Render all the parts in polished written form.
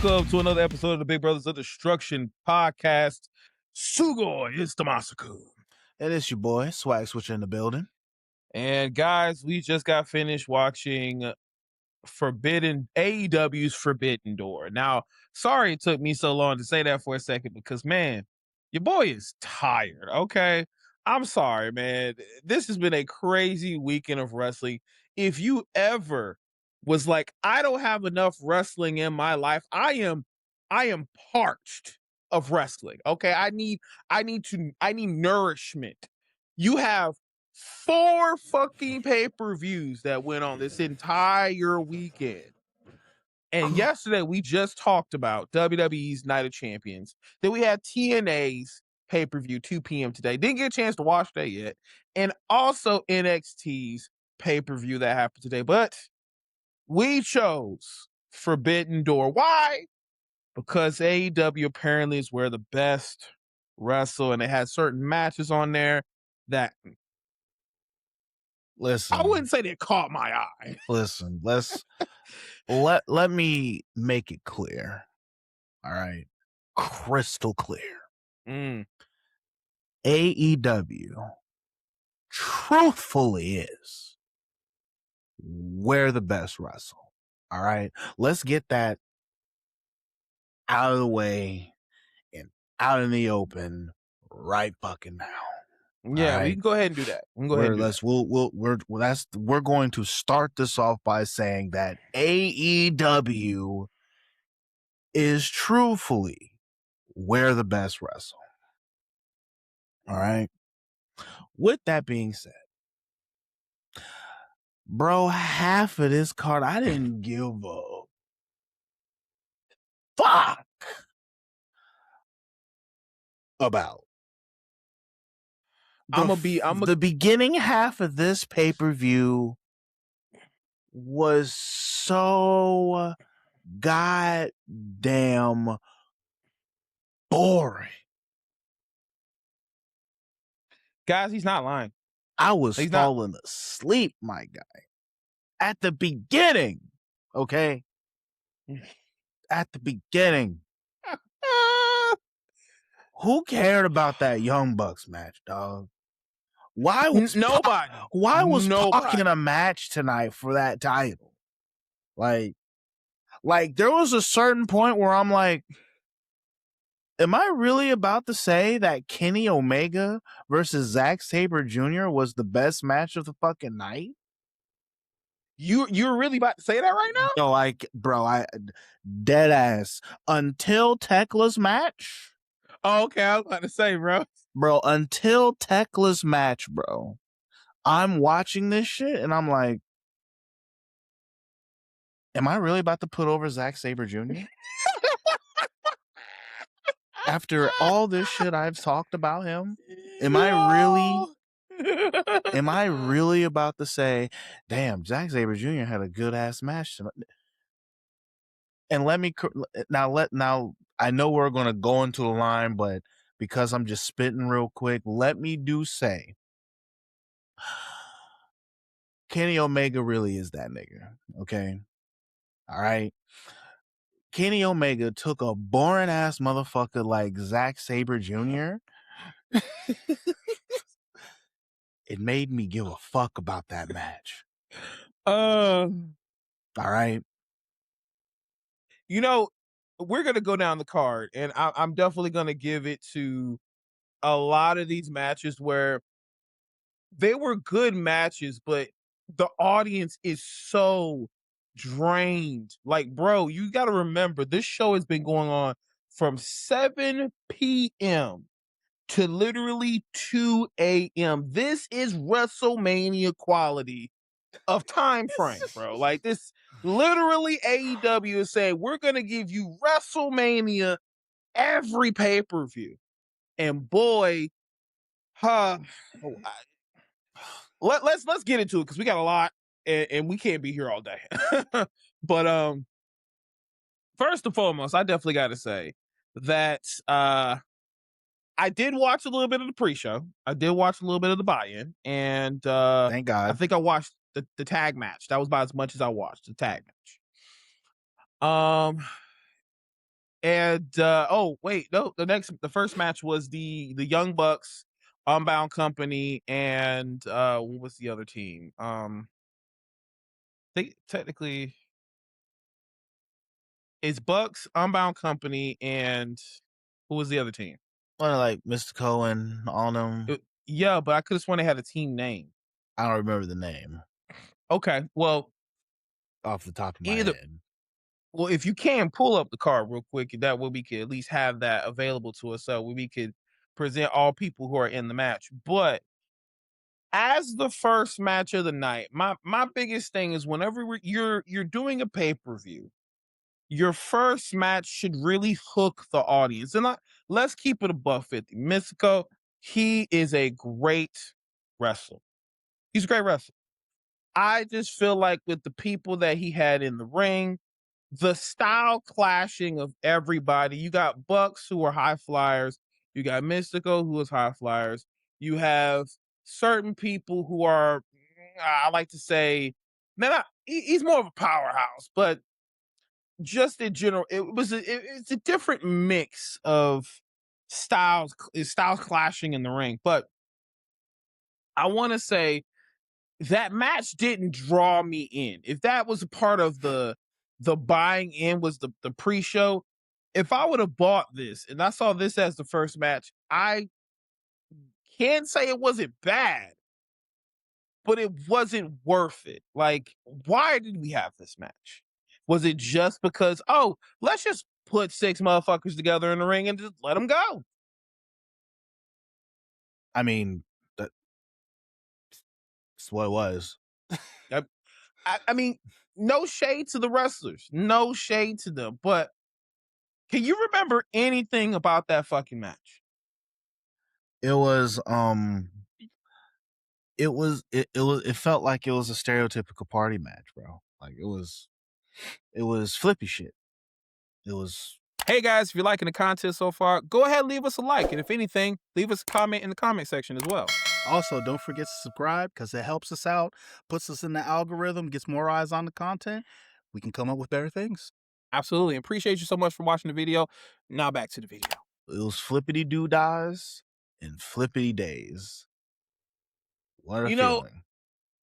Welcome to another episode of the Big Brothers of Destruction podcast. Sugoi is Tomasiku. And it's your boy, Swag Switcher in the building. And guys, we just got finished watching AEW's Forbidden Door. Now, sorry it took me so long to say that for a second because, man, your boy is tired, okay? I'm sorry, man. This has been a crazy weekend of wrestling. If you ever was like, I don't have enough wrestling in my life, I am parched of wrestling, okay? I need nourishment. You have 4 fucking pay-per-views that went on this entire weekend. And yesterday we just talked about WWE's Night of Champions. Then we had TNA's pay-per-view 2 p.m. today. Didn't get a chance to watch that yet. And also NXT's pay-per-view that happened today. But we chose Forbidden Door. Why? Because AEW apparently is where the best wrestle, and it has certain matches on there that Listen, I wouldn't say they caught my eye. Listen, let me make it clear. All right. Crystal clear. AEW truthfully is where the best wrestle. All right. Let's get that out of the way and out in the open right fucking now. Yeah, right. we can go ahead and do that. We're going to start this off by saying that AEW is truthfully where the best wrestle. All right. With that being said, bro, half of this card I didn't give a fuck about. The beginning half of this pay-per-view was so goddamn boring. Guys, he's not lying. I was falling asleep, my guy. At the beginning, okay? At the beginning. Who cared about that Young Bucks match, dog? Why was nobody? Why was Pac in a match tonight for that title? Like there was a certain point where I'm like, am I really about to say that Kenny Omega versus Zack Sabre Jr. was the best match of the fucking night? You're really about to say that right now? No, I dead ass until Tekla's match. Oh, okay, I was about to say, bro. Bro, until Tekla's match, bro, I'm watching this shit and I'm like, am I really about to put over Zack Sabre Jr.? After all this shit I've talked about him, am I really about to say, damn, Zack Sabre Jr. had a good ass match tonight? And now I know we're going to go into the line, but because I'm just spitting real quick, let me say Kenny Omega really is that nigga. Okay. All right. Kenny Omega took a boring ass motherfucker like Zack Sabre Jr. It made me give a fuck about that match. All right. You know, we're going to go down the card, and I'm definitely going to give it to a lot of these matches where they were good matches, but the audience is so drained. Like, bro, you got to remember, this show has been going on from 7 p.m. to literally 2 a.m. This is WrestleMania quality of time frame, bro. Like, this literally AEW is saying, we're going to give you WrestleMania every pay-per-view. And boy, let's get into it because we got a lot and we can't be here all day. But first and foremost, I definitely got to say that I did watch a little bit of the pre-show. I did watch a little bit of the buy-in, and thank God. I think I watched the tag match. That was about as much as I watched the tag match. And oh wait, no, the first match was the Young Bucks, Unbound Company, and what was the other team? They technically it's Bucks, Unbound Company, and who was the other team? Well, like Mr. Cohen, all them. Yeah, but I could have sworn they had a team name. I don't remember the name Okay, well, off the top of my either head. well, if you can pull up the card real quick, that way we could at least have that available to us, so we could present all people who are in the match. But as the first match of the night, my biggest thing is whenever you're doing a pay per view, your first match should really hook the audience. And let's keep it above 50. Mystico, he is a great wrestler. He's a great wrestler. I just feel like with the people that he had in the ring, the style clashing of everybody. You got Bucks who are high flyers. You got Mystico who is high flyers. You have certain people who are, I like to say, man, he's more of a powerhouse, but just in general, it's a different mix of styles clashing in the ring. But I want to say that match didn't draw me in. If that was a part of the buying in was the pre-show, if I would have bought this and I saw this as the first match, I can't say it wasn't bad, but it wasn't worth it. Like, why did we have this match? Was it just because, oh, let's just put six motherfuckers together in the ring and just let them go? I mean, that's what it was. I, I mean, no shade to the wrestlers, no shade to them, but can you remember anything about that fucking match? It was it felt like it was a stereotypical party match, bro. Like it was flippy shit. It was. Hey guys, if you're liking the content so far, go ahead and leave us a like. And if anything, leave us a comment in the comment section as well. Also, don't forget to subscribe because it helps us out, puts us in the algorithm, gets more eyes on the content. We can come up with better things. Absolutely. Appreciate you so much for watching the video. Now back to the video. It was flippity doo-dahs and flippity days. What a You know,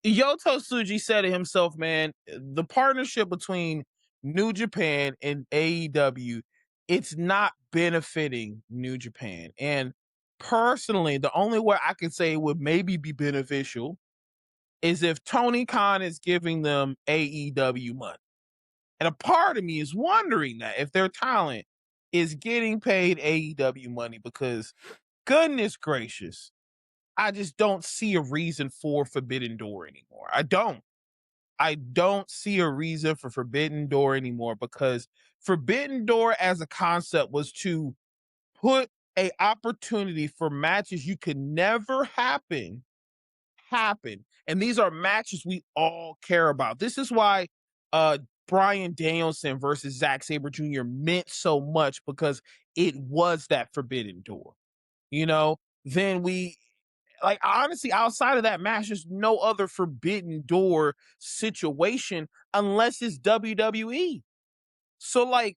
feeling. Yoto Tsuji said it himself, man. The partnership between New Japan and AEW, it's not benefiting New Japan. And personally, the only way I could say it would maybe be beneficial is if Tony Khan is giving them AEW money. And a part of me is wondering that if their talent is getting paid AEW money because goodness gracious, I just don't see a reason for Forbidden Door anymore. I don't. I don't see a reason for Forbidden Door anymore because Forbidden Door as a concept was to put a opportunity for matches you could never happen. And these are matches we all care about. This is why Bryan Danielson versus Zack Sabre Jr. meant so much because it was that Forbidden Door. You know, then we like honestly outside of that match, there's no other Forbidden Door situation unless it's WWE. So like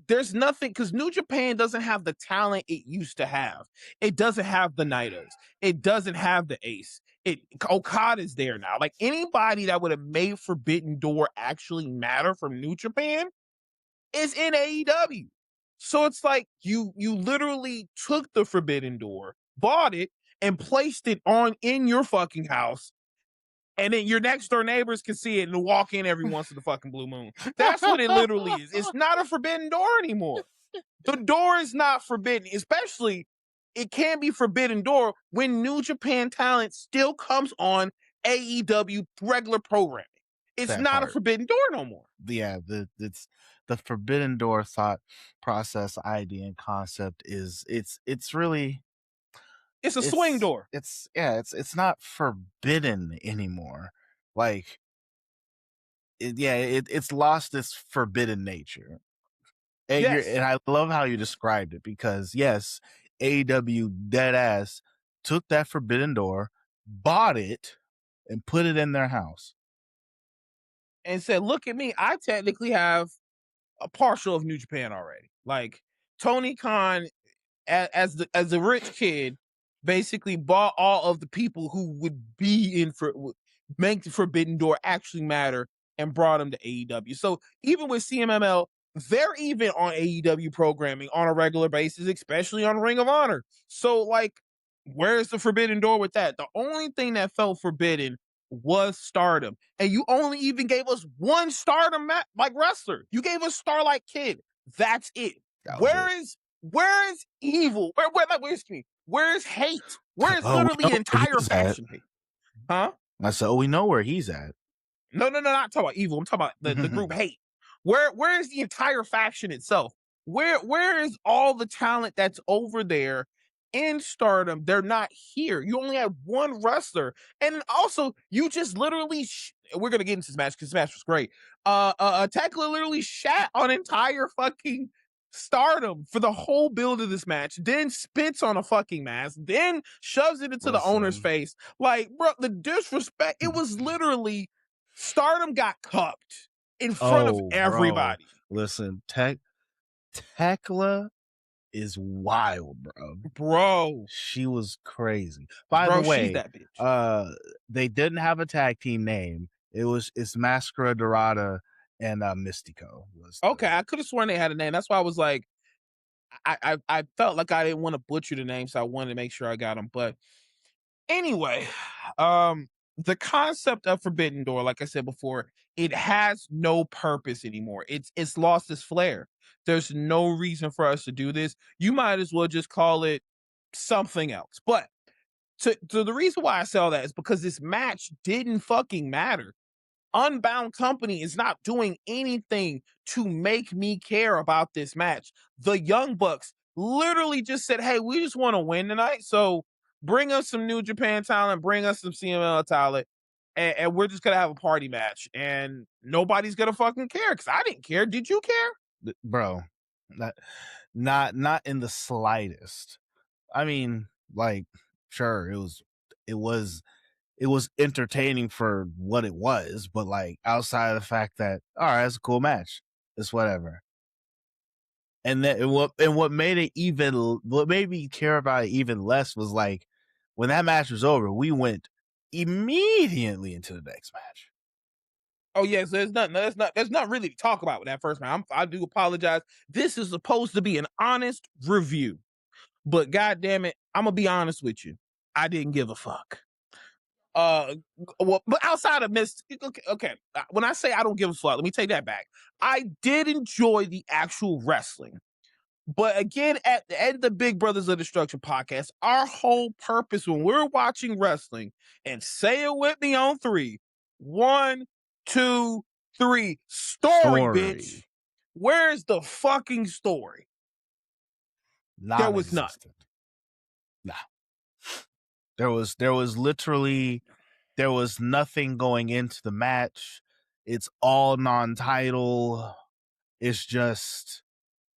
there's nothing because New Japan doesn't have the talent it used to have. It doesn't have the Naitos. It doesn't have the Ace. Okada's there now. Like anybody that would have made Forbidden Door actually matter from New Japan is in AEW. So it's like you literally took the Forbidden Door, bought it, and placed it on in your fucking house, and then your next door neighbors can see it and walk in every once in the fucking blue moon. That's what it literally is. It's not a Forbidden Door anymore. The door is not forbidden, especially it can be Forbidden Door when New Japan talent still comes on AEW regular programming. It's That not a part. Forbidden Door no more. Yeah, it's the Forbidden Door thought process, idea, and concept is it's really It's a swing door. it's not forbidden anymore. Like it's lost its forbidden nature. Yes. And I love how you described it because yes, AEW dead ass took that Forbidden Door, bought it, and put it in their house. And said, look at me. I technically have a partial of New Japan already. Like Tony Khan, as a rich kid, basically bought all of the people who would be in for make the Forbidden Door actually matter and brought them to AEW. So even with CMML, they're even on AEW programming on a regular basis, especially on Ring of Honor. So like, where's the Forbidden Door with that? The only thing that felt forbidden was Stardom, and you only even gave us one Stardom like wrestler. You gave us Starlight Kid. That's it. That was it. Where is evil? Where is hate? Where is Oh, we literally know an where entire he's at. faction hate? Huh? I said, oh, we know where he's at. No, not talking about evil. I'm talking about the group hate. Where is the entire faction itself? Where is all the talent that's over there in Stardom? They're not here. You only had one wrestler, and also you just literally. We're gonna get into this match because this match was great. Tekla literally shat on entire fucking Stardom for the whole build of this match, then spits on a fucking mask, then shoves it into the owner's face. Like, bro, the disrespect. It was literally Stardom got cupped in front of everybody. Bro. Listen, Tekla is wild, bro. Bro. She was crazy. By Bro, the way, she's that bitch. they didn't have a tag team name. It's Mascara Dorada and Mystico. Okay, I could have sworn they had a name. That's why I was like, I felt like I didn't want to butcher the name, so I wanted to make sure I got them. But anyway, the concept of Forbidden Door, like I said before, it has no purpose anymore. It's lost its flair. There's no reason for us to do this. You might as well just call it something else. But to the reason why I say all that is because this match didn't fucking matter. Unbound Company is not doing anything to make me care about this match. The Young Bucks literally just said, hey, we just want to win tonight. So bring us some New Japan talent, bring us some CML talent, and we're just going to have a party match. And nobody's going to fucking care because I didn't care. Did you care? Bro, not in the slightest. I mean, like, sure, it was entertaining for what it was, but like outside of the fact that, all right, it's a cool match, it's whatever. And then what made me care about it even less was like when that match was over, we went immediately into the next match. Oh yes, there's not really to talk about with that first match. I do apologize. This is supposed to be an honest review, but god damn it, I'm gonna be honest with you. I didn't give a fuck. Well, but outside of okay. When I say I don't give a fuck, let me take that back. I did enjoy the actual wrestling, but again, at the end of the Big Brothers of Destruction podcast, our whole purpose when we're watching wrestling, and say it with me on 3, 1, 2, 3, story, bitch. Where's the fucking story? There was none. Nah. There was literally there was nothing going into the match. It's all non-title. It's just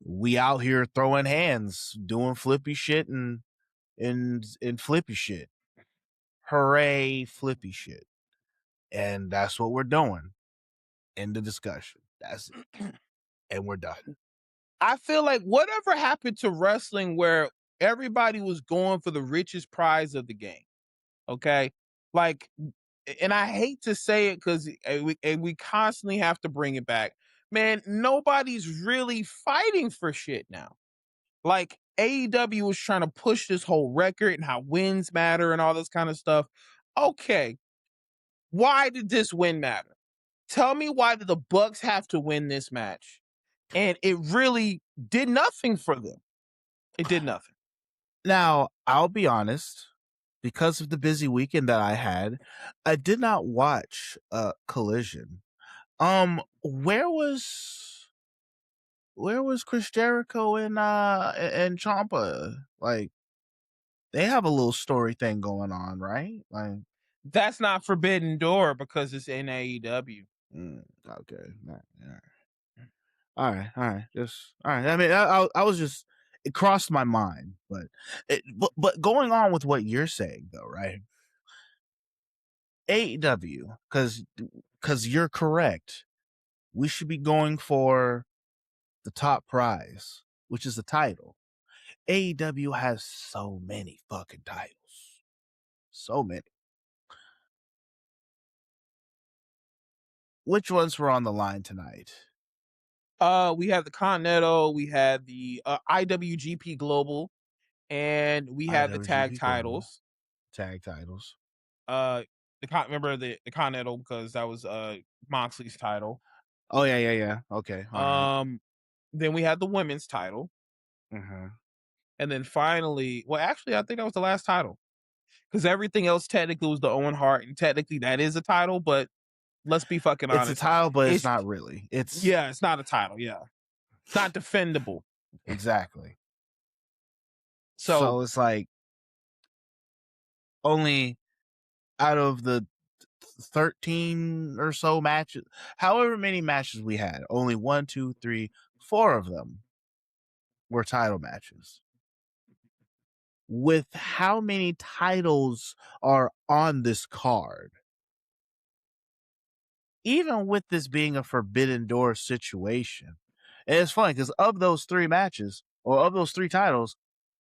we out here throwing hands, doing flippy shit and flippy shit. Hooray, flippy shit. And that's what we're doing. End of discussion. That's it. And we're done. I feel like whatever happened to wrestling where everybody was going for the richest prize of the game. Okay. Like, and I hate to say it because we constantly have to bring it back. Man, nobody's really fighting for shit now. Like AEW was trying to push this whole record and how wins matter and all this kind of stuff. Okay. Why did this win matter? Tell me why did the Bucks have to win this match? And it really did nothing for them. It did nothing. Now, I'll be honest, because of the busy weekend that I had, I did not watch Collision. Where was Chris Jericho and Ciampa? Like, they have a little story thing going on, right? Like, that's not Forbidden Door because it's in AEW. Okay. All right. Just all right. I mean, I was just it crossed my mind, but going on with what you're saying though, right? AEW, because you're correct. We should be going for the top prize. which is the title. AEW has so many fucking titles. So many. Which ones were on the line tonight? We had the Continental, we had the IWGP Global, and we had the tag IWGP Global. titles. Tag titles. Remember the Continental because that was Moxley's title. Oh yeah. Okay. All right. Then we had the women's title. Mhm. And then finally, well, actually, I think that was the last title because everything else technically was the Owen Hart, and technically that is a title, but let's be fucking It's a honest. title, but it's not really. It's it's not a title. Yeah, it's not defendable. exactly. So So it's like only out of the 13 or so matches, however many matches we had, only 1, 2, 3, 4 of them were title matches. With how many titles are on this card, even with this being a forbidden door situation, and it's funny because of those 3 matches or of those 3 titles,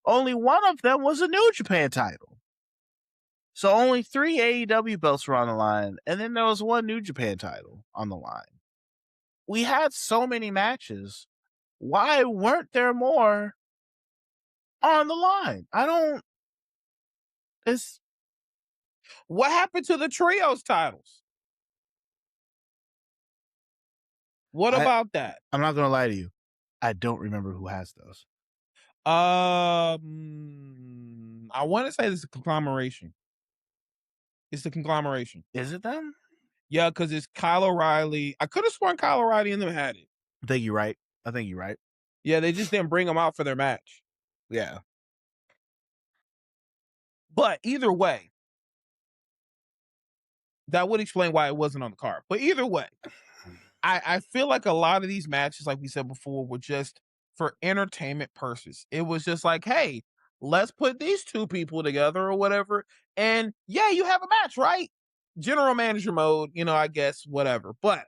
only one of them was a New Japan title. So only 3 AEW belts were on the line, and then there was 1 New Japan title on the line. We had so many matches. Why weren't there more on the line? what happened to the trios titles? What about that? I'm not gonna lie to you. I don't remember who has those. I want to say this is a conglomeration. It's the conglomeration. Is it them? Yeah, because it's Kyle O'Reilly. I could have sworn Kyle O'Reilly and them had it. I think you're right. Yeah, they just didn't bring them out for their match. Yeah. But either way, that would explain why it wasn't on the card. But either way, I feel like a lot of these matches, like we said before, were just for entertainment purposes. It was just like, hey, let's put these 2 people together or whatever. And yeah, you have a match, right? General manager mode, I guess, whatever. But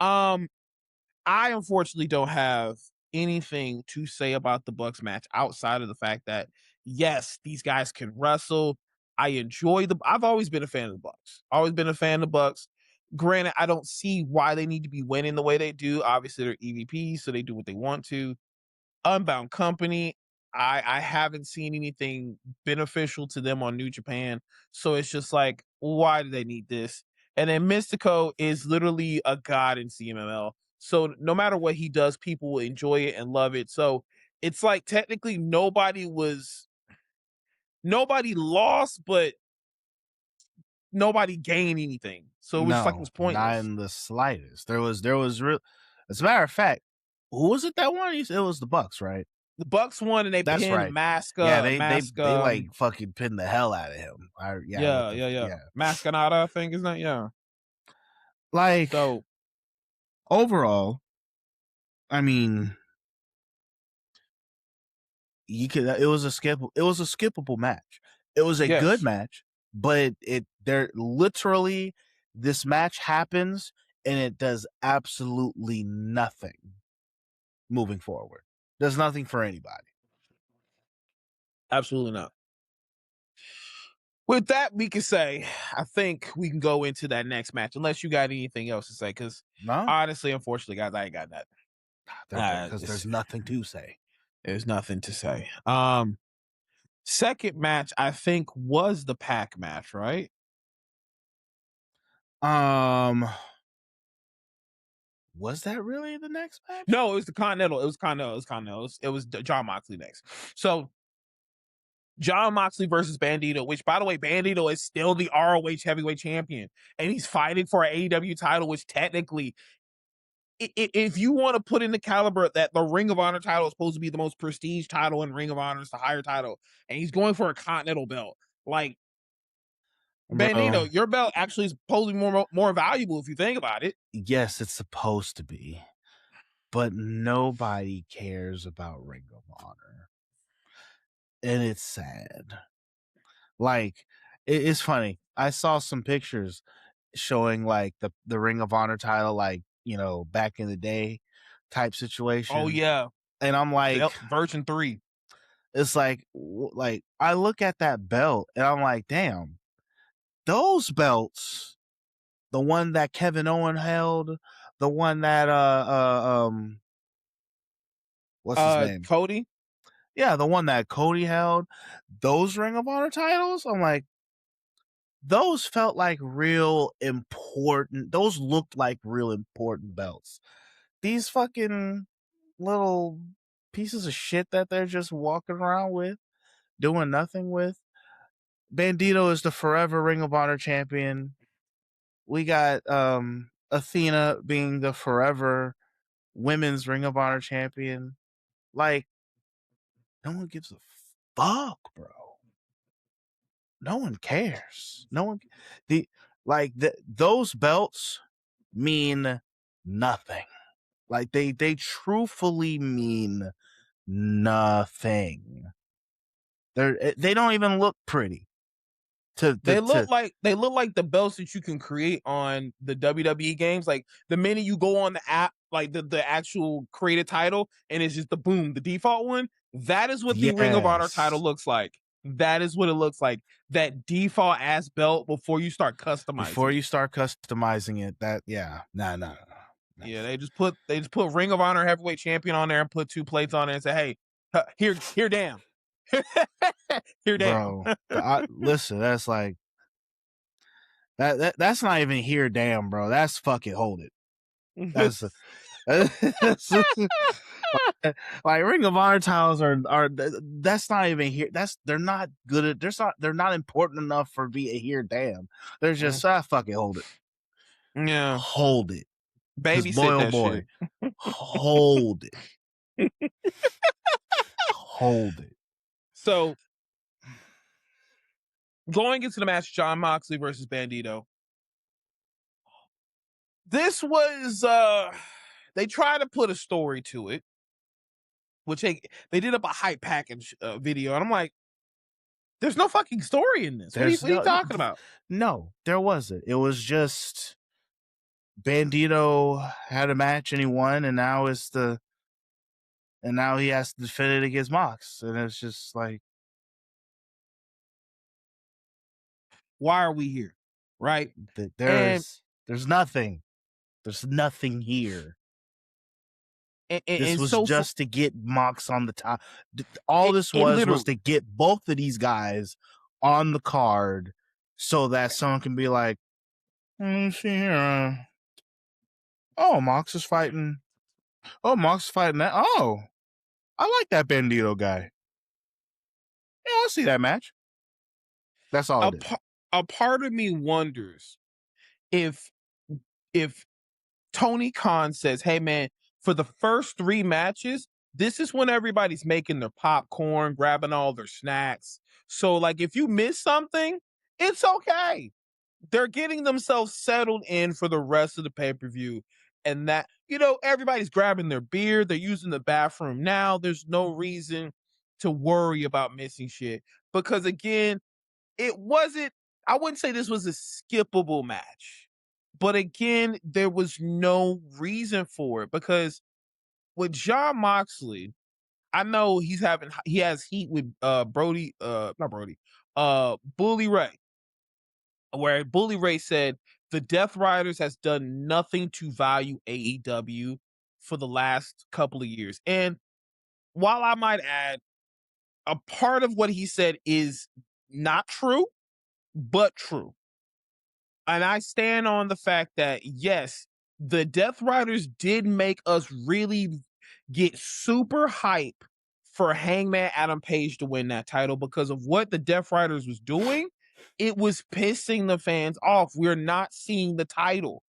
I unfortunately don't have anything to say about the Bucks match outside of the fact that yes, these guys can wrestle. I've always been a fan of the Bucks. Always been a fan of the Bucks. Granted, I don't see why they need to be winning the way they do. Obviously, they're EVPs, so they do what they want to. Unbound Company, I haven't seen anything beneficial to them on New Japan. So it's just like, why do they need this? And then Mystico is literally a god in CMML. So no matter what he does, people will enjoy it and love it. So it's like technically nobody lost, but nobody gained anything. So it was just like it was No, not pointless. in the slightest. There was real. As a matter of fact, who was it that won? It was the Bucks, right? The Bucks won and they That's pinned right. Maska. Yeah, they like fucking pinned the hell out of him. Yeah. Mascanata, I think, isn't that? Yeah. Like, So overall, I mean, it was a skippable match. It was a good match, but this match happens and it does absolutely nothing moving forward. Does nothing for anybody. absolutely not. With that, we can say, I think we can go into that next match, unless you got anything else to say. Because honestly, unfortunately, guys, I ain't got nothing. Because there's nothing to say. There's nothing to say. Second match, I think, was the Pac match, right? Was that really the next match? No, it was the Continental. It was John Moxley next. So John Moxley versus Bandito, which, by the way, Bandito is still the ROH heavyweight champion, and he's fighting for an AEW title, which technically, if you want to put in the caliber that the Ring of Honor title is supposed to be the most prestige title in Ring of Honor, it's the higher title, and he's going for a Continental belt. Like, Bandito, your belt actually is supposed to be more valuable if you think about it. Yes, it's supposed to be, but nobody cares about Ring of Honor. And it's sad. Like, it's funny. I saw some pictures showing like the Ring of Honor title, like, back in the day type situation. Oh, yeah. And I'm like, version 3. it's like I look at that belt and I'm like, damn, those belts, the one that Kevin Owen held, the one that what's his name? Cody. Yeah, the one that Cody held, those Ring of Honor titles, I'm like, those felt like real important. Those looked like real important belts. These fucking little pieces of shit that they're just walking around with, doing nothing with. Bandito is the forever Ring of Honor champion. We got Athena being the forever women's Ring of Honor champion. Like, no one gives a fuck, bro. No one cares. No one those belts mean nothing. Like they truthfully mean nothing. They don't even look pretty. They look like the belts that you can create on the WWE games. Like the minute you go on the app, like the actual created title, and it's just the boom, the default one. That is what the Ring of Honor title looks like. That is what it looks like. That default ass belt before you start customizing. It, that nah. Yeah, they just put Ring of Honor heavyweight champion on there and put 2 plates on it and say, hey, here, damn. Here, damn. Bro, listen, that's like that's not even here, damn, bro. That's fucking hold it. That's like Ring of Honor titles are that's not even here. They're not good at they're not important enough for be a here, damn. They're just fucking hold it. Yeah, hold it. Babysit boy, that oh boy, shit. Hold it. Hold it. So, going into the match, Jon Moxley versus Bandito. This was they tried to put a story to it, which they did up a hype package video, and I'm like, there's no fucking story in this. What are you talking about? No, there wasn't. It was just Bandito had a match and he won, and now he has to defend it against Mox, and it's just like, why are we here, right? There's nothing. There's nothing here. This was just to get Mox on the top. All this was to get both of these guys on the card so that someone can be like, let me see here. Oh, Mox is fighting. Oh, Mox is fighting that. Oh, I like that Bandito guy. Yeah, I'll see that match. That's all it is. A part of me wonders if Tony Khan says, hey, man, for the first 3 matches, this is when everybody's making their popcorn, grabbing all their snacks. So, like, if you miss something, it's okay. They're getting themselves settled in for the rest of the pay-per-view. And that, everybody's grabbing their beer. They're using the bathroom now. There's no reason to worry about missing shit. Because, again, I wouldn't say this was a skippable match. But again, there was no reason for it because with Jon Moxley, I know he has heat with Bully Ray, where Bully Ray said the Death Riders has done nothing to value AEW for the last couple of years. And while I might add, a part of what he said is not true, but true. And I stand on the fact that, yes, the Death Riders did make us really get super hype for Hangman Adam Page to win that title because of what the Death Riders was doing. It was pissing the fans off. We're not seeing the title.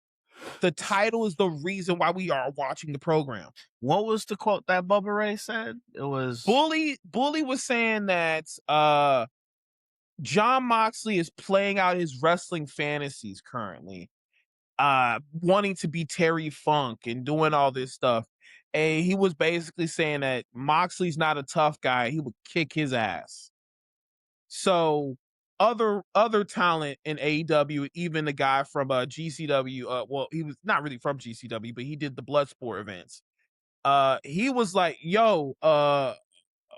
The title is the reason why we are watching the program. What was the quote that Bubba Ray said? It was Bully was saying that Jon Moxley is playing out his wrestling fantasies currently, wanting to be Terry Funk and doing all this stuff. And he was basically saying that Moxley's not a tough guy. He would kick his ass. So other talent in AEW, even the guy from GCW, well, he was not really from GCW, but he did the Bloodsport events. he was like, yo,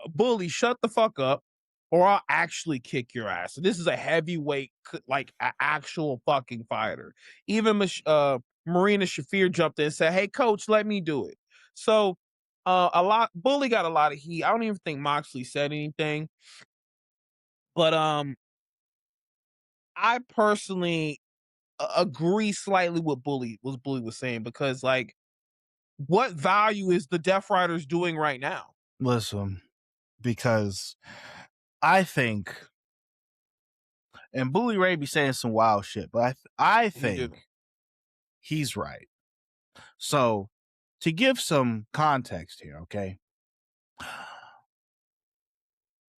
Bully, shut the fuck up, or I'll actually kick your ass. So this is a heavyweight, like an actual fucking fighter. Even Marina Shafir jumped in and said, "Hey, coach, let me do it." So, Bully got a lot of heat. I don't even think Moxley said anything, but I personally agree slightly with Bully was saying, because like, what value is the Death Riders doing right now? Listen, because I think, and Bully Ray be saying some wild shit, but I He do. think he's right. So, to give some context here, okay?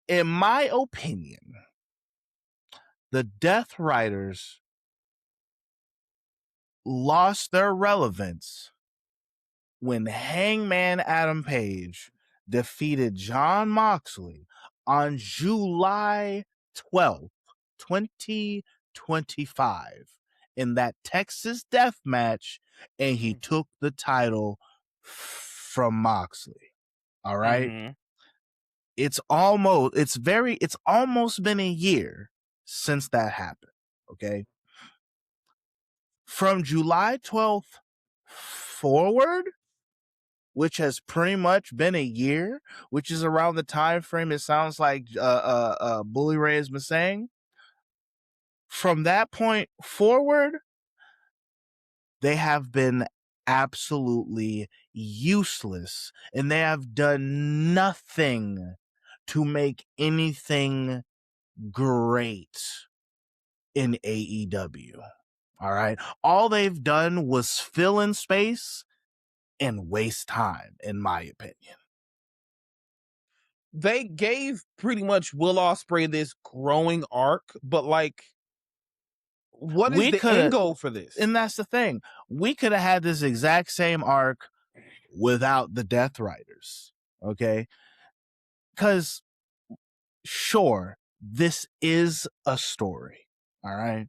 In my opinion, the Death Riders lost their relevance when Hangman Adam Page defeated John Moxley on July 12th, 2025 in that Texas death match, and he took the title from Moxley. All right? Mhm. It's almost been a year since that happened, okay? From July 12th forward, which has pretty much been a year, which is around the time frame it sounds like Bully Ray has been saying. From that point forward, they have been absolutely useless, and they have done nothing to make anything great in AEW. All right. All they've done was fill in space and waste time, in my opinion. They gave pretty much Will Ospreay this growing arc, but like, what is We the could end have, goal for this? and that's the thing. We could have had this exact same arc without the Death Riders. Okay. Because, sure, this is a story. All right.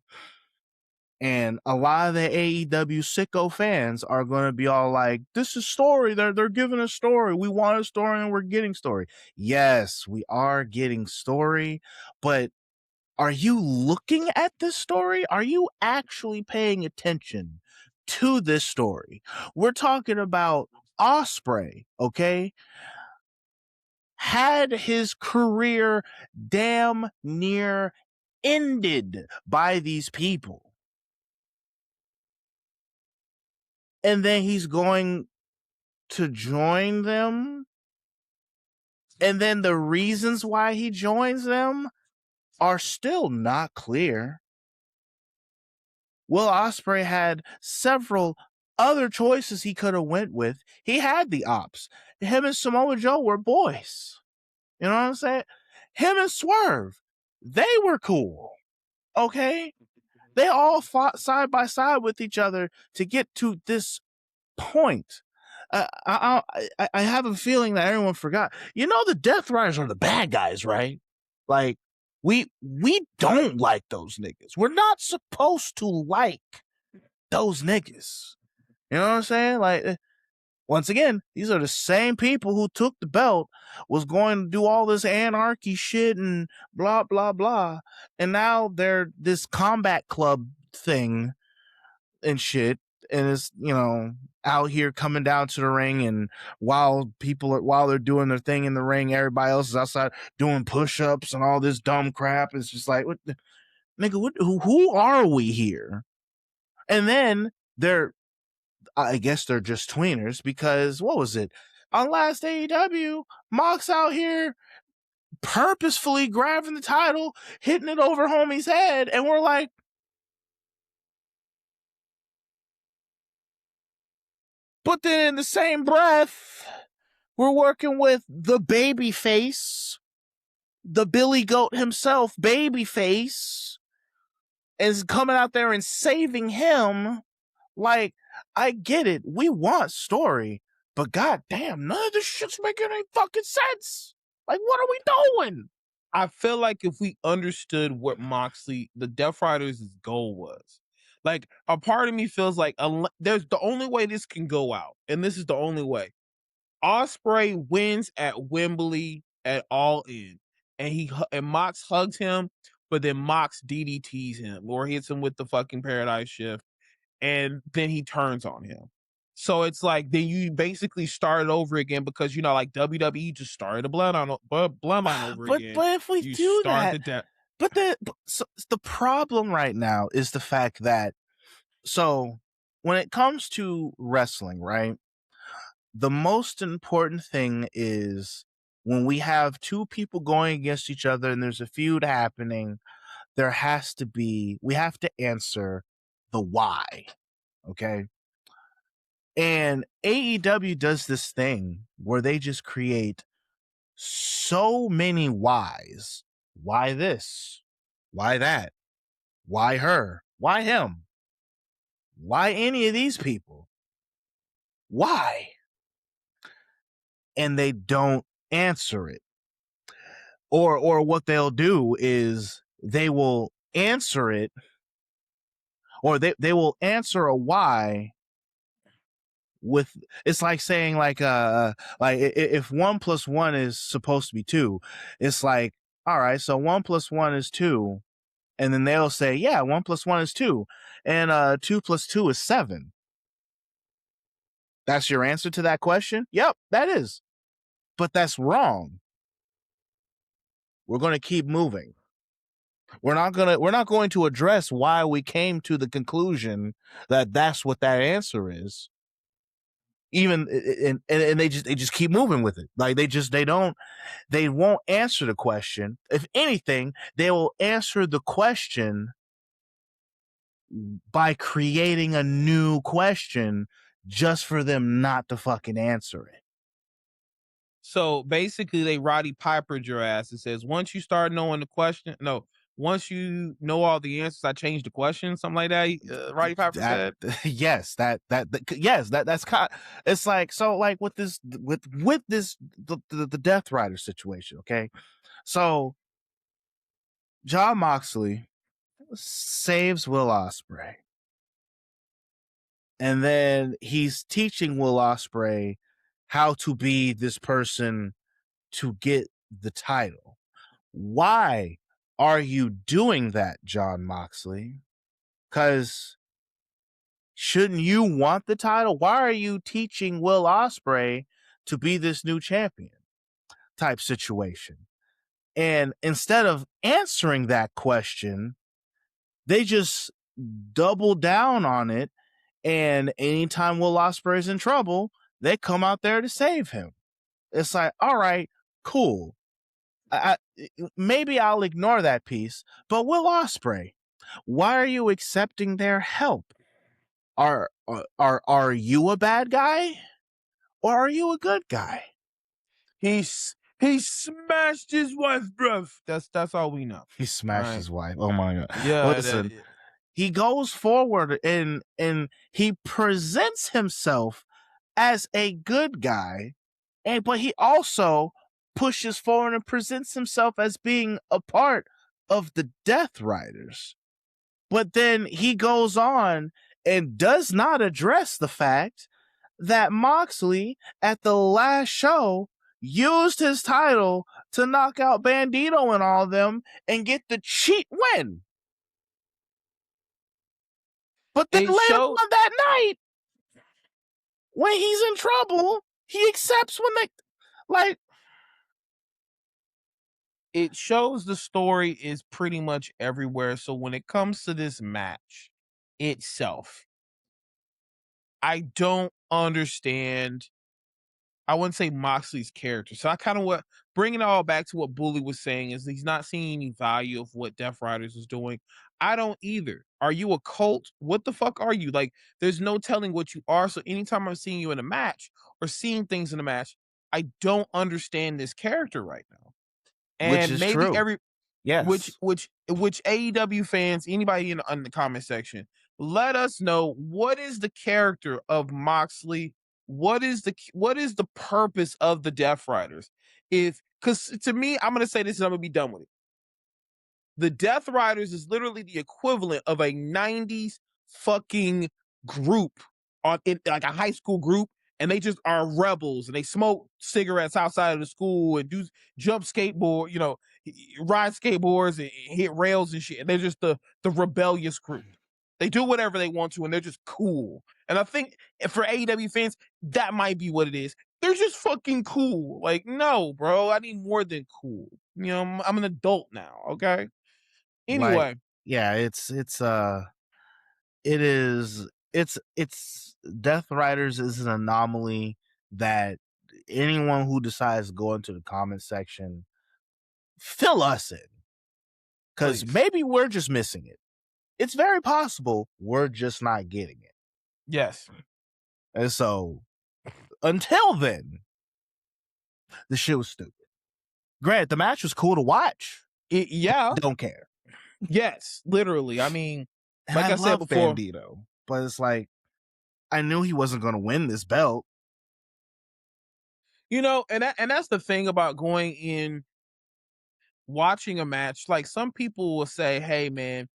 And a lot of the AEW sicko fans are going to be all like, this is story. They're giving a story. We want a story and we're getting story. Yes, we are getting story, but are you looking at this story? Are you actually paying attention to this story? We're talking about Osprey, okay? Had his career damn near ended by these people. And then he's going to join them. And then the reasons why he joins them are still not clear. Will Ospreay had several other choices he could have went with. He had the ops. Him and Samoa Joe were boys. You know what I'm saying? Him and Swerve, they were cool. Okay? They all fought side by side with each other to get to this point. I have a feeling that everyone forgot. You know, the Death Riders are the bad guys, right? Like, we don't like those niggas. We're not supposed to like those niggas. You know what I'm saying? Like, once again, these are the same people who took the belt, was going to do all this anarchy shit and blah, blah, blah. And now they're this combat club thing and shit. And it's, you know, out here coming down to the ring, and while they're doing their thing in the ring, everybody else is outside doing push-ups and all this dumb crap. It's just like, what the, nigga, who are we here? And then I guess they're just tweeners, because what was it? On last AEW, Mox out here purposefully grabbing the title, hitting it over homie's head, and we're like, but then in the same breath, we're working with the babyface, the Billy Goat himself, babyface, is coming out there and saving him. Like, I get it. We want story, but goddamn, none of this shit's making any fucking sense. Like, what are we doing? I feel like if we understood what Moxley, the Death Riders' goal was, like, a part of me feels like there's the only way this can go out, and this is the only way. Osprey wins at Wembley at All In, and Mox hugs him, but then Mox DDTs him or hits him with the fucking Paradise Shift, and then he turns on him. So it's then you basically start over again because like WWE just started a bloodline over again. But if we You do start that, the problem right now is the fact that when it comes to wrestling, right? The most important thing is when we have two people going against each other and there's a feud happening, we have to answer the why. Okay. And AEW does this thing where they just create so many whys. Why this? Why that? Why her? Why him? Why any of these people? Why? And they don't answer it. Or what they'll do is they will answer it, or they will answer a why with, it's like saying like if 1 + 1 is supposed to be 2, it's like, all right, so 1 + 1 is 2, and then they'll say, yeah, 1 + 1 is 2, and 2 + 2 is 7. That's your answer to that question? Yep, that is. But that's wrong. We're going to keep moving. We're not going to address why we came to the conclusion that that's what that answer is. Even and they just keep moving with it. Like they won't answer the question. If anything, they will answer the question by creating a new question just for them not to fucking answer it. So basically, they Roddy Pipered your ass and says, once you start knowing the question, no, once you know all the answers, I change the question, something like that. Roddy Piper said. Yes, that's kind. It's like, so like with this the Death Rider situation. Okay, so Jon Moxley saves Will Ospreay, and then he's teaching Will Ospreay how to be this person to get the title. Why are you doing that, Jon Moxley? Because shouldn't you want the title? Why are you teaching Will Ospreay to be this new champion type situation? And instead of answering that question, they just double down on it. And anytime Will Ospreay is in trouble, they come out there to save him. It's like, all right, cool. Maybe I'll ignore that piece, but Will Ospreay, why are you accepting their help? Are you a bad guy, or are you a good guy? He smashed his wife, bruv. That's all we know. He smashed his wife. Oh my god. Yeah. Listen, he goes forward and he presents himself as a good guy, but he also pushes forward and presents himself as being a part of the Death Riders. But then he goes on and does not address the fact that Moxley at the last show used his title to knock out Bandito and all of them and get the cheat win. But then later on that night, when he's in trouble, he accepts when they, like, it shows the story is pretty much everywhere. So when it comes to this match itself, I don't understand. I wouldn't say Moxley's character. So I kind of bring it all back to what Bully was saying is he's not seeing any value of what Death Riders is doing. I don't either. Are you a cult? What the fuck are you? Like, there's no telling what you are. So anytime I'm seeing you in a match or seeing things in a match, I don't understand this character right now. And which is maybe true. Yes. which AEW fans, anybody in the comment section, let us know what is the character of Moxley. What is the purpose of the Death Riders? Because to me, I'm gonna say this and I'm gonna be done with it. The Death Riders is literally the equivalent of a 90s fucking group like a high school group, and they just are rebels and they smoke cigarettes outside of the school and do jump skateboard, ride skateboards and hit rails and shit. And they're just the rebellious group. They do whatever they want to and they're just cool. And I think for AEW fans, that might be what it is. They're just fucking cool. Like, no, bro, I need more than cool. I'm an adult now, okay? Like, Anyway, yeah, it's Death Riders is an anomaly that anyone who decides to go into the comment section, fill us in. Because please. maybe we're just missing it. It's very possible we're just not getting it. Yes. And so, until then, the shit was stupid. Granted, the match was cool to watch. Yeah. Don't care. Yes, literally. I mean, And like I said love before, Bandito, but it's like, I knew he wasn't going to win this belt. and that's the thing about going in watching a match. Like some people will say, "Hey, man,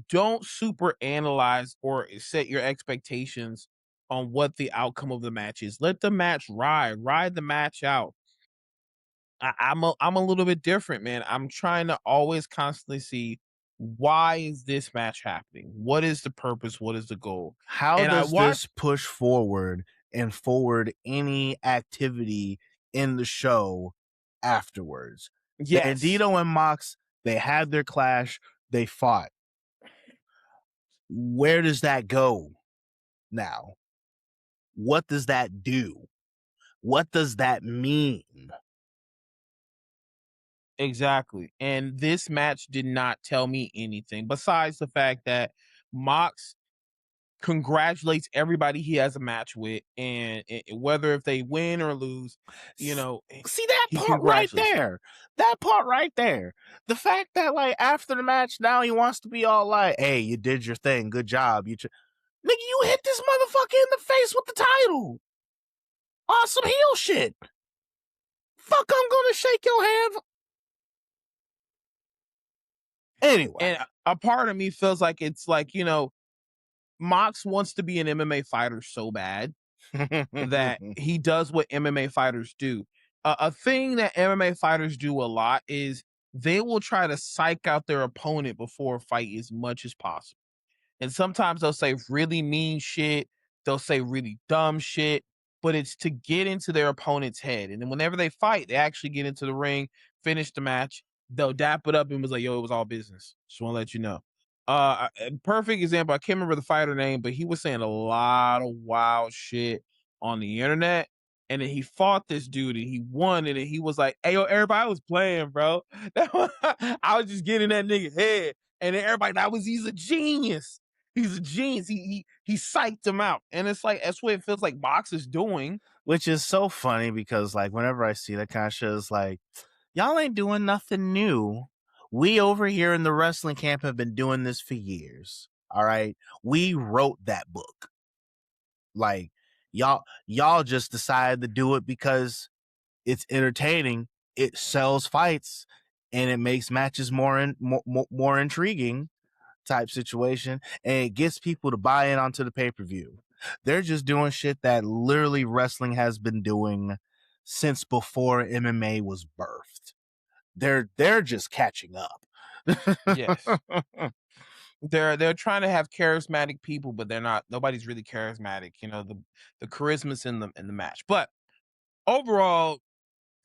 don't super analyze or set your expectations on what the outcome of the match is. Let the match ride the match out." I'm a little bit different, man. I'm trying to always constantly see why is this match happening? What is the purpose? What is the goal? How And I does watch. this push forward and forward any activity in the show afterwards? Yes, Bandito and Mox, they had their clash, they fought. Where does that go now? What does that do? What does that mean? exactly. And this match did not tell me anything besides the fact that Mox congratulates everybody he has a match with, and whether if they win or lose, See that he part right congratulates them. there. That part right there. The fact that like after the match now he wants to be all like, "Hey, you did your thing. Good job. Nigga, you hit this motherfucker in the face with the title. Awesome heel shit. Fuck, I'm gonna shake your hand." Anyway. And a part of me feels like it's like, Mox wants to be an MMA fighter so bad that he does what MMA fighters do. A thing that MMA fighters do a lot is they will try to psych out their opponent before a fight as much as possible. And sometimes they'll say really mean shit. They'll say really dumb shit, but it's to get into their opponent's head. And then whenever they fight, they actually get into the ring, finish the match. They'll dap it up and was like, yo, it was all business. Just want to let you know. A perfect example. I can't remember the fighter name, but he was saying a lot of wild shit on the internet. And then he fought this dude and he won. And then he was like, hey, yo, everybody was playing, bro. I was just getting that nigga head. And then everybody, he's a genius. He's a genius. He psyched him out. And it's like, that's what it feels like Mox is doing. Which is so funny because like whenever I see that kind of shit, it's like, y'all ain't doing nothing new. We over here in the wrestling camp have been doing this for years. All right. We wrote that book. Like y'all just decided to do it because it's entertaining. It sells fights and it makes matches more intriguing type situation. And it gets people to buy in onto the pay-per-view. They're just doing shit that literally wrestling has been doing since before MMA was birthed. They're just catching up. Yes. They're trying to have charismatic people, but they're not. Nobody's really charismatic. The charisma's in the match. But overall,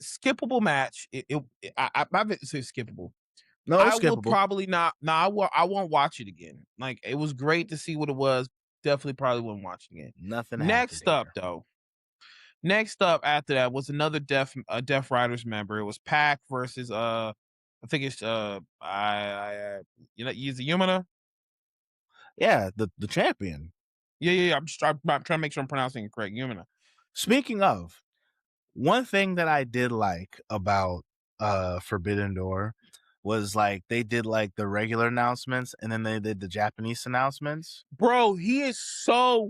skippable match. I wouldn't say skippable. No, I it's will skippable. probably not. No, I won't watch it again. Like it was great to see what it was. Definitely probably wouldn't watch it again. Nothing Next up, there. though. Next up after that was another Deaf Riders member. It was Pac versus I think it's Yumina. Yeah, the champion. Yeah. I'm trying to make sure I'm pronouncing it correct. Yumina. Speaking of, one thing that I did like about Forbidden Door was like they did like the regular announcements and then they did the Japanese announcements. Bro, he is so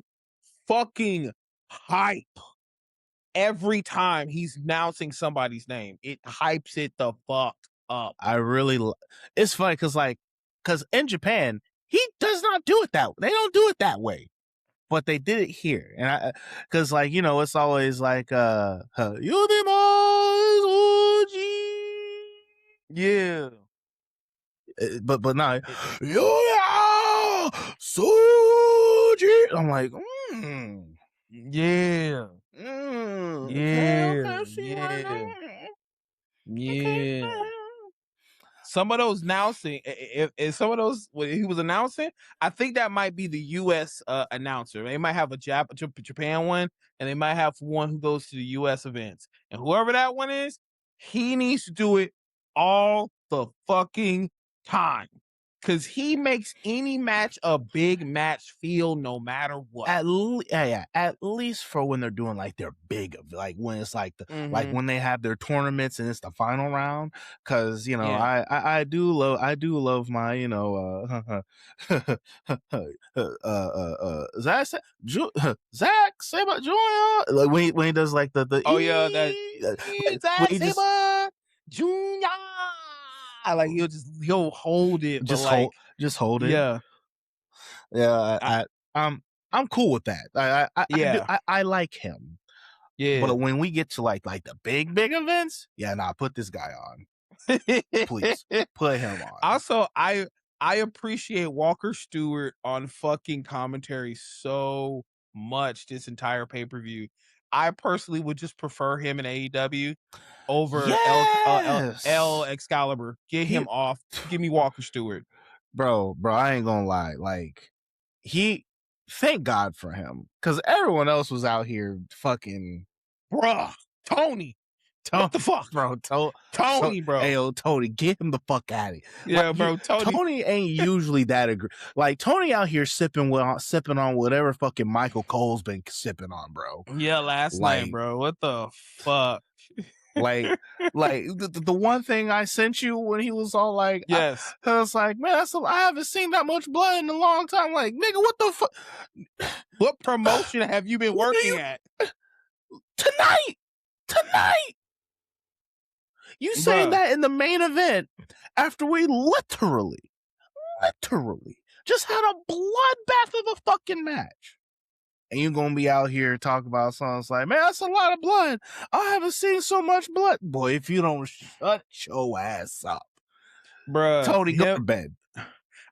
fucking hype. Every time he's announcing somebody's name, it hypes it the fuck up. I really, it's funny because in Japan, he does not do it that way. They don't do it that way. but they did it here, and because like it's always like Yeah. but now It- Suji. I'm like, yeah. okay, Yeah. see why Yeah. not. Okay. Yeah. Some of those announcing, if some of those when he was announcing, I think that might be the U.S. Announcer. They might have a Japan one, and they might have one who goes to the U.S. events. And whoever that one is, he needs to do it all the fucking time, because he makes any match a big match feel no matter what. At least for when they're doing like their big, like when it's like like when they have their tournaments and it's the final round. Because Yeah. I do love my Zach Zach Sabre Jr. Like when he does like the Oh yeah, that like when Zack he just Sabre Junior. Like he'll hold it, but like hold it. yeah, Yeah, I, I'm cool with that. yeah, I like him. yeah. But when we get to like the big events, put this guy on. Please put him on. Also, I appreciate Walker Stewart on fucking commentary so much this entire pay-per-view. I personally would just prefer him in AEW over L Yes. Excalibur. Get He him off. Give me Walker Stewart. bro, I ain't gonna lie. Like thank God for him. Cause everyone else was out here fucking Bruh, Tony. What the fuck? Bro, Tony, bro. Ayo, Tony, get him the fuck out of here. Yeah, Like, bro, Tony ain't usually that like Tony out here sipping on whatever fucking Michael Cole's been sipping on, bro. Yeah, last night, bro. What the fuck? like the one thing I sent you when he was all like, yes, I was like, man, I haven't seen that much blood in a long time. Like, nigga, what the fuck? What promotion have you been working at? Tonight. You saying that in the main event after we literally just had a bloodbath of a fucking match. And you're going to be out here talking about songs like, man, that's a lot of blood. I haven't seen so much blood. Boy, if you don't shut your ass up. Bruh. Tony, go to bed.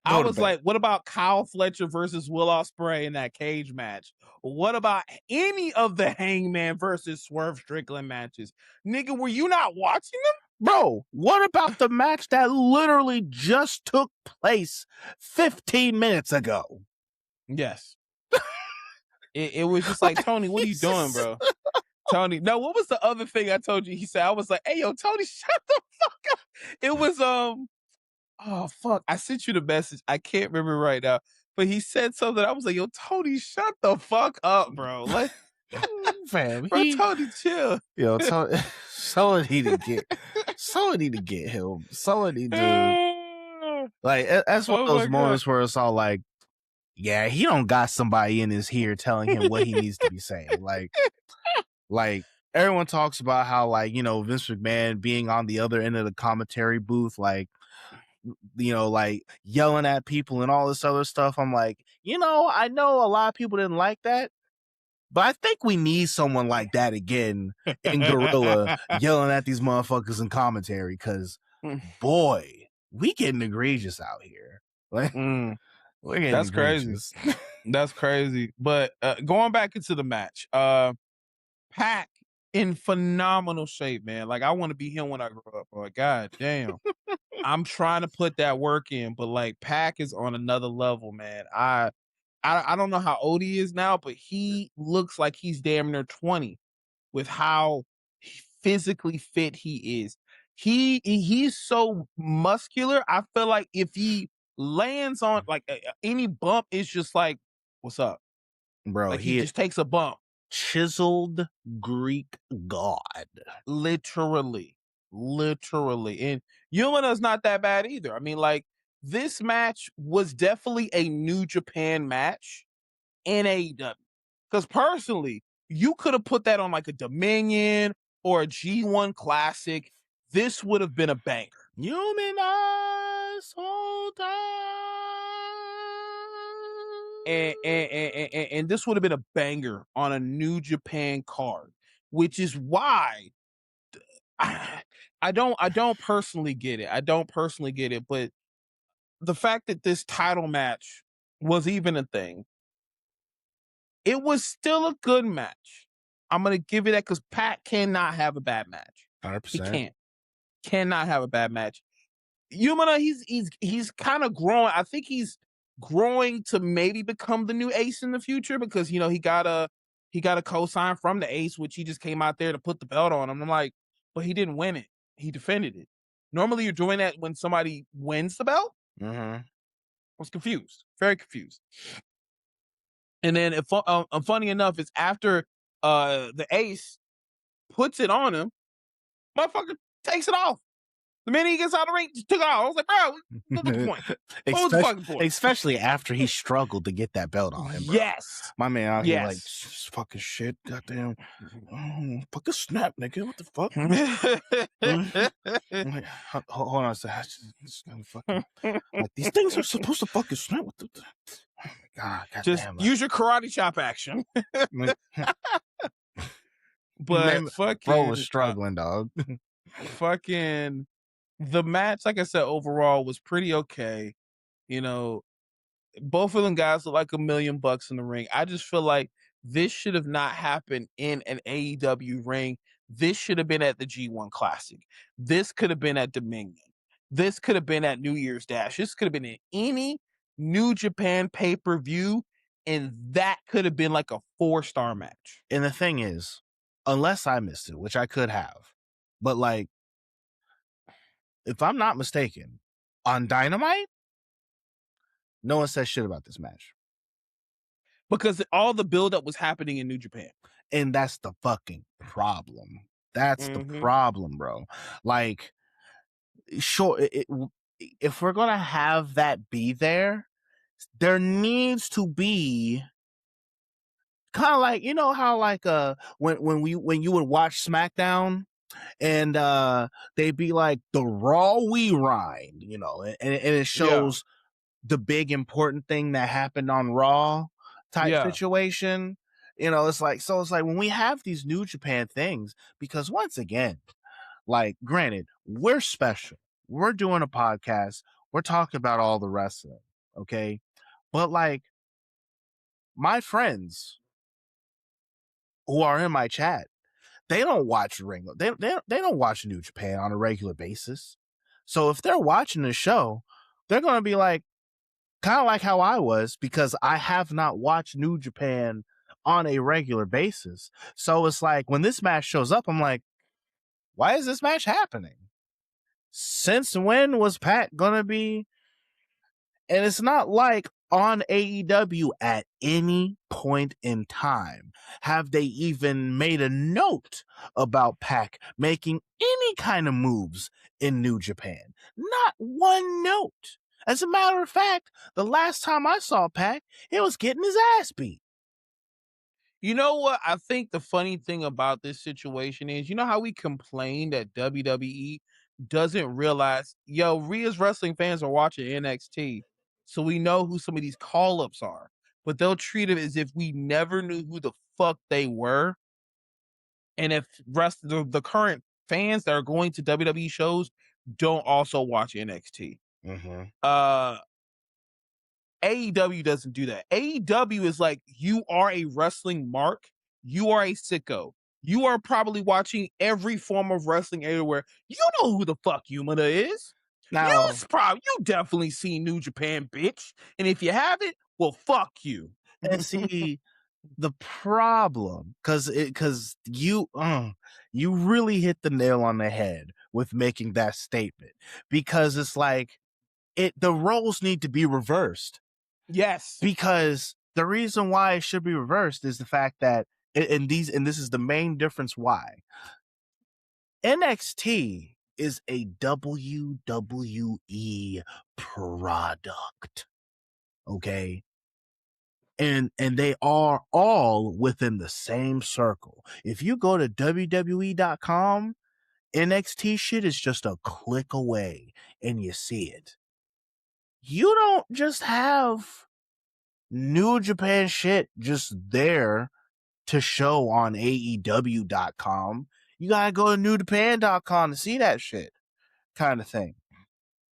I was like, what about Kyle Fletcher versus Will Ospreay in that cage match? What about any of the Hangman versus Swerve Strickland matches? Nigga, were you not watching them? Bro, what about the match that literally just took place 15 minutes ago? Yes. It was just like, Tony, what are you doing, bro? Tony, no, what was the other thing I told you? He said, I was like, hey, yo, Tony, shut the fuck up. It was, oh, fuck. I sent you the message. I can't remember right now. But he said something. I was like, yo, Tony, shut the fuck up, bro. Like, fam, bro, Tony, chill. Yo, someone need to get him. Someone need to like that's one of those moments where it's all like, yeah, he don't got somebody in his ear telling him what he needs to be saying. Like everyone talks about how like, Vince McMahon being on the other end of the commentary booth, like, like yelling at people and all this other stuff. I'm like, I know a lot of people didn't like that, but I think we need someone like that again in Gorilla yelling at these motherfuckers in commentary, because boy, we getting egregious out here. Like, we're getting That's egregious. crazy. That's crazy. But going back into the match, Pac in phenomenal shape, man. Like, I want to be him when I grow up. But god damn. I'm trying to put that work in, but like Pac is on another level, man. I don't know how old he is now, but he looks like he's damn near 20 with how physically fit he is. He's so muscular. I feel like if he lands on like any bump, it's just like, what's up, bro? Like he just takes a bump. Chiseled Greek god, literally. And Yumana's not that bad either. I mean, like, this match was definitely a New Japan match in AEW. Because personally, you could have put that on like a Dominion or a G1 Classic. This would have been a banger. and this would have been a banger on a New Japan card, which is why I don't personally get it. I don't personally get it, but the fact that this title match was even a thing, it was still a good match. I'm gonna give it that because Pat cannot have a bad match. He 100%. cannot have a bad match. Yumina, he's kind of growing. I think he's growing to maybe become the new ace in the future because you know he got a co-sign from the ace, which he just came out there to put the belt on him. I'm like, but he didn't win it. He defended it. Normally, you're doing that when somebody wins the belt. Mm-hmm. I was confused, very confused. And then, funny enough, it's after the ace puts it on him, motherfucker takes it off. The minute he gets out of the ring, just took it off. I was like, bro, what's the point? What was the fucking point? Especially after he struggled to get that belt on him, bro. Yes. My man out here like, fucking shit, goddamn. Fucking snap, nigga. What the fuck? I'm like, hold on a second. Like, these things are supposed to fucking snap. What the oh my God, just damn, use your karate chop action. But fucking bro was struggling, dog. Fucking the match, like I said, overall was pretty okay. You know, both of them guys look like $1 million in the ring. I just feel like this should have not happened in an AEW ring. This should have been at the G1 Classic. This could have been at Dominion. This could have been at New Year's Dash. This could have been in any New Japan pay-per-view, and that could have been like a 4-star match. And the thing is, unless I missed it, which I could have, but like, if I'm not mistaken, on Dynamite, no one said shit about this match. Because all the buildup was happening in New Japan. And that's the fucking problem. That's the problem, bro. Like, sure, if we're going to have that be there, there needs to be kind of like, you know how like when you would watch SmackDown and they'd be like the Raw rewind, you know, and it shows the big important thing that happened on Raw type situation. You know, it's like when we have these New Japan things, because once again, like, granted, we're special. We're doing a podcast. We're talking about all the wrestling, okay? But like, my friends who are in my chat, they don't watch Ring. They don't watch New Japan on a regular basis. So if they're watching the show, they're gonna be like, kind of like how I was, because I have not watched New Japan on a regular basis. So it's like when this match shows up, I'm like, why is this match happening? Since when was Pat gonna be? And it's not like on AEW at any point in time have they even made a note about Pac making any kind of moves in New Japan. Not one note. As a matter of fact, the last time I saw Pac, he was getting his ass beat. You know what? I think the funny thing about this situation is, you know how we complain that WWE doesn't realize, yo, we as wrestling fans are watching NXT, so we know who some of these call-ups are, but they'll treat it as if we never knew who the fuck they were. And if the current fans that are going to WWE shows don't also watch NXT. AEW doesn't do that. AEW is like, you are a wrestling mark. You are a sicko. You are probably watching every form of wrestling everywhere. You know who the fuck Yumina is. Now, you definitely seen New Japan, bitch. And if you haven't, well, fuck you. And see, the problem, because you really hit the nail on the head with making that statement, because it's like the roles need to be reversed. Yes, because the reason why it should be reversed is the fact that and this is the main difference why NXT is a WWE product, okay? And they are all within the same circle. If you go to WWE.com, NXT shit is just a click away and you see it. You don't just have New Japan shit just there to show on AEW.com. You gotta go to NewJapan.com to see that shit, kind of thing.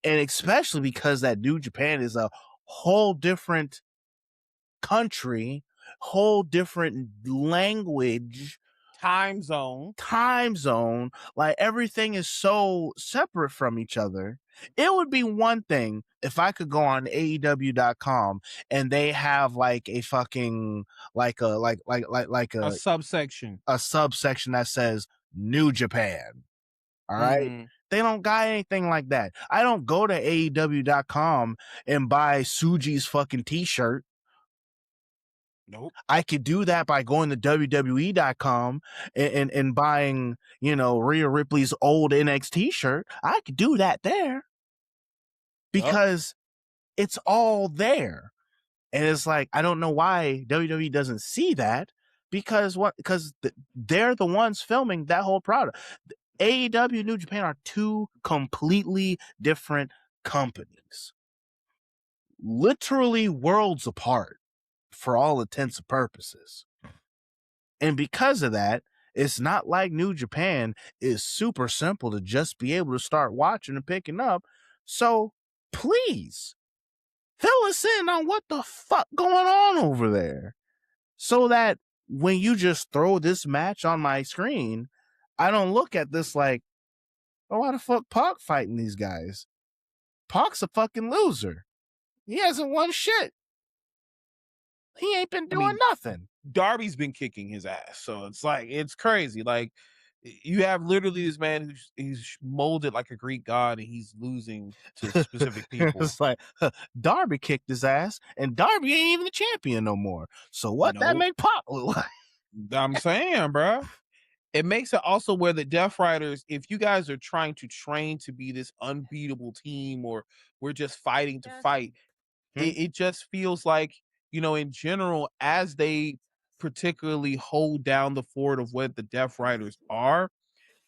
And especially because that New Japan is a whole different country, whole different language, Time zone. like everything is so separate from each other. It would be one thing if I could go on AEW.com and they have like a fucking like A subsection. a subsection that says New Japan. All right. Mhm. They don't got anything like that. I don't go to AEW.com and buy Suji's fucking t-shirt. Nope. I could do that by going to WWE.com and buying, Rhea Ripley's old NXT shirt. I could do that there because it's all there. And it's like, I don't know why WWE doesn't see that because they're the ones filming that whole product. AEW and New Japan are two completely different companies, literally worlds apart for all intents and purposes. And because of that, it's not like New Japan is super simple to just be able to start watching and picking up. So please fill us in on what the fuck going on over there so that when you just throw this match on my screen, I don't look at this like, oh, why the fuck Pac fighting these guys? Pac's a fucking loser. He hasn't won shit. He ain't been doing nothing. Darby's been kicking his ass, so it's like it's crazy. Like you have literally this man he's molded like a Greek god, and he's losing to specific people. It's like Darby kicked his ass, and Darby ain't even the champion no more. So what that make Pac look like? I'm saying, bro. It makes it also where the Death Riders, if you guys are trying to train to be this unbeatable team, or we're just fighting to fight, it just feels like, in general, as they particularly hold down the fort of what the Death Riders are,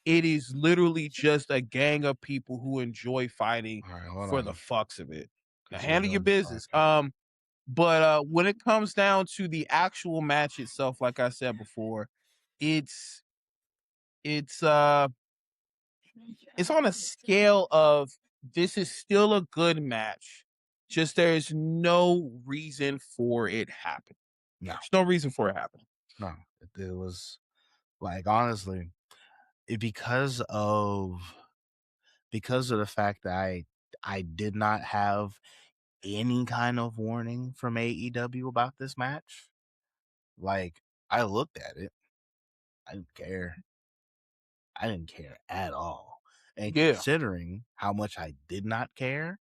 it is literally just a gang of people who enjoy fighting for the fucks of it. Now, handle your business. But when it comes down to the actual match itself, like I said before, it's it's on a scale of this is still a good match. Just there's no reason for it happening. No. There's no reason for it happening. No, it was like honestly, because of the fact that I did not have any kind of warning from AEW about this match. Like I looked at it, I didn't care. I didn't care at all. And considering how much I did not care,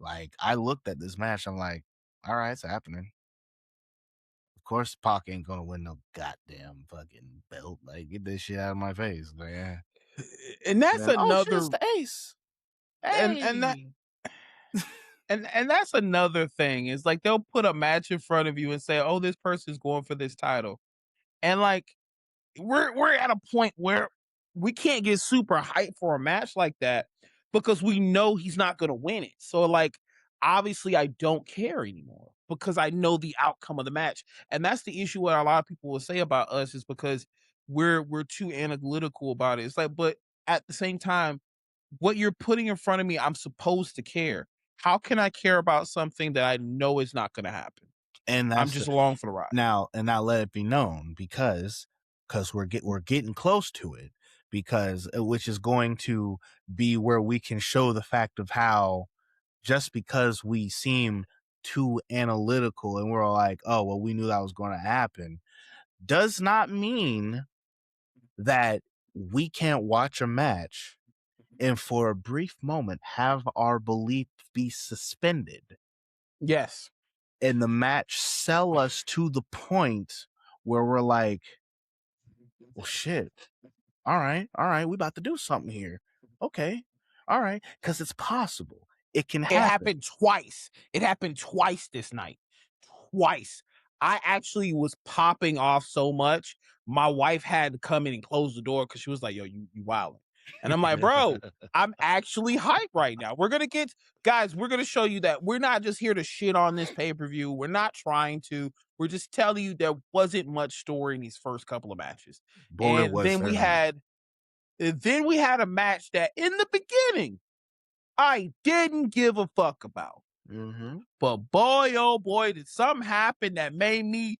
like I looked at this match, I'm like, all right, it's happening. Of course, Pac ain't gonna win no goddamn fucking belt. Like, get this shit out of my face. Like, yeah. And that's another it's the ace. and that and that's another thing. Is like they'll put a match in front of you and say, "Oh, this person's going for this title," and like we're at a point where we can't get super hyped for a match like that because we know he's not going to win it. So like obviously I don't care anymore because I know the outcome of the match. And that's the issue what a lot of people will say about us is because we're too analytical about it. It's like, but at the same time, what you're putting in front of me, I'm supposed to care. How can I care about something that I know is not going to happen? And I'm just along for the ride. Now let it be known because we're getting close to it because which is going to be where we can show the fact of how just because we seem too analytical and we're like, oh well, we knew that was going to happen, does not mean that we can't watch a match and for a brief moment have our belief be suspended. Yes. And the match sell us to the point where we're like, well, shit. All right. We about to do something here. Okay. All right. Because it's possible. It can happen. It happened twice. It happened twice this night. Twice. I actually was popping off so much. My wife had to come in and close the door because she was like, yo, you wilding. And I'm like, bro, I'm actually hyped right now. We're going to show you that we're not just here to shit on this pay-per-view. We're not trying to. We're just telling you there wasn't much story in these first couple of matches. Boy, And was then there we not. had a match that in the beginning I didn't give a fuck about. Mm-hmm. But boy, oh boy, did something happen that made me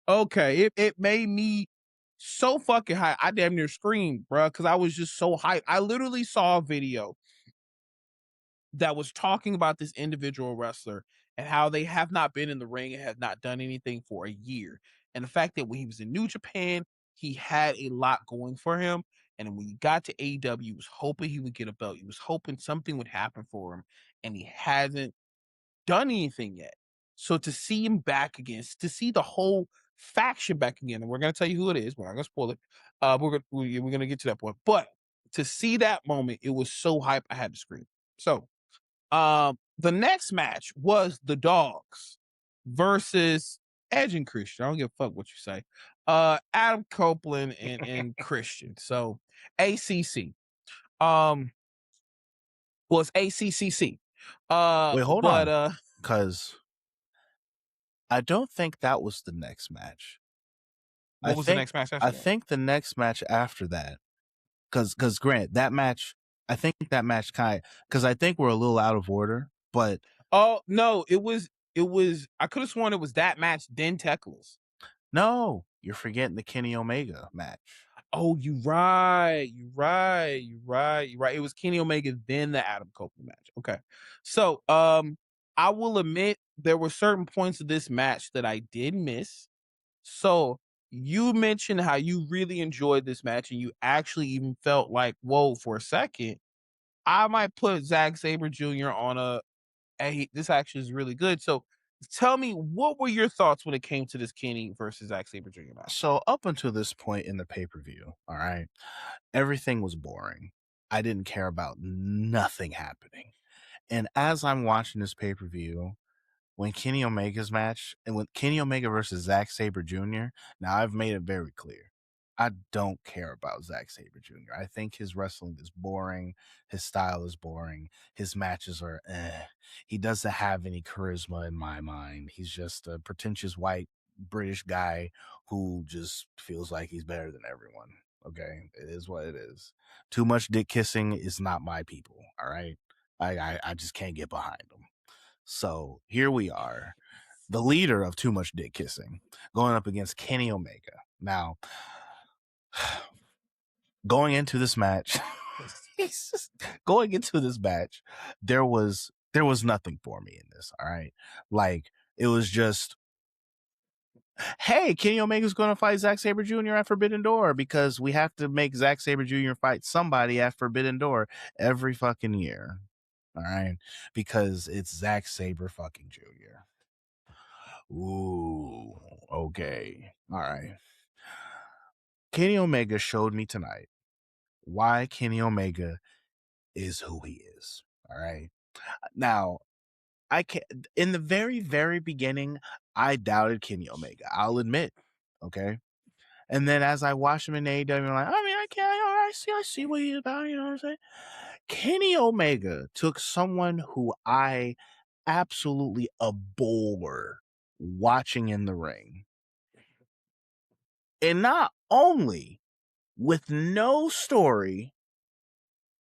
okay. It made me so fucking hyped. I damn near screamed, bro, because I was just so hyped. I literally saw a video that was talking about this individual wrestler and how they have not been in the ring and have not done anything for a year. And the fact that when he was in New Japan, he had a lot going for him. And when he got to AEW, he was hoping he would get a belt. He was hoping something would happen for him. And he hasn't done anything yet. So to see him back again, to see the whole faction back again, and we're gonna tell you who it is. We're not gonna spoil it. We're gonna get to that point. But to see that moment, it was so hype. I had to scream. So the next match was the Dogs versus Edge and Christian. I don't give a fuck what you say. Adam Copeland and Christian. So ACC. Well, it's ACCC. Wait, hold But on, because I don't think that was the next match. what was the next match after I that? think the next match after that, because Grant, that match, I think that match because I think we're a little out of order, but Oh no, it was I could have sworn it was that match, then Teclis. no, you're forgetting the Kenny Omega match. Oh, you right. It was Kenny Omega, then the Adam Copeland match. Okay. So I will admit there were certain points of this match that I did miss. So you mentioned how you really enjoyed this match and you actually even felt like, whoa, for a second, I might put Zack Sabre Jr. on hey, this actually is really good. So tell me, what were your thoughts when it came to this Kenny versus Zack Sabre Jr. match? So up until this point in the pay-per-view, all right, everything was boring. I didn't care about nothing happening. And as I'm watching this pay-per-view, when Kenny Omega's match and when Kenny Omega versus Zack Sabre Jr., now I've made it very clear. I don't care about Zack Sabre Jr. I think his wrestling is boring. His style is boring. His matches are He doesn't have any charisma in my mind. He's just a pretentious white British guy who just feels like he's better than everyone. Okay, it is what it is. Too much dick kissing is not my people. All right, I just can't get behind them. So here we are, the leader of Too Much Dick Kissing, going up against Kenny Omega. Now, going into this match, there was nothing for me in this. All right, like it was just, hey, Kenny Omega's going to fight Zack Sabre Jr. at Forbidden Door because we have to make Zack Sabre Jr. fight somebody at Forbidden Door every fucking year. All right, because it's Zack Sabre fucking Jr. Ooh, okay. All right. Kenny Omega showed me tonight why Kenny Omega is who he is. All right. Now, I can in the very, very beginning, I doubted Kenny Omega. I'll admit. Okay. And then as I watched him in AEW, I'm like, I mean, I see what he's about, you know what I'm saying? Kenny Omega took someone who I absolutely abhor watching in the ring. And not only with no story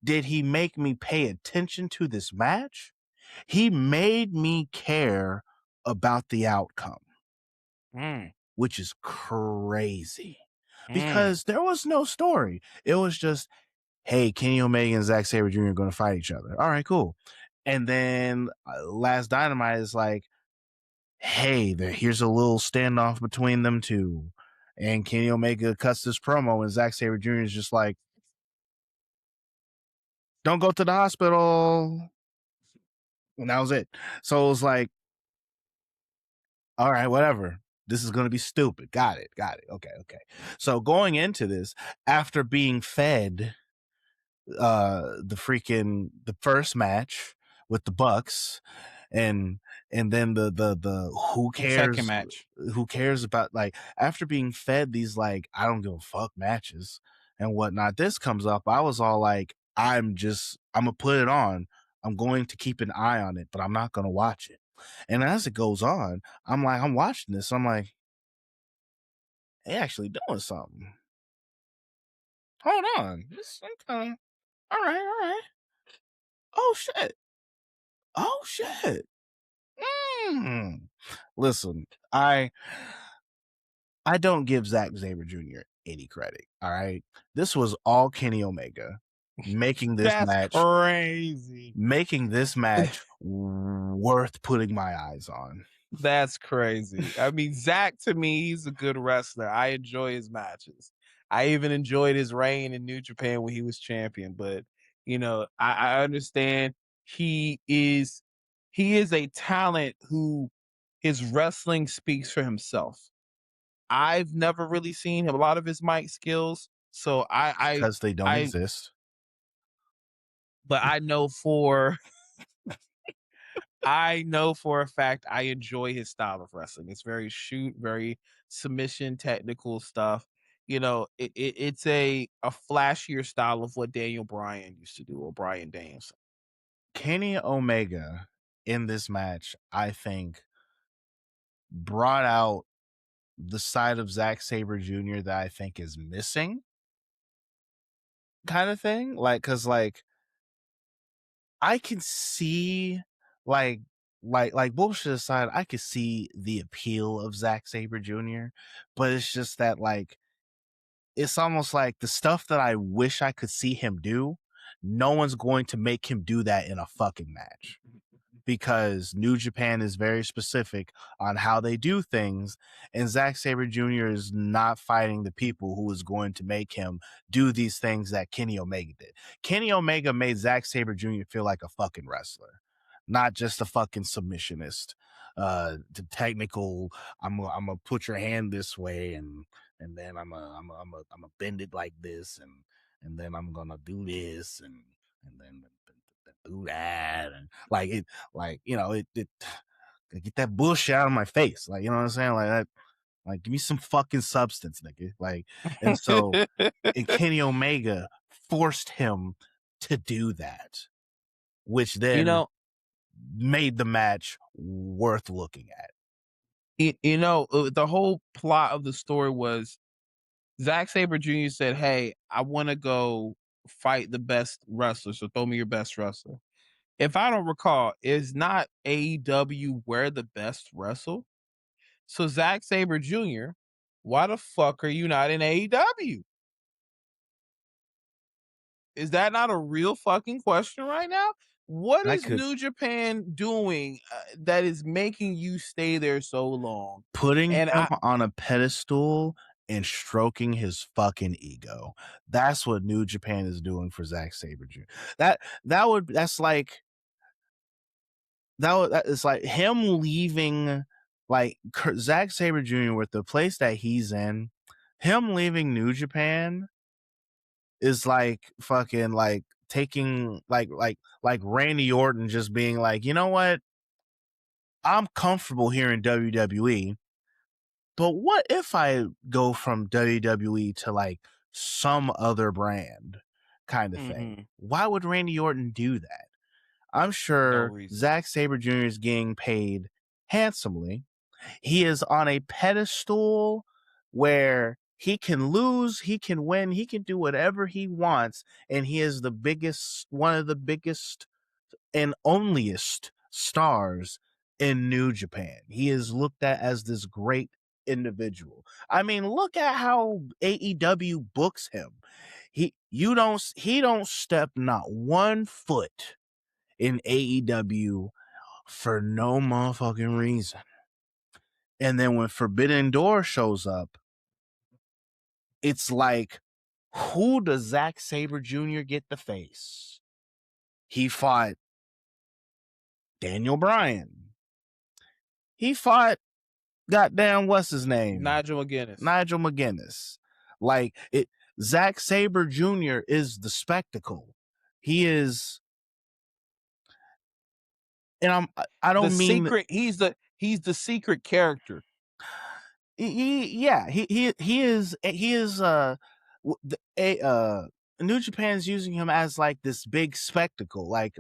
did he make me pay attention to this match, he made me care about the outcome, which is crazy because there was no story. It was just, hey, Kenny Omega and Zack Sabre Jr. are going to fight each other. All right, cool. And then last Dynamite is like, hey, here's a little standoff between them two. And Kenny Omega cuts this promo, and Zack Sabre Jr. is just like, don't go to the hospital. And that was it. So it was like, all right, whatever. This is going to be stupid. Got it. Okay. So going into this, after being fed the first match with the Bucks and then the Second match. who cares about, like, after being fed these, like, I don't give a fuck matches, and whatnot. This comes up. I was all like, I'm gonna put it on. I'm going to keep an eye on it, but I'm not gonna watch it. And as it goes on, I'm watching this. I'm like, they actually doing something. Hold on. This I'm kind of all right. Oh shit. Oh shit. Listen, I don't give Zack Sabre Jr. any credit. All right. This was all Kenny Omega making this That's match crazy. worth putting my eyes on. That's crazy. I mean, Zach, to me, he's a good wrestler. I enjoy his matches. I even enjoyed his reign in New Japan when he was champion. But I understand he is a talent who his wrestling speaks for himself. I've never really seen a lot of his mic skills, so Because they don't I exist. but I know for a fact I enjoy his style of wrestling. It's very very submission, technical stuff. It's a flashier style of what Daniel Bryan used to do, or Bryan Danielson. Kenny Omega in this match, I think, brought out the side of Zack Sabre Jr. that I think is missing, kind of thing. Cause I can see, like bullshit aside, I could see the appeal of Zack Sabre Jr., but it's just that, it's almost like the stuff that I wish I could see him do, no one's going to make him do that in a fucking match. Because New Japan is very specific on how they do things, and Zack Sabre Jr. is not fighting the people who is going to make him do these things that Kenny Omega did. Kenny Omega made Zack Sabre Jr. feel like a fucking wrestler, not just a fucking submissionist. The technical, I'm gonna put your hand this way, and then I'm gonna bend it like this, and then I'm gonna do this, and then do that, and get that bullshit out of my face, you know what I'm saying, like that, give me some fucking substance, nigga, and so and Kenny Omega forced him to do that, which you then know, made the match worth looking at. The whole plot of the story was Zack Sabre Jr. said, "Hey, I want to go fight the best wrestler, so throw me your best wrestler." If I don't recall, is not AEW where the best wrestle? So Zack Sabre Jr., why the fuck are you not in AEW? Is that not a real fucking question right now? What I is could New Japan doing that is making you stay there so long? putting And him I, on a pedestal and stroking his fucking ego. That's what New Japan is doing for Zack Sabre Jr. That's like that is like him leaving, Zack Sabre Jr. with the place that he's in. Him leaving New Japan is like fucking taking like Randy Orton just being like, you know what? I'm comfortable here in WWE, but what if I go from WWE to some other brand kind of thing? Why would Randy Orton do that? I'm no sure reason. Zack Sabre Jr. is getting paid handsomely. He is on a pedestal where he can lose, he can win, he can do whatever he wants, and he is one of the biggest and onlyest stars in New Japan. He is looked at as this great individual. I mean, look at how AEW books him. He don't step not 1 foot in AEW for no motherfucking reason. And then when Forbidden Door shows up, it's like, who does Zack Sabre Jr. get to face? He fought Daniel Bryan. He fought goddamn what's his name? Nigel McGuinness. Zack Sabre Jr. is the spectacle. He is, and I don't the mean secret. He's the secret character. he is New Japan's using him as like this big spectacle, like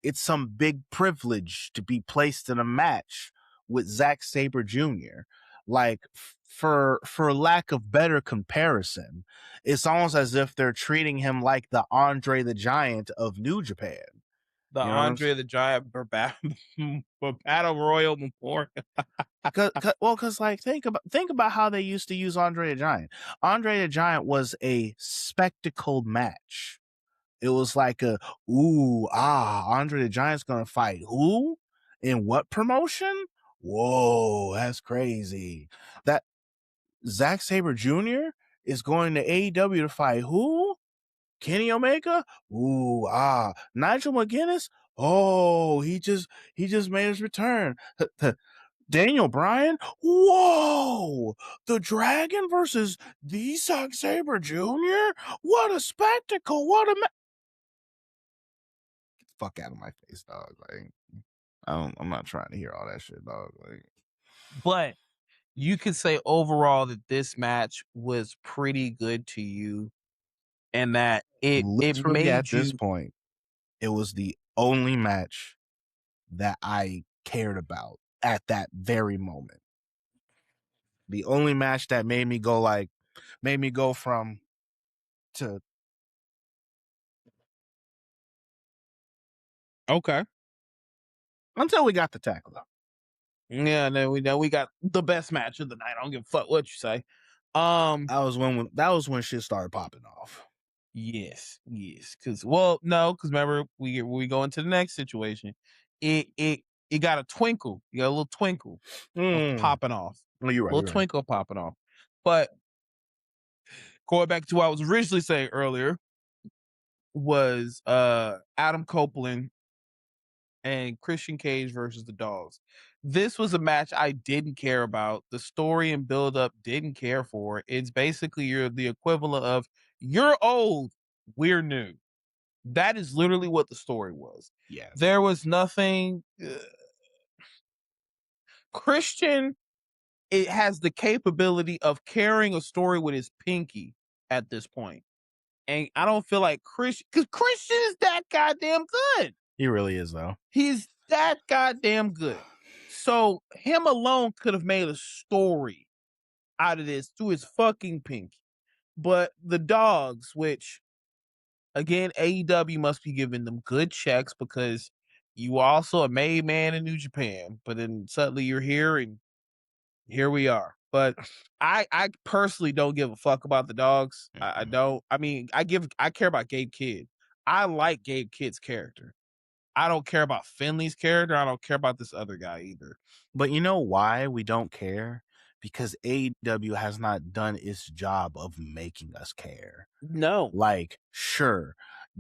it's some big privilege to be placed in a match with Zack Sabre Jr. Like for lack of better comparison, it's almost as if they're treating him like the Andre the Giant of New Japan. The You know what I'm Andre the Giant Battle Royal Memorial. Because like think about how they used to use Andre the Giant. Andre the Giant was a spectacled match. It was like Andre the Giant's gonna fight who? In what promotion? Whoa, that's crazy. That Zack Sabre Jr. is going to AEW to fight who? Kenny Omega? Nigel McGuinness? Oh, he just made his return. Daniel Bryan? Whoa! The Dragon versus the Zack Sabre Jr.? What a spectacle! What a Get the fuck out of my face, dog. Like, I'm not trying to hear all that shit, dog. Like, But you could say overall that this match was pretty good to you, and that it literally at made this you point, it was the only match that I cared about at that very moment. The only match that made me go from to okay. until we got the tackle. Yeah, and then we got the best match of the night. I don't give a fuck what you say. That was when shit started popping off. Yes, because remember we go into the next situation. It got a twinkle. You got a little twinkle of popping off. No, you're right. Little twinkle popping off. But going back to what I was originally saying earlier was Adam Copeland and Christian Cage versus the Dogs. This was a match I didn't care about. The story and build up didn't care for. It's basically you're the equivalent of you're old, we're new. That is literally what the story was. Yes. There was nothing. Christian, it has the capability of carrying a story with his pinky at this point. And I don't feel like Christian, because Christian is that goddamn good. He really is, though. He's that goddamn good. So him alone could have made a story out of this through his fucking pinky. But the Dogs, which again, AEW must be giving them good checks because you are also a made man in New Japan. But then suddenly you're here and here we are. But I personally don't give a fuck about the Dogs. I don't. I mean, I care about Gabe Kidd. I like Gabe Kidd's character. I don't care about Finley's character. I don't care about this other guy either. But you know why we don't care? Because AEW has not done its job of making us care. No. Like, sure,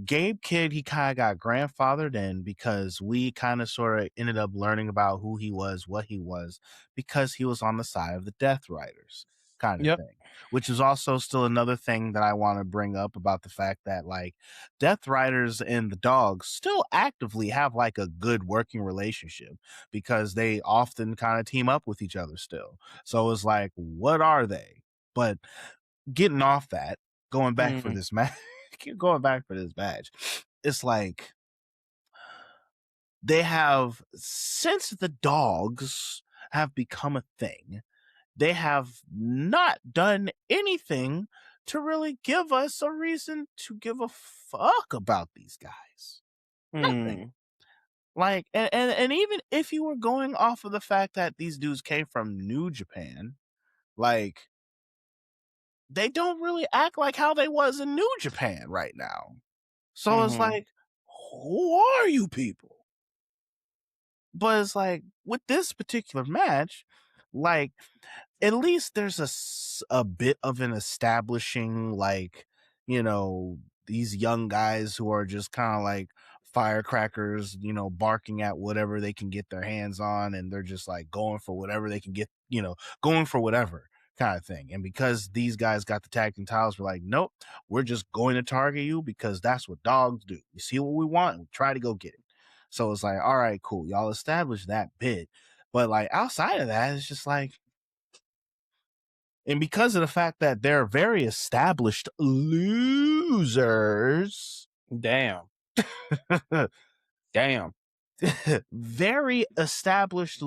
Gabe Kidd, he kind of got grandfathered in because we kind of sort of ended up learning about who he was, what he was, because he was on the side of the Death Riders kind of thing, which is also still another thing that I want to bring up about the fact that like Death Riders and the Dogs still actively have like a good working relationship because they often kind of team up with each other still. So it's like, what are they? But getting off that, going back for this match, it's like they have, since the Dogs have become a thing, they have not done anything to really give us a reason to give a fuck about these guys. Nothing. Like, and even if you were going off of the fact that these dudes came from New Japan, like, they don't really act like how they was in New Japan right now. So it's like, who are you people? But it's like, with this particular match, like, at least there's a bit of an establishing, like, you know, these young guys who are just kind of like firecrackers, you know, barking at whatever they can get their hands on, and they're just like going for whatever they can get, you know, going for whatever kind of thing. And because these guys got the tag team titles, we're like, nope, we're just going to target you because that's what dogs do. You see what we want, and we try to go get it. So it's like, all right, cool, y'all establish that bit. But like outside of that, it's just like, And because of the fact that they're very established losers, Damn. Damn. very established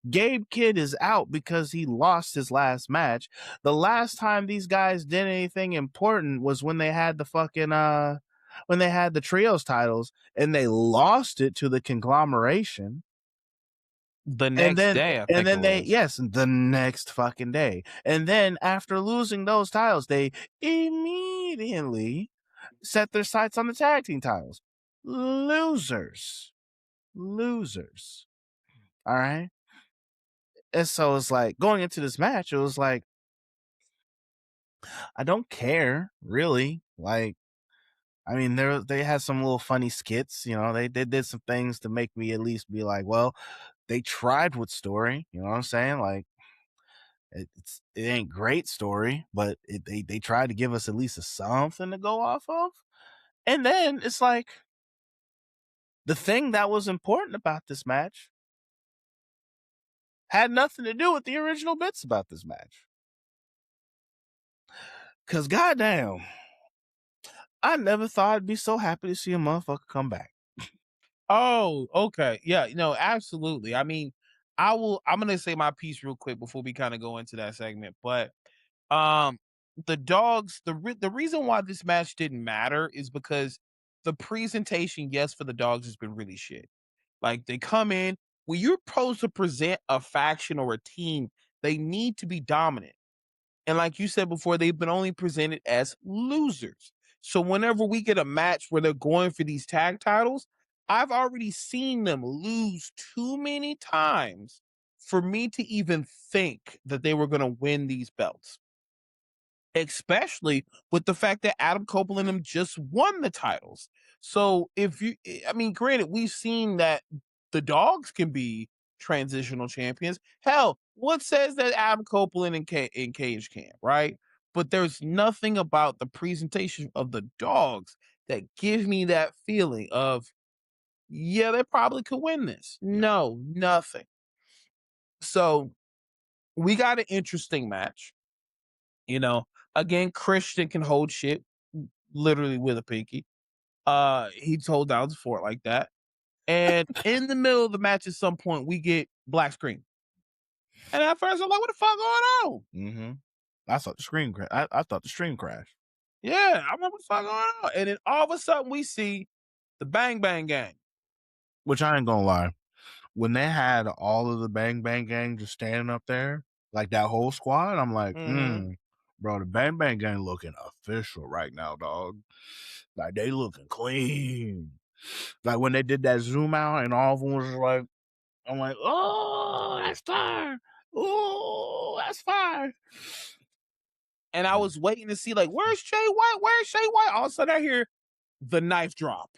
Gabe Kidd is out because he lost his last match. The last time these guys did anything important was when they had the fucking when they had the trios titles and they lost it to the conglomeration. The next day, I think it was. The next fucking day. And then after losing those titles, they immediately set their sights on the tag team titles. Losers. All right. And so it's like going into this match, it was like, I don't care really. Like, I mean, they had some little funny skits, you know, they did some things to make me at least be like, well, they tried with story, you know what I'm saying? Like, it ain't great story, but they tried to give us at least something to go off of. And then it's like, the thing that was important about this match had nothing to do with the original bits about this match. Cause goddamn, I never thought I'd be so happy to see a motherfucker come back. Oh, okay. Yeah, no, absolutely. I mean, I'm gonna say my piece real quick before we kind of go into that segment. But um the dogs, the reason why this match didn't matter is because the presentation, yes, for the dogs has been really shit. Like they come in, when you're supposed to present a faction or a team, they need to be dominant. And like you said before, they've been only presented as losers. So whenever we get a match where they're going for these tag titles, I've already seen them lose too many times for me to even think that they were going to win these belts. Especially with the fact that Adam Cole and them just won the titles. So I mean, granted, we've seen that the dogs can be transitional champions. Hell, what says that Adam Copeland and Cage can't, right? But there's nothing about the presentation of the dogs that gives me that feeling of, yeah, they probably could win this. No, nothing. So we got an interesting match. You know, again, Christian can hold shit literally with a pinky. He's hold down the fort like that. And in the middle of the match, at some point, we get black screen. And at first, I'm like, what the fuck going on? Mm-hmm. I thought the screen I thought the stream crashed. Yeah, I'm like, what the fuck going on? And then all of a sudden, we see the Bang Bang Gang. Which I ain't gonna lie. When they had all of the Bang Bang Gang just standing up there, like that whole squad, I'm like, bro, the Bang Bang Gang looking official right now, dog. Like they looking clean. Like when they did that zoom out and all of them was like, I'm like, oh, that's fire. Oh, that's fire. And I was waiting to see, like, where's Jay White? Where's Jay White? All of a sudden, I hear the knife drop.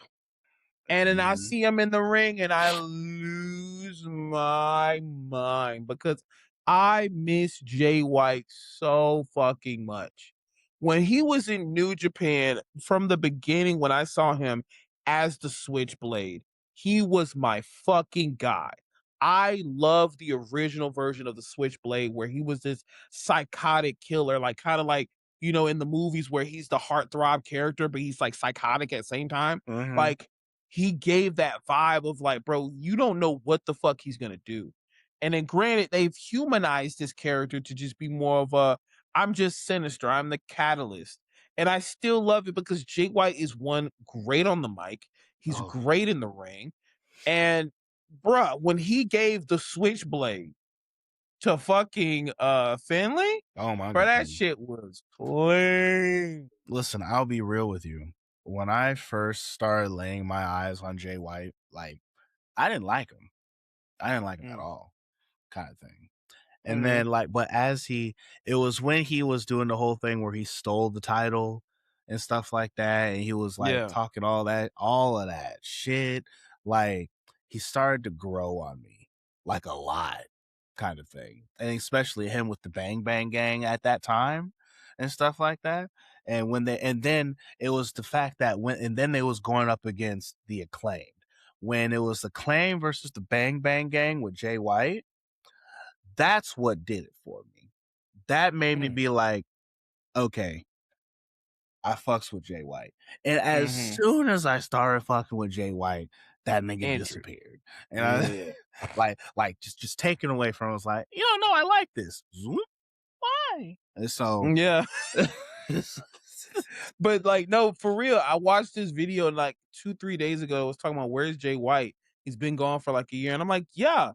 And then I see him in the ring and I lose my mind because I miss Jay White so fucking much. When he was in New Japan from the beginning, when I saw him as the Switchblade, he was my fucking guy. I love the original version of the Switchblade where he was this psychotic killer, like kind of like, you know, in the movies where he's the heartthrob character, but he's like psychotic at the same time. Like, he gave that vibe of like, bro, you don't know what the fuck he's gonna do. And then granted, they've humanized this character to just be more of a, I'm just sinister, I'm the catalyst. And I still love it because Jay White is one great on the mic. He's great in the ring. And bruh, when he gave the switchblade to fucking Finley, oh my bro, god, that shit was clean. Listen, I'll be real with you. When I first started laying my eyes on Jay White, like I didn't like him. I didn't like him at all, kind of thing. And then but it was when he was doing the whole thing where he stole the title and stuff like that, and he was like talking all of that shit. Like he started to grow on me, like a lot, kind of thing. And especially him with the Bang Bang Gang at that time and stuff like that. And then it was the fact that then they was going up against the Acclaimed. When it was Acclaim versus the Bang Bang Gang with Jay White, that's what did it for me. that made me be like, okay, I fucks with Jay White. And as soon as I started fucking with Jay White, that nigga disappeared. And I just taken away from it, I was like, no, I like this. Zoom? Why? And so Yeah. But like, no, for real, I watched this video like 2-3 days ago. It was talking about where's Jay White? He's been gone for like a year. And I'm like, yeah,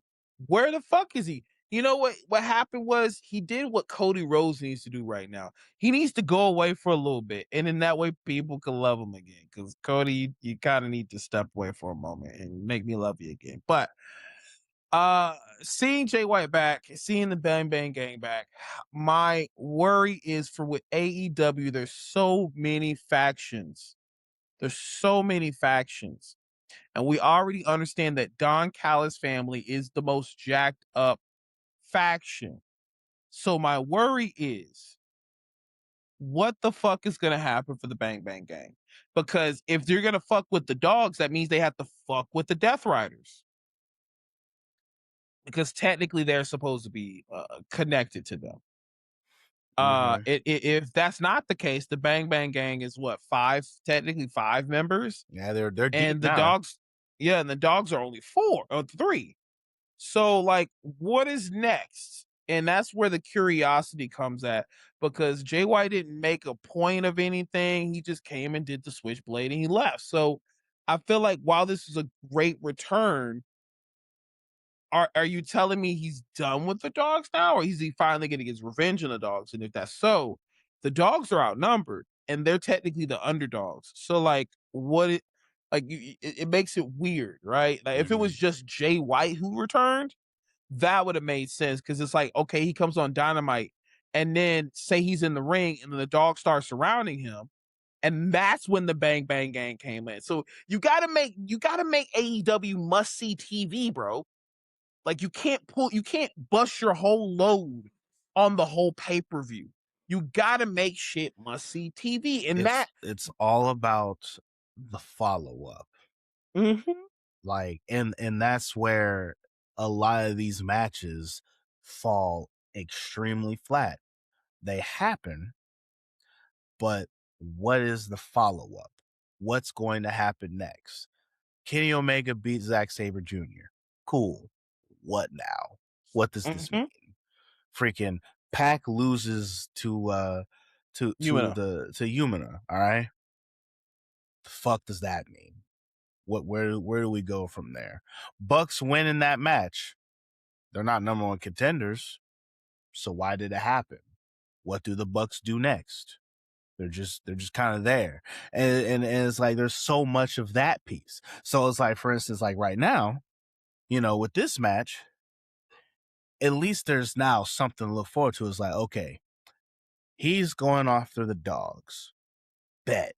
where the fuck is he? You know what happened was he did what Cody Rhodes needs to do right now. He needs to go away for a little bit. And in that way, people can love him again. Because Cody, you kind of need to step away for a moment and make me love you again. But seeing Jay White back, seeing the Bang Bang Gang back, my worry is for with AEW, there's so many factions. There's so many factions. And we already understand that Don Callis family is the most jacked up faction. So my worry is what the fuck is gonna happen for the Bang Bang Gang? Because if they're gonna fuck with the dogs, that means they have to fuck with the Death Riders. Because technically they're supposed to be connected to them. If that's not the case, the Bang Bang Gang is what, technically five members, yeah, they're deep and the now. dogs, and the dogs are only 4 or 3. So like, what is next? And that's where the curiosity comes at, because Jay White didn't make a point of anything. He just came and did the switchblade and he left. So I feel like while this is a great return, are you telling me he's done with the dogs now, or is he finally going to get his revenge on the dogs? And if that's so, the dogs are outnumbered and they're technically the underdogs. So like, it makes it weird, right? Like if it was just Jay White who returned, that would have made sense, because it's like, okay, he comes on Dynamite and then say he's in the ring and then the dogs start surrounding him. And that's when the Bang Bang Gang came in. So you gotta make AEW must see TV, bro. Like you can't bust your whole load on the whole pay-per-view. You gotta make shit must see TV. And it's all about the follow-up. Like, and that's where a lot of these matches fall extremely flat. They happen, but what is the follow-up? What's going to happen next? Kenny Omega beat Zack Sabre Jr. Cool. What now? What does this mean? Freaking Pac loses to Yumina. All right. The fuck does that mean? Where do we go from there? Bucks win in that match. They're not number one contenders. So why did it happen? What do the Bucks do next? They're just kind of there. And it's like there's so much of that piece. So it's like, for instance, like right now, with this match, at least there's now something to look forward to. It's like, okay, he's going after the dogs. Bet.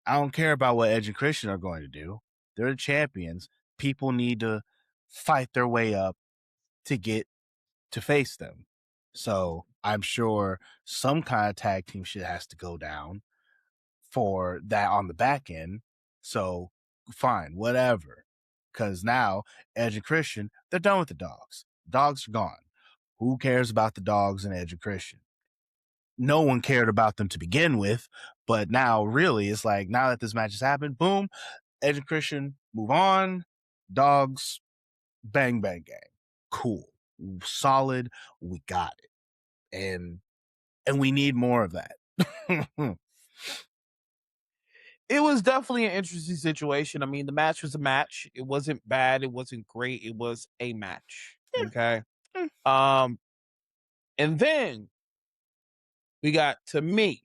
I don't care about what Edge and Christian are going to do. They're the champions. People need to fight their way up to get to face them. So I'm sure some kind of tag team shit has to go down for that on the back end. So fine, whatever. Because now Edge and Christian, they're done with the dogs. Dogs are gone. Who cares about the dogs and Edge and Christian? No one cared about them to begin with, but now really it's like, now that this match has happened, boom, Edge and Christian move on. Dogs, Bang Bang Gang. Cool. Solid. We got it. And we need more of that. It was definitely an interesting situation. I mean, the match was a match. It wasn't bad. It wasn't great. It was a match. Okay. And then we got to me.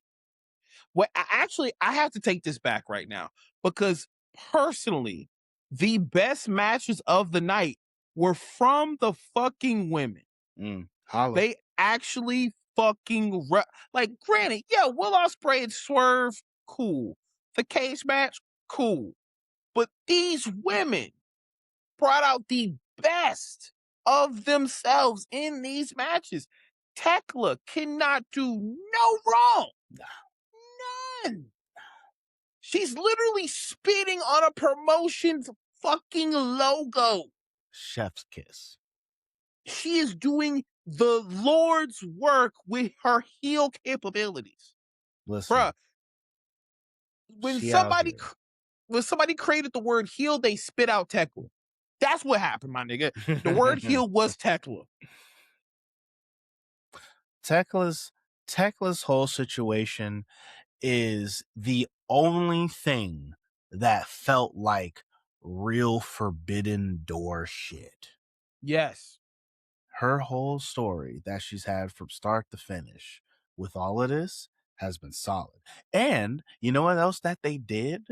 Well, I have to take this back right now, because personally, the best matches of the night were from the fucking women. They actually fucking like, granted, yeah, Will Ospreay and Swerve, cool. The cage match, cool. But these women brought out the best of themselves in these matches. Tekla cannot do no wrong. None. She's literally spitting on a promotion's fucking logo. Chef's kiss. She is doing the Lord's work with her heel capabilities. Listen, Bruh, when she out somebody here. when somebody created the word heel, they spit out Tekla. That's what happened, my nigga. The word heel was Tekla. Tekla's whole situation is the only thing that felt like real Forbidden Door shit. Yes. Her whole story that she's had from start to finish with all of this has been solid. And you know what else that they did?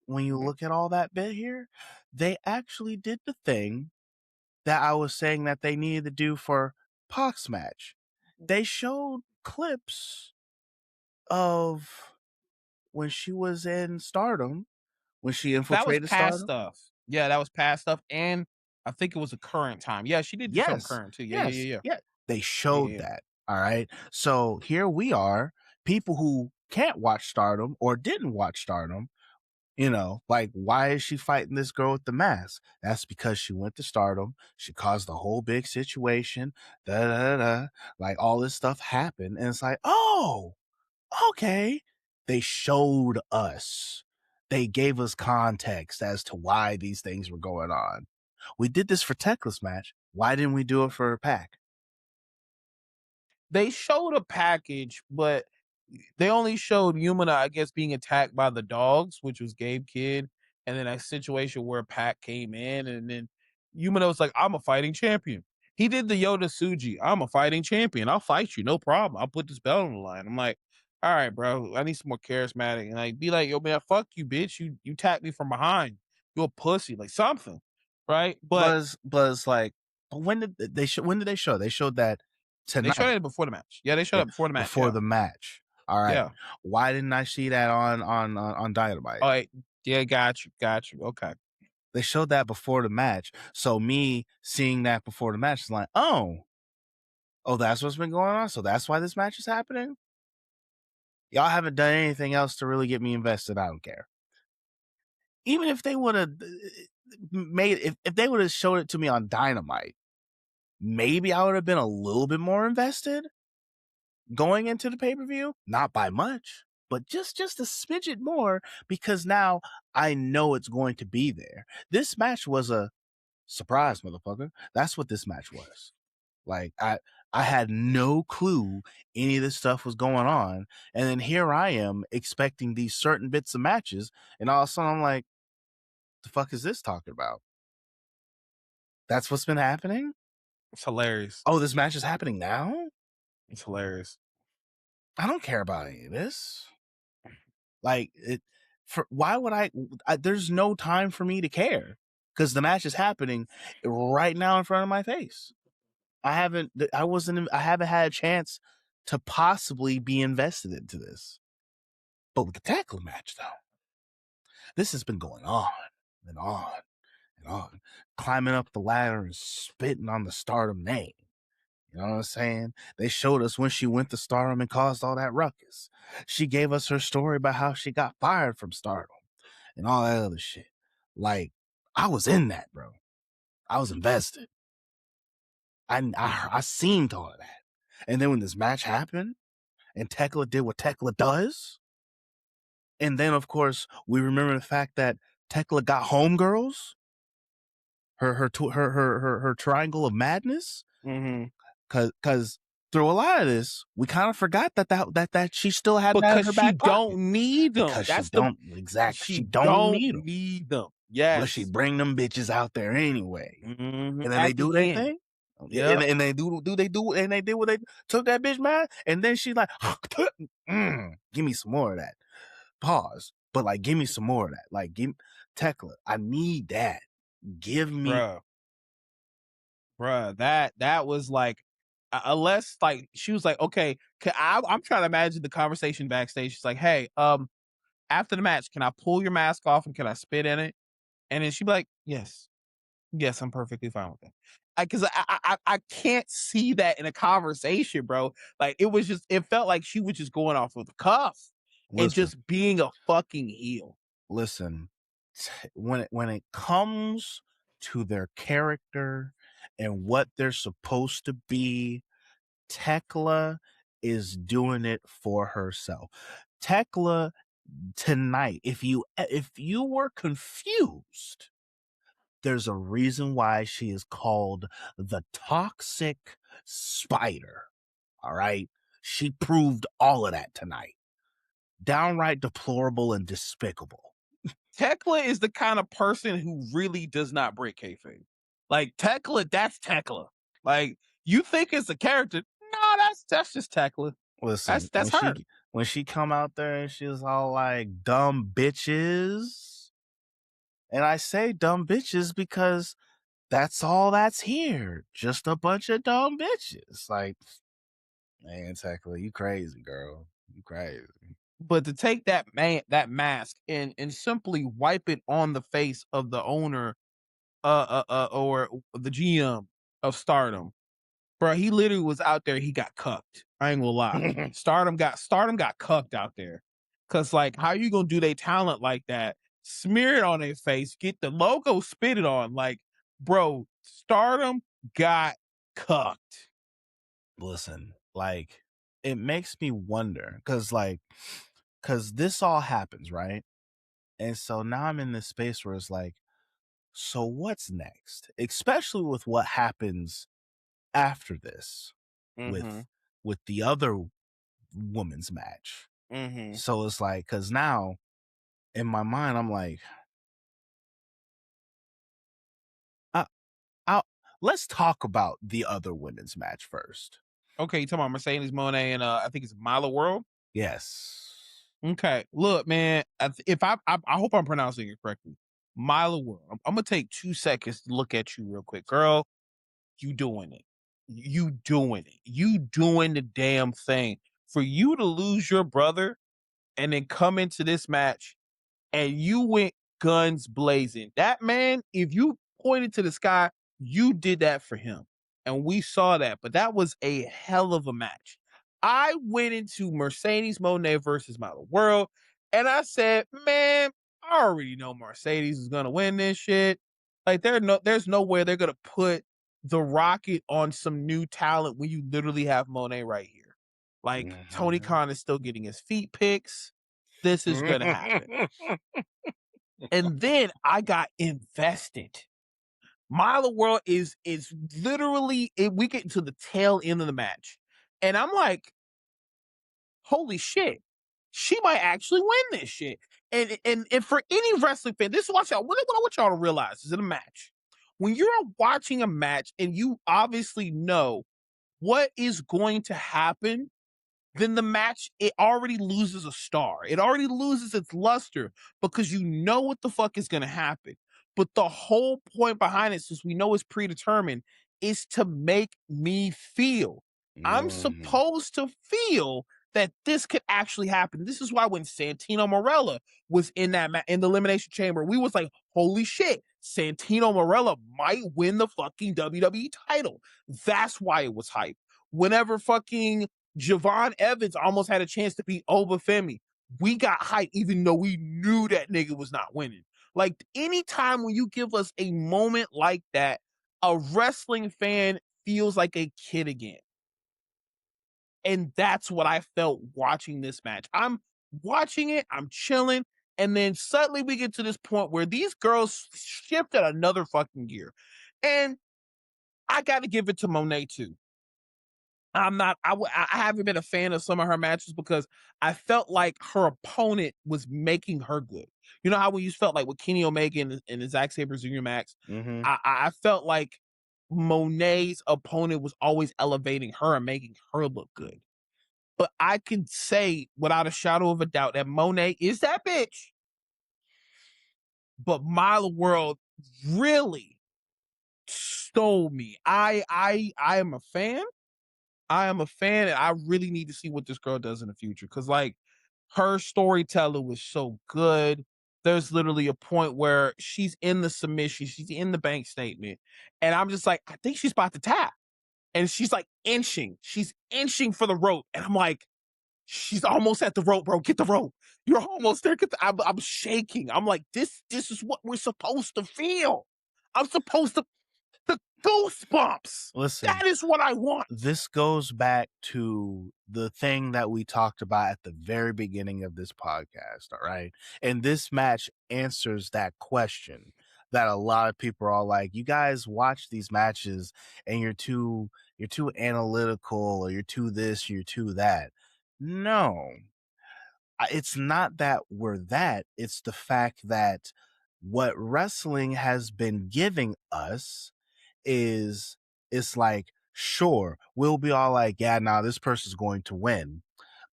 When you look at all that bit here, they actually did the thing that I was saying that they needed to do for Pac's match. They showed clips of when she was in Stardom, when she That was infiltrated past Stardom. stuff. Yeah, that was past stuff. And I think it was a current time. Yeah, she did do some Yes, current too. Yeah, yeah, yes, yeah, yeah. yeah. They Yeah, showed yeah. that. All right. So here we are, people who can't watch Stardom or didn't watch Stardom. You know, like, why is she fighting this girl with the mask? That's because she went to Stardom. She caused the whole big situation. Da da da. Like, all this stuff happened. And it's like, oh, okay. They showed us. They gave us context as to why these things were going on. We did this for Tekla's match. Why didn't we do it for Pac? They showed a package, but they only showed Yumina, I guess, being attacked by the dogs, which was Gabe Kidd, and then a situation where Pac came in, and then Yumina was like, "I'm a fighting champion." He did the Yoda Suji. I'm a fighting champion. I'll fight you, no problem. I'll put this belt on the line. I'm like, all right, bro. I need some more charismatic, and like, be like, yo, man, fuck you, bitch. You tapped me from behind. You're a pussy, like something, right? But Buzz, like, when did they show? When did they show? They showed that they showed tonight. it before the match. Yeah, they showed Yeah, it before the match. before Yeah, the match. All right. yeah. Why didn't I see that on Dynamite? All right. Yeah, got you. Got you. Okay. They showed that before the match. So me seeing that before the match is like, oh, that's what's been going on. So that's why this match is happening. Y'all haven't done anything else to really get me invested. I don't care. Even if they would have made, if they would have showed it to me on Dynamite, maybe I would have been a little bit more invested going into the pay-per-view. Not by much, but just a smidget more, because now I know it's going to be there. This match was a surprise, motherfucker. That's what this match was. Like, I had no clue any of this stuff was going on. And then here I am expecting these certain bits of matches, and all of a sudden I'm like, the fuck is this talking about? That's what's been happening? It's hilarious. Oh, this match is happening now? It's hilarious. I don't care about any of this. Like, why would I there's no time for me to care, because the match is happening right now in front of my face. I haven't had a chance to possibly be invested into this. But with the tackle match, though, this has been going on and on and on, climbing up the ladder and spitting on the Stardom name. You know what I'm saying? They showed us when she went to Stardom and caused all that ruckus. She gave us her story about how she got fired from Stardom and all that other shit. Like, I was in that, bro. I was invested. I seen all of that. And then when this match happened and Tekla did what Tekla does, and then of course we remember the fact that Tekla got homegirls, her triangle of madness, Mm-hmm. because through a lot of this we kind of forgot that she still had that in Because her she back pocket. don't need them. Because That's she she don't don't need them. need them. But she Yes. bring them bitches out there anyway. Mm-hmm. And then they At do the their end. thing. Yep. And they and they did what they took that bitch man, and then she's like, give me some more of that. Pause. But like, give me some more of that. Like, give Tekla, I need that. Give me. Bruh. That was like, unless like she was like, okay, I'm trying to imagine the conversation backstage. She's like, hey, after the match, can I pull your mask off and can I spit in it? And then she'd be like, yes. Yes, I'm perfectly fine with that. Because I can't see that in a conversation, bro. Like, it felt like she was just going off of the cuff and Listen, just being a fucking heel. listen. When it comes to their character and what they're supposed to be, Tekla is doing it for herself. Tekla tonight, if you were confused, there's a reason why she is called the Toxic Spider. All right? She proved all of that tonight. Downright deplorable and despicable. Tekla is the kind of person who really does not break kayfabe. Like Tekla, that's Tekla. Like you think it's a character? No, that's just Tekla. Listen, That's her. when she come out there and she was all like dumb bitches, and I say dumb bitches because that's all that's here, just a bunch of dumb bitches. Like, man, Tekla, you crazy, girl, you crazy. But to take that mask and simply wipe it on the face of the owner, or the GM of Stardom, bro, he literally was out there. He got cucked. I ain't gonna lie. Stardom got cucked out there. Cause like, how you gonna do their talent like that? Smear it on their face, get the logo spit it on. Like, bro, Stardom got cucked. Listen, like, it makes me wonder because this all happens, right? And so now I'm in this space where it's like, so what's next? Especially with what happens after this Mm-hmm. with the other women's match. Mm-hmm. So it's like, because now in my mind, I'm like, I'll, let's talk about the other women's match first. Okay, you talking about Mercedes Moné and I think it's Mila World? Yes. Okay, look, man. If I hope I'm pronouncing it correctly, Mila World. I'm gonna take 2 seconds to look at you real quick, girl. You doing it? You doing it? You doing the damn thing? For you to lose your brother and then come into this match and you went guns blazing. That man, if you pointed to the sky, you did that for him. And we saw that, but that was a hell of a match. I went into Mercedes Moné versus Model World, and I said, man, I already know Mercedes is gonna win this shit. Like, there's no way they're gonna put the rocket on some new talent when you literally have Monet right here. Like, Tony Khan is still getting his feet picks. This is gonna happen. And then I got invested. Mila World is literally we get into the tail end of the match. And I'm like, holy shit. She might actually win this shit. And for any wrestling fan, this is what I want y'all to realize is in a match. When you're watching a match and you obviously know what is going to happen, then the match, it already loses a star. It already loses its luster because you know what the fuck is going to happen. But the whole point behind it, since we know it's predetermined, is to make me feel. I'm supposed to feel that this could actually happen. This is why when Santino Marella was in in the Elimination Chamber, we was like, holy shit, Santino Marella might win the fucking WWE title. That's why it was hype. Whenever fucking Javon Evans almost had a chance to beat Obafemi, we got hyped even though we knew that nigga was not winning. Like, anytime when you give us a moment like that, a wrestling fan feels like a kid again. And that's what I felt watching this match. I'm watching it, I'm chilling, and then suddenly we get to this point where these girls shifted another fucking gear. And I got to give it to Monet too. I haven't been a fan of some of her matches because I felt like her opponent was making her good. You know how we felt like with Kenny Omega and Zack Sabre Jr. Max? I felt like Monet's opponent was always elevating her and making her look good. But I can say without a shadow of a doubt that Monet is that bitch. But Mila World really stole me. I am a fan. I am a fan, and I really need to see what this girl does in the future. Cause like her storytelling was so good. There's literally a point where she's in the submission, she's in the bank statement, and I'm just like, I think she's about to tap. And she's like inching. She's inching for the rope. And I'm like, she's almost at the rope, bro. Get the rope. You're almost there. I'm shaking. I'm like, this is what we're supposed to feel. I'm supposed to goosebumps. Listen, That is what I want. this goes back to the thing that we talked about at the very beginning of this podcast, all right? And this match answers that question that a lot of people are all like, you guys watch these matches and you're too analytical, or you're too this, you're too that. No. It's not that we're that. It's the fact that what wrestling has been giving us is, it's like, sure, we'll be all like, yeah, nah, this person's going to win.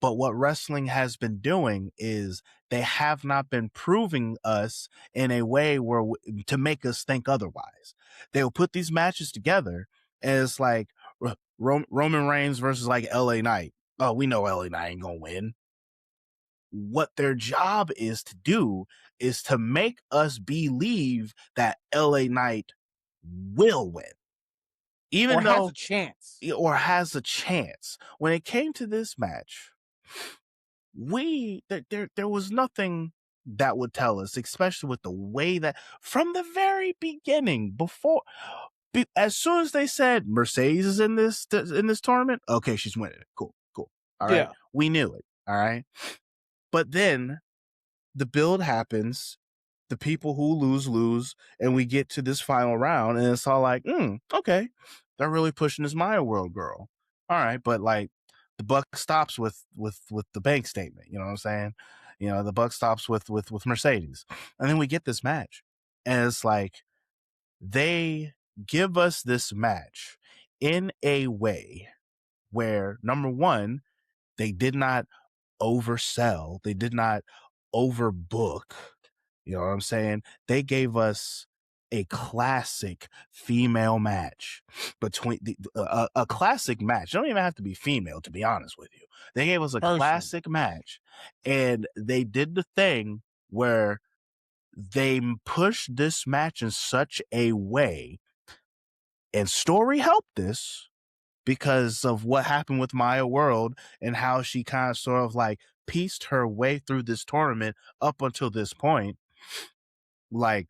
But what wrestling has been doing is they have not been proving us in a way where to make us think otherwise. They'll put these matches together and it's like Roman Reigns versus like LA Knight. Oh, we know LA Knight ain't gonna win. What their job is to do is to make us believe that LA Knight will win. Even Or though has a chance. or has a chance. When it came to this match, there was nothing that would tell us, especially with the way that from the very beginning, as soon as they said Mercedes is in this tournament, okay, she's winning it. Cool. All right. Yeah. We knew it. All right. But then the build happens, the people who lose, and we get to this final round, and it's all like, okay, they're really pushing this Maya World girl. All right, but like the buck stops with the bank statement. You know what I'm saying? You know, the buck stops with Mercedes, and then we get this match, and it's like they give us this match in a way where, number one, they did not oversell, they did not overbook. You know what I'm saying? They gave us a classic female match between a classic match. It don't even have to be female, to be honest with you. They gave us a classic match, and they did the thing where they pushed this match in such a way, and story helped this because of what happened with Maya World and how she kind of sort of like pieced her way through this tournament up until this point. Like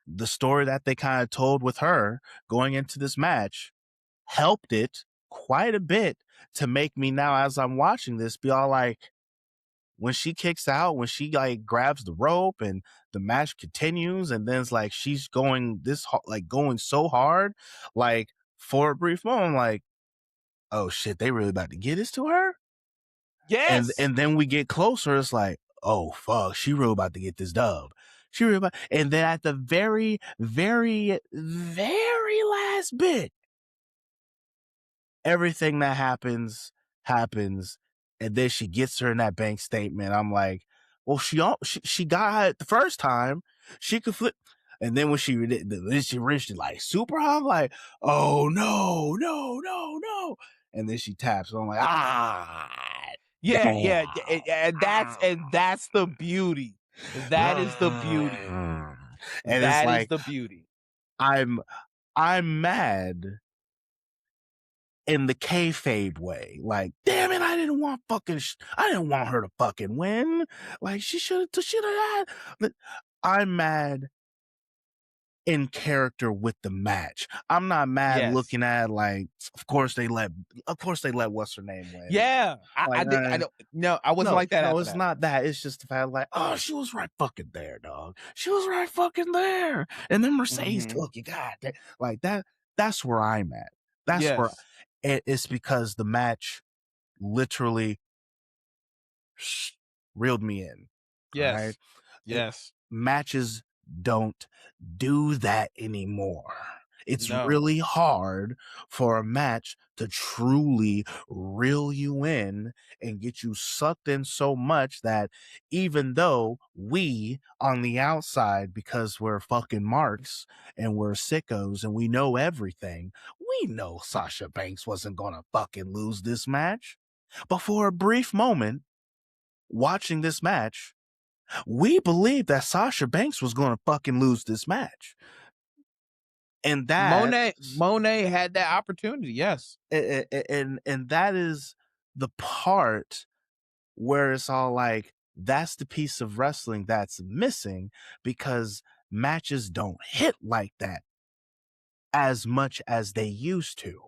the story that they kind of told with her going into this match helped it quite a bit to make me now, as I'm watching this, be all like, when she kicks out, when she like grabs the rope and the match continues, and then it's like she's going going so hard, like for a brief moment, I'm like, oh shit, they really about to get this to her? Yes. And then we get closer, it's like, oh fuck, she really about to get this dub. She really about, and then at the very, very, very last bit, everything that happens, and then she gets her in that bank statement. I'm like, well, she got it the first time, she could flip. And then when she reached it like super high, I'm like, oh no. And then she taps. So I'm like, Yeah, damn. and that's the beauty. That is the beauty. And it's That is like, the beauty. I'm mad in the kayfabe way. Like, damn it, I didn't want her to fucking win. Like, she should have had. I'm mad in character with the match. I'm not mad looking at like, of course they let what's her name win. Yeah, I don't. No, I wasn't like that. No, it's not that. It's just the fact like, oh, she was right fucking there, dog. She was right fucking there. And then Mercedes took you, God, like that. That's where I'm at. That's where it's because the match literally reeled me in. Yes. Right? Yes. Matches don't do that anymore. It's really hard for a match to truly reel you in and get you sucked in so much that even though we on the outside, because we're fucking marks and we're sickos and we know everything, we know Sasha Banks wasn't gonna fucking lose this match. But for a brief moment, watching this match, we believed that Sasha Banks was going to fucking lose this match. And that Monet had that opportunity. Yes. And that is the part where it's all like, that's the piece of wrestling that's missing, because matches don't hit like that as much as they used to,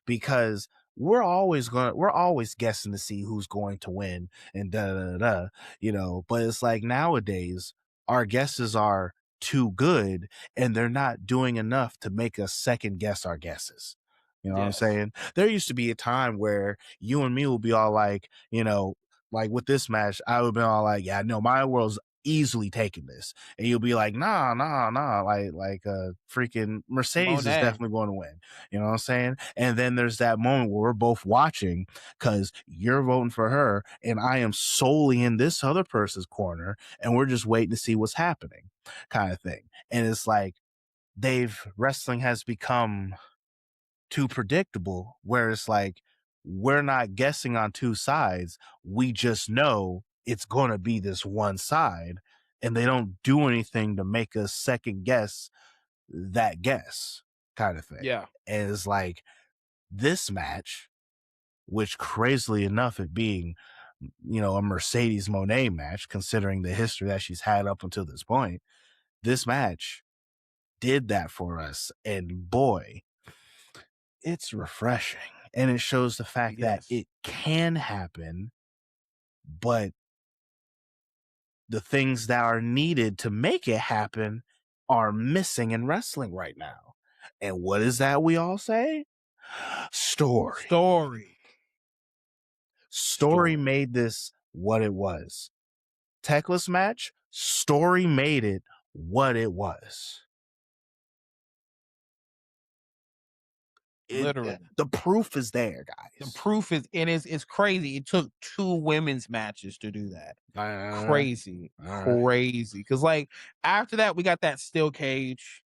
because we're always guessing to see who's going to win and da da da da, but it's like nowadays our guesses are too good and they're not doing enough to make us second guess our guesses. You know what I'm Yes. saying? There used to be a time where you and me will be all like, like with this match, I would be all like, yeah, no, my world's easily taking this. And you'll be like, nah, like freaking Mercedes is Monet. definitely going to win. You know what I'm saying? And then there's that moment where we're both watching because you're voting for her and I am solely in this other person's corner and we're just waiting to see what's happening, kind of thing. And it's like wrestling has become too predictable, where it's like we're not guessing on two sides. We just know it's going to be this one side, and they don't do anything to make us second guess that guess, kind of thing. Yeah. And it's like this match, which crazily enough, it being, a Mercedes Monet match, considering the history that she's had up until this point, this match did that for us. And boy, it's refreshing. And it shows the fact that Yes. it can happen, but the things that are needed to make it happen are missing in wrestling right now. And what is that we all say? Story. Story made this what it was. Techless match, story made it what it was. Literally. The proof is there, The guys. proof is, and it's crazy. It took 2 women's matches to do that. Crazy. Crazy. Because, like, after that, we got that steel cage.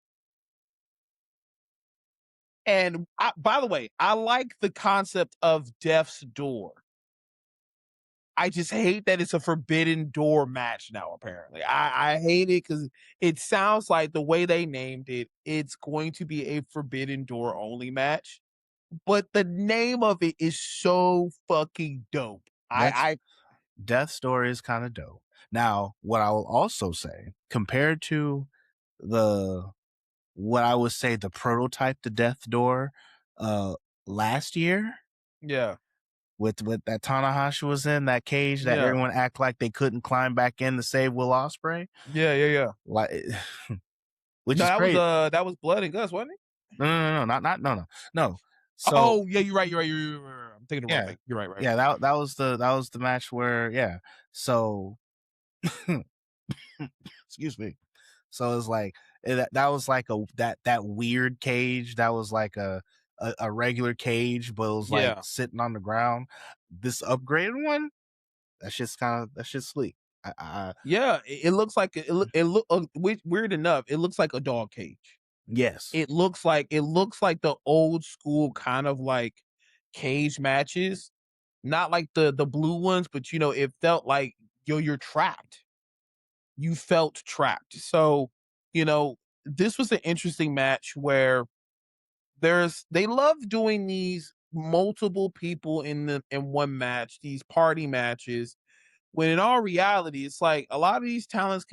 And by the way, I like the concept of Death's Door. I just hate that it's a forbidden door match now, apparently. I hate it because it sounds like the way they named it, it's going to be a forbidden door only match. But the name of it is so fucking dope. Death's Door is kind of dope. Now, what I will also say, compared to what I would say the prototype to Death Door last year, Yeah. with that Tanahashi was in that cage that Yeah. everyone act like they couldn't climb back in to save Will Ospreay. Yeah. Like, which No, is great. that was Blood and Guts, wasn't it? No. So, oh yeah, you're right. I'm thinking the wrong thing. You're right. Yeah, that was the match where So, excuse me. So it's like that was like that weird cage that was like a regular cage, but it was like sitting on the ground. This upgraded one, that shit's sleek. Yeah, it looks like it look weird enough. It looks like a dog cage. Yes. It looks like the old school kind of like cage matches, not like the blue ones, but it felt like you're trapped. You felt trapped. So, this was an interesting match where they love doing these multiple people in one match, these party matches, when in all reality, it's like a lot of these talents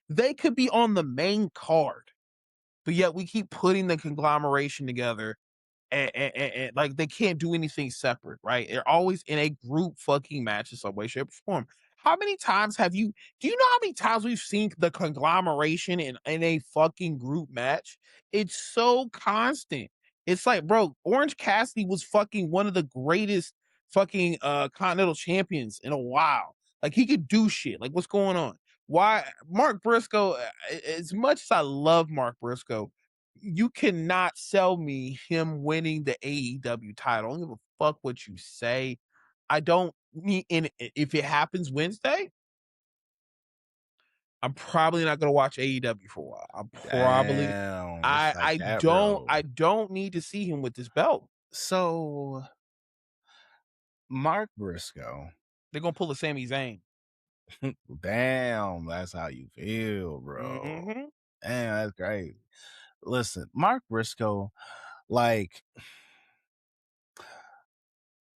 they could be on the main card, but yet we keep putting the conglomeration together and like they can't do anything separate, right? They're always in a group fucking match in some way, shape, or form. How many times do you know how many times we've seen the conglomeration in a fucking group match? It's so constant. It's like, bro, Orange Cassidy was fucking one of the greatest fucking continental champions in a while. Like he could do shit. Like what's going on? Why Mark Briscoe, as much as I love Mark Briscoe, you cannot sell me him winning the AEW title. I don't give a fuck what you say. I don't need if it happens Wednesday, I'm probably not gonna watch AEW for a while. I'm probably Damn, it's like that, bro. I don't need to see him with this belt. So Mark Briscoe. They're gonna pull a Sami Zayn. Damn, that's how you feel, bro. Mm-hmm. Damn, that's great. Listen, Mark Briscoe, like,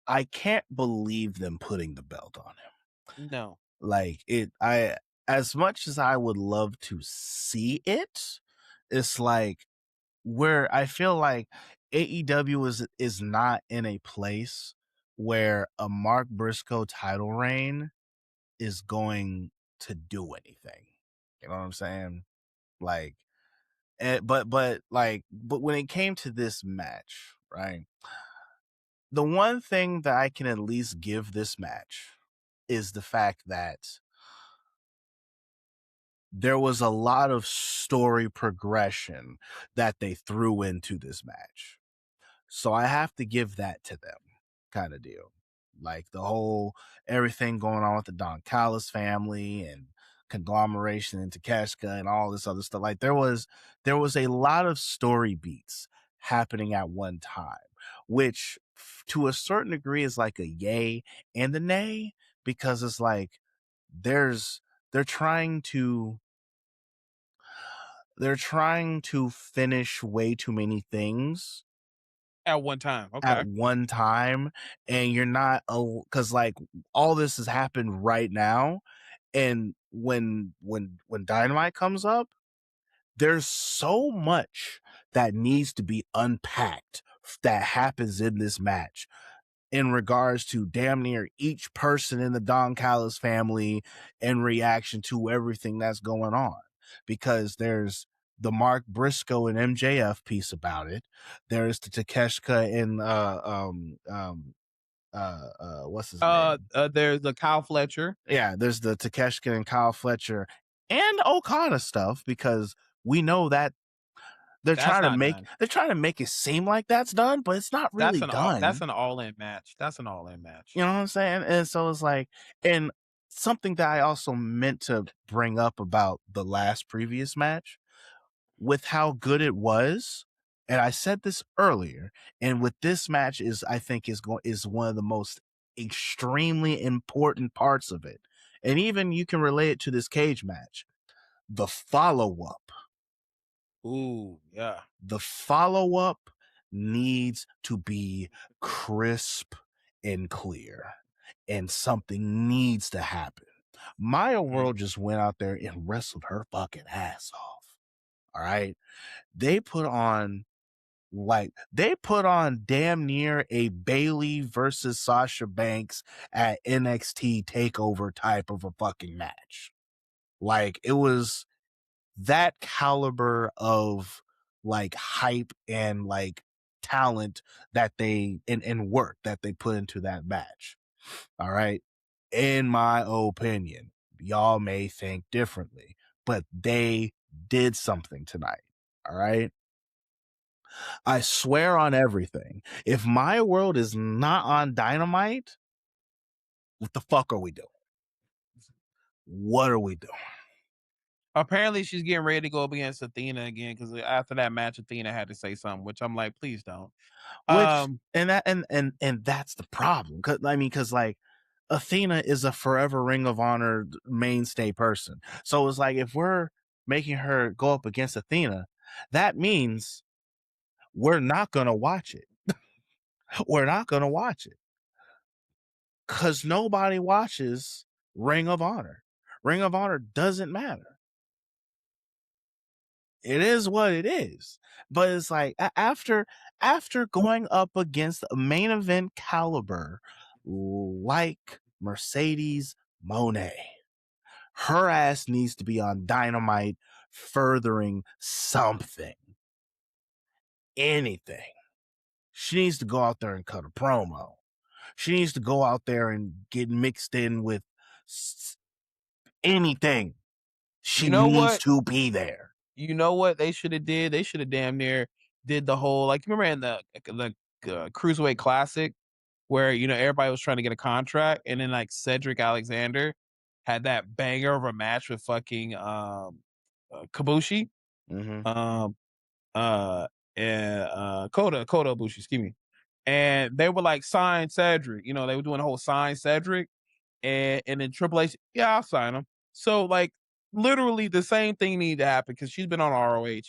I can't believe them putting the belt on him. No. Like as much as I would love to see it, it's like where I feel like AEW is not in a place where a Mark Briscoe title reign is going to do anything. You know what I'm saying? Like, but when it came to this match, right? The one thing that I can at least give this match is the fact that there was a lot of story progression that they threw into this match. So I have to give that to them, kind of deal. Like the whole everything going on with the Don Callis family and conglomeration into Takeshita and all this other stuff. Like there was a lot of story beats happening at one time, which to a certain degree is like a yay and a nay, because it's like there's they're trying to finish way too many things At one time. at Okay. one time, and you're not, because like all this has happened right now, and when Dynamite comes up, there's so much that needs to be unpacked that happens in this match in regards to damn near each person in the Don Callis family in reaction to everything that's going on. Because there's the Mark Briscoe and MJF piece about it. There's the Takeshita and what's his name? There's the Kyle Fletcher. Yeah, there's the Takeshita and Kyle Fletcher and Okada stuff, because we know that That's not done. they're trying to make it seem like that's done, but it's not really done. That's an all-in match. That's an all-in match. You know what I'm saying? And so it's like, and something that I also meant to bring up about the last previous match, with how good it was, and I said this earlier, and with this match I think is one of the most extremely important parts of it. And even you can relate it to this cage match. The follow-up. Ooh, yeah. The follow-up needs to be crisp and clear, and something needs to happen. Maya World just went out there and wrestled her fucking ass off. All right. They put on damn near a Bailey versus Sasha Banks at NXT takeover type of a fucking match. Like it was that caliber of like hype and like talent that they and work that they put into that match. All right. In my opinion, y'all may think differently, but they did something tonight. All right. I swear on everything. If my world is not on Dynamite, what the fuck are we doing? What are we doing? Apparently, she's getting ready to go up against Athena again, because after that match, Athena had to say something, which I'm like, please don't. Which and that's the problem. Cause like Athena is a forever Ring of Honor mainstay person. So it's like if we're making her go up against Athena, that means we're not gonna watch it. We're not gonna watch it. Cause nobody watches Ring of Honor. Ring of Honor doesn't matter. It is what it is. But it's like after going up against a main event caliber like Mercedes Moné, her ass needs to be on Dynamite furthering something. Anything. She needs to go out there and cut a promo. She needs to go out there and get mixed in with anything. She needs to be there. You know what they should have did? They should have damn near did the whole, like, you remember in the Cruiserweight Classic where, everybody was trying to get a contract, and then like Cedric Alexander had that banger of a match with fucking Kabushi. Mm-hmm. And Kota Ibushi, excuse me. And they were like, sign Cedric. They were doing the whole sign Cedric. And then Triple H, yeah, I'll sign him. So like literally the same thing needed to happen, because she's been on ROH.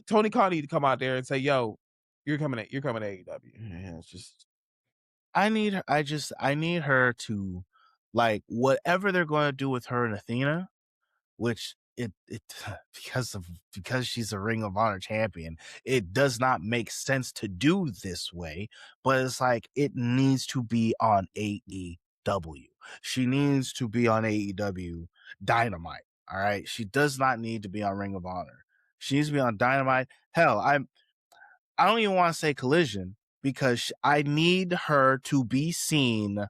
Tony Khan need to come out there and say, yo, you're coming to AEW. Yeah, it's just I need her to, like, whatever they're going to do with her and Athena, which it because she's a Ring of Honor champion, it does not make sense to do this way. But it's like it needs to be on AEW. She needs to be on AEW Dynamite. All right, she does not need to be on Ring of Honor. She needs to be on Dynamite. Hell, I don't even want to say Collision because I need her to be seen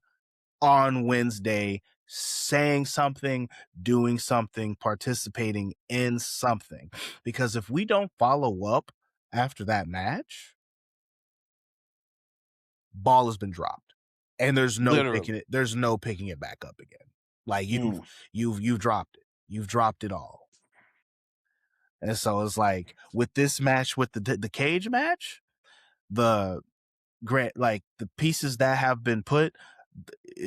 on Wednesday saying something, doing something, participating in something. Because if we don't follow up after that match, ball has been dropped. And there's no picking it back up again. Like you've dropped it. You've dropped it all. And so it's like with this match, with the cage match, the pieces that have been put,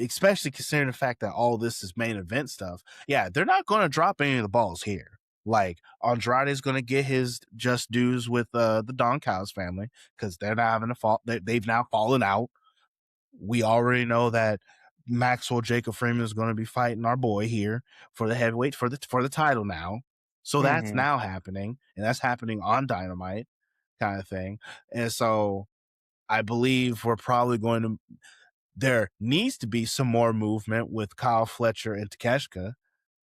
especially considering the fact that all this is main event stuff, yeah, they're not going to drop any of the balls here. Like Andrade's going to get his just dues with the Don Callis family because they're not having a fault. They've now fallen out. We already know that Maxwell Jacob Freeman is going to be fighting our boy here for the heavyweight for the title now. So that's now happening, and that's happening on Dynamite, kind of thing. And so I believe we're probably going to. There needs to be some more movement with Kyle Fletcher and Takeshita,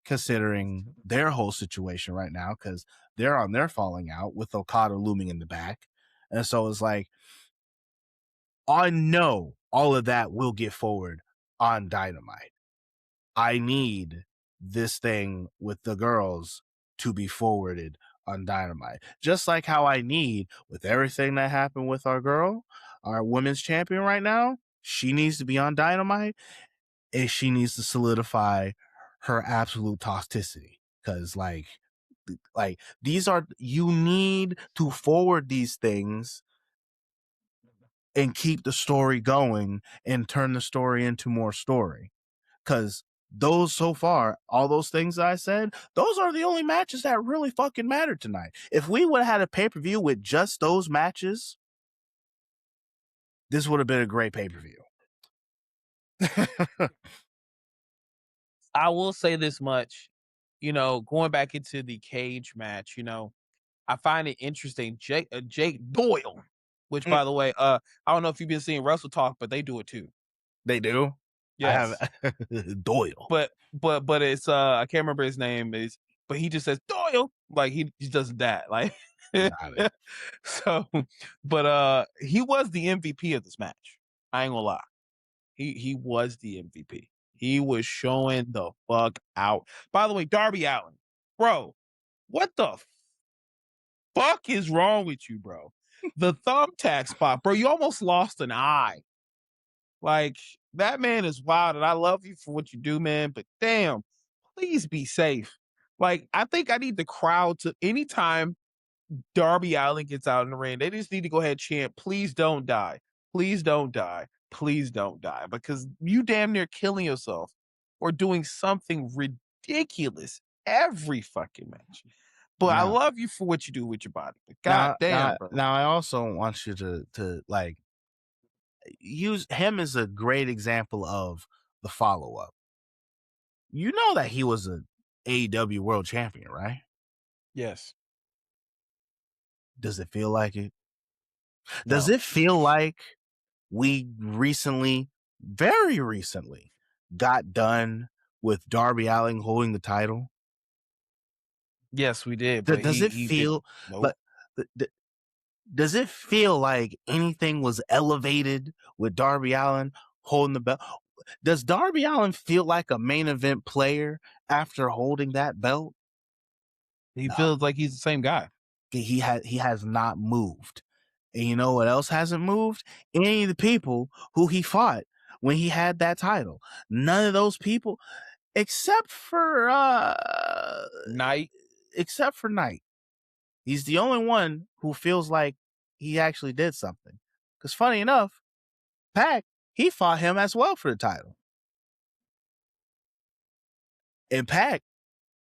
considering their whole situation right now, because they're on their falling out with Okada looming in the back. And so it's like, I know all of that will get forward on Dynamite. I need this thing with the girls to be forwarded on Dynamite. Just like how I need with everything that happened with our girl, our women's champion right now, she needs to be on Dynamite and she needs to solidify her absolute toxicity. Because like these are, you need to forward these things and keep the story going and turn the story into more story. Because those so far, all those things that I said, those are the only matches that really fucking mattered tonight. If we would have had a pay-per-view with just those matches, this would have been a great pay-per-view. I will say this much, going back into the cage match, I find it interesting. Jake Doyle, which by the way, I don't know if you've been seeing Wrestle Talk, but they do it too. They do? Yes. I have Doyle. But it's I can't remember his name but he just says Doyle. Like he just does that. Like so but he was the MVP of this match. I ain't gonna lie. He was the MVP. He was showing the fuck out. By the way, Darby Allin, bro, what the fuck is wrong with you, bro? The thumbtack spot, bro, you almost lost an eye. Like, that man is wild, and I love you for what you do, man, but damn, please be safe. Like, I think I need the crowd to, anytime Darby Allin gets out in the ring, they just need to go ahead and chant, please don't die. Please don't die. Please don't die. Because you damn near killing yourself or doing something ridiculous every fucking match. But I love you for what you do with your body. But God damn, bro. Now I also want you to like use him as a great example of the follow-up. You know that he was a AEW world champion, right? Yes. Does it feel like it? No. Does it feel like we recently, very recently, got done with Darby Allin holding the title? Yes, we did. But Does it feel like does it feel like anything was elevated with Darby Allin holding the belt? Does Darby Allin feel like a main event player after holding that belt? He feels like he's the same guy. He has not moved. And you know what else hasn't moved? Any of the people who he fought when he had that title. None of those people, except for Knight. Except for Knight. He's the only one who feels like he actually did something. Because funny enough, Pac, he fought him as well for the title. And Pac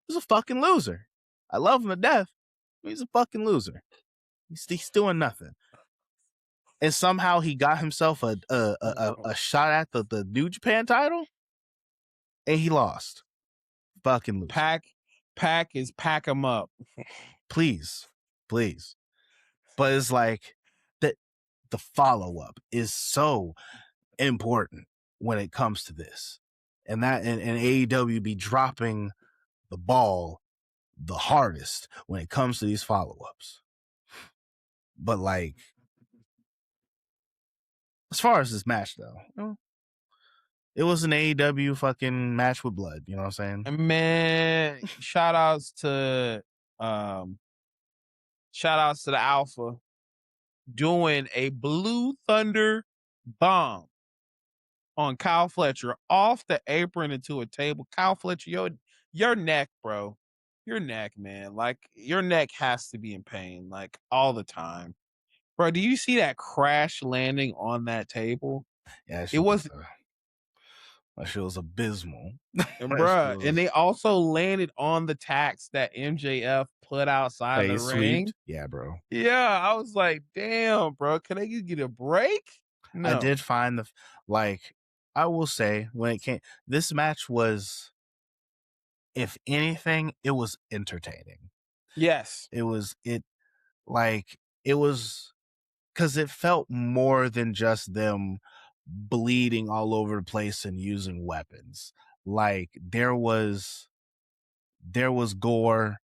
was a fucking loser. I love him to death. He's a fucking loser. He's doing nothing. And somehow he got himself a shot at the New Japan title, and he lost. Fucking loser. Pack them up. Please. But it's like that the follow-up is so important when it comes to this. And AEW be dropping the ball the hardest when it comes to these follow-ups. But like, as far as this match though, it was an AEW fucking match with blood. You know what I'm saying? Man, shout outs to the Alpha doing a Blue Thunder bomb on Kyle Fletcher off the apron into a table. Kyle Fletcher, your neck, bro. Your neck, man. Like, your neck has to be in pain, like, all the time. Bro, do you see that crash landing on that table? Yeah, It was, that shit was abysmal. bruh. And they also landed on the tacks that MJF put outside the ring. Sweeped. Yeah, bro. Yeah, I was like, damn, bro. Can they get a break? No. I did find I will say, when it came, this match was, if anything, it was entertaining. Yes. It was because it felt more than just them bleeding all over the place and using weapons. Like, there was gore,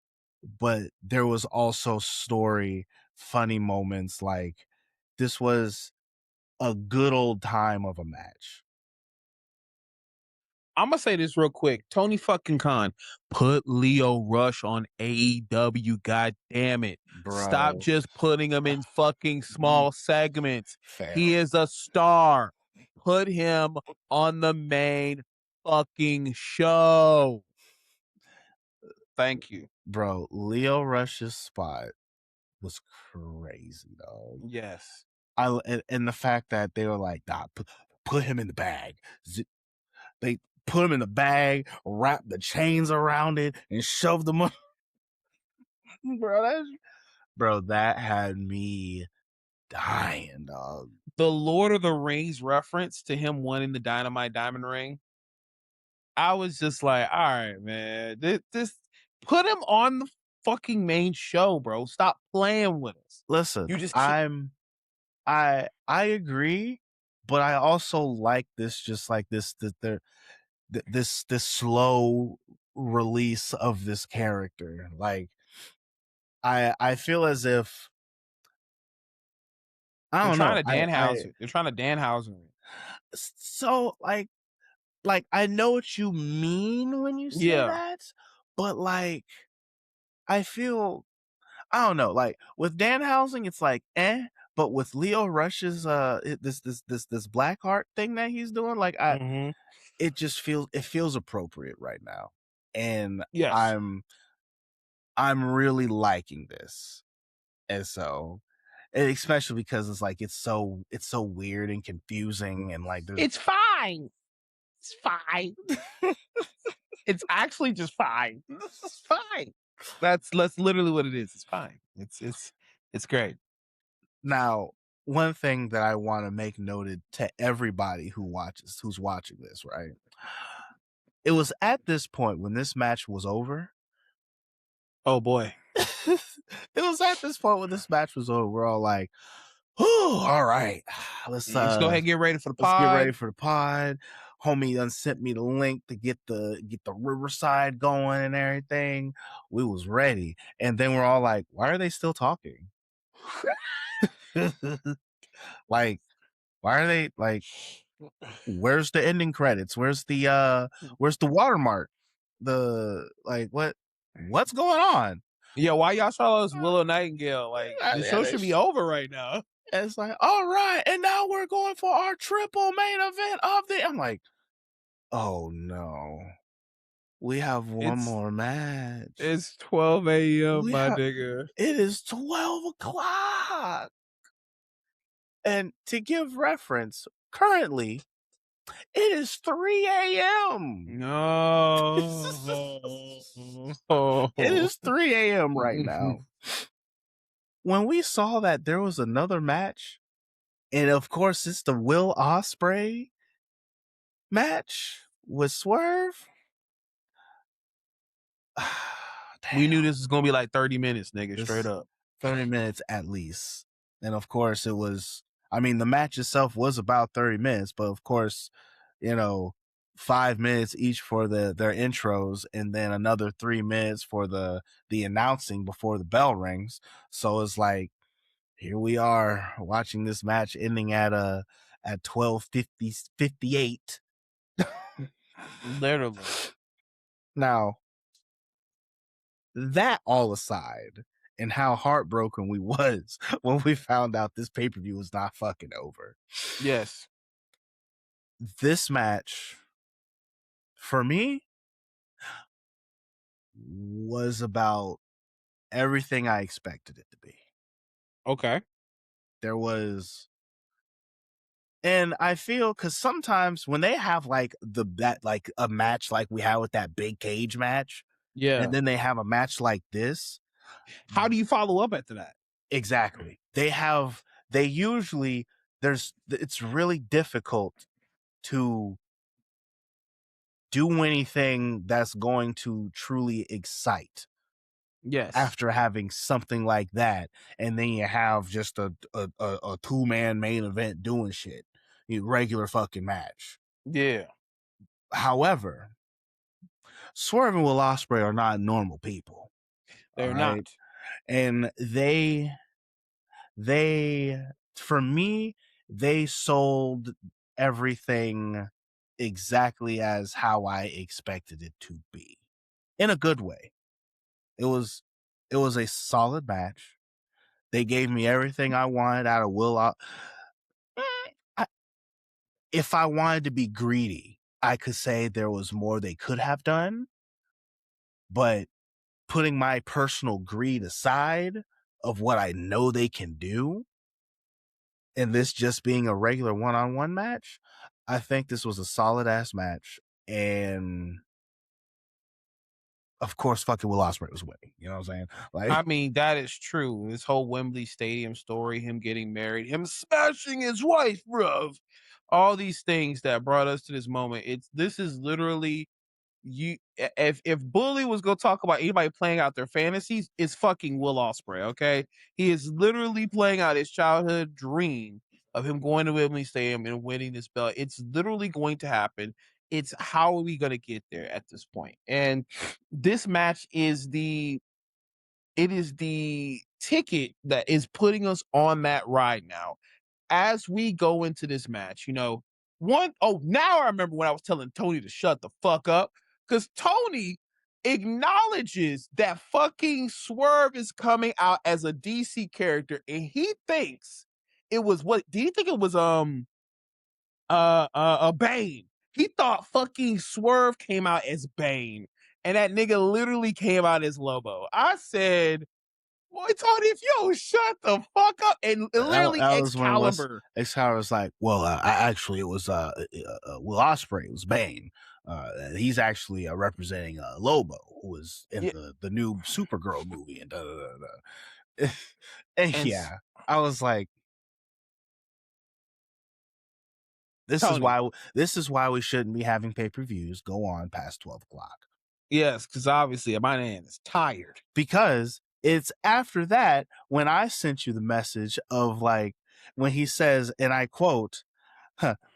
but there was also story, funny moments. Like, this was a good old time of a match. I'm gonna say this real quick. Tony fucking Khan, put Lio Rush on AEW. God damn it! Bro. Stop just putting him in fucking small segments. Fair. He is a star. Put him on the main fucking show. Thank you, bro. Lio Rush's spot was crazy, dog. Yes. And the fact that they were like, nah, put him in the bag. They put him in the bag, wrapped the chains around it, and shoved them up. Bro, that had me dying, dog. The Lord of the Rings reference to him winning the Dynamite Diamond Ring, I was just like, all right, man, this put him on the fucking main show, bro. Stop playing with us. Listen, You just I agree, but I also like this, just like this slow release of this character. Like, I feel as if I don't know. They're trying to Danhausen. So like I know what you mean when you say that, but like I feel, I don't know. Like, with Danhausen, it's like but with Lio Rush's this Blackheart thing that he's doing, like it just feels appropriate right now, and yes, I'm really liking this, and so. And especially because it's like it's so weird and confusing, and like it's fine. It's fine. It's actually just fine. It's fine. That's literally what it is. It's fine. It's great. Now, one thing that I want to make noted to everybody who's watching this, right? It was at this point when this match was over. Oh boy. It was at this point when this match was over. We're all like, oh, all right. Let's go ahead and get ready for the pod. Let's get ready for the pod. Homie done sent me the link to get the Riverside going and everything. We was ready. And then we're all like, why are they still talking? Like, why are they like, where's the ending credits? Where's the watermark? What's going on? Yeah, why y'all saw us Willow Nightingale? Like, the show should be over right now. And it's like, all right, and now we're going for our triple main event of the. I'm like, oh no, we have one more match. It's 12 a.m., my nigga. It is 12 o'clock. And to give reference, currently, it is 3 a.m. No. It is 3 a.m. right now. When we saw that there was another match, and of course it's the Will Ospreay match with Swerve. We knew this was gonna be like 30 minutes, nigga. Straight up. 30 minutes at least. And of course it was, I mean, the match itself was about 30 minutes, but of course, 5 minutes each for their intros, and then another 3 minutes for the announcing before the bell rings. So it's like, here we are watching this match ending at 12:58. Literally. Now, that all aside, and how heartbroken we was when we found out this pay-per-view was not fucking over. Yes. This match, for me, was about everything I expected it to be. Okay. There was, and I feel, because sometimes when they have like a match like we had with that big cage match, Yeah. and then they have a match like this, How do you follow up after that? exactly. They usually, it's really difficult to do anything that's going to truly excite Yes. after having something like that, and then you have just a 2-man main event doing shit, regular fucking match. Yeah. However, Swerve and Will Ospreay are not normal people. They're all right? not. And they for me, they sold everything exactly as how I expected it to be, in a good way. It was a solid match. They gave me everything I wanted out of if I wanted to be greedy, I could say there was more they could have done, but putting my personal greed aside of what I know they can do, and this just being a regular one-on-one match, I think this was a solid ass match. And of course, fucking Will Ospreay was winning. You know what I'm saying? Like, I mean, that is true. This whole Wembley Stadium story, him getting married, him smashing his wife, bruv. All these things that brought us to this moment. This is literally if Bully was gonna talk about anybody playing out their fantasies, it's fucking Will Ospreay, okay? He is literally playing out his childhood dream of him going to Wembley Stadium and winning this belt. It's literally going to happen. It's how are we gonna get there at this point? And this match is the ticket that is putting us on that ride now. As we go into this match, now I remember when I was telling Tony to shut the fuck up, because Tony acknowledges that fucking Swerve is coming out as a DC character, and he thinks it was what did he think it was a Bane. He thought fucking Swerve came out as Bane, and that nigga literally came out as Lobo. I said, boy, Tony, if you don't shut the fuck up, and literally that was when Excalibur was like, well, actually, it was Will Ospreay. It was Bane. He's actually representing Lobo, who was in the new Supergirl movie, and and yeah, I was like, this is why we shouldn't be having pay-per-views go on past 12 o'clock. Yes, because obviously my man is tired. Because it's after that when I sent you the message of like when he says, and I quote,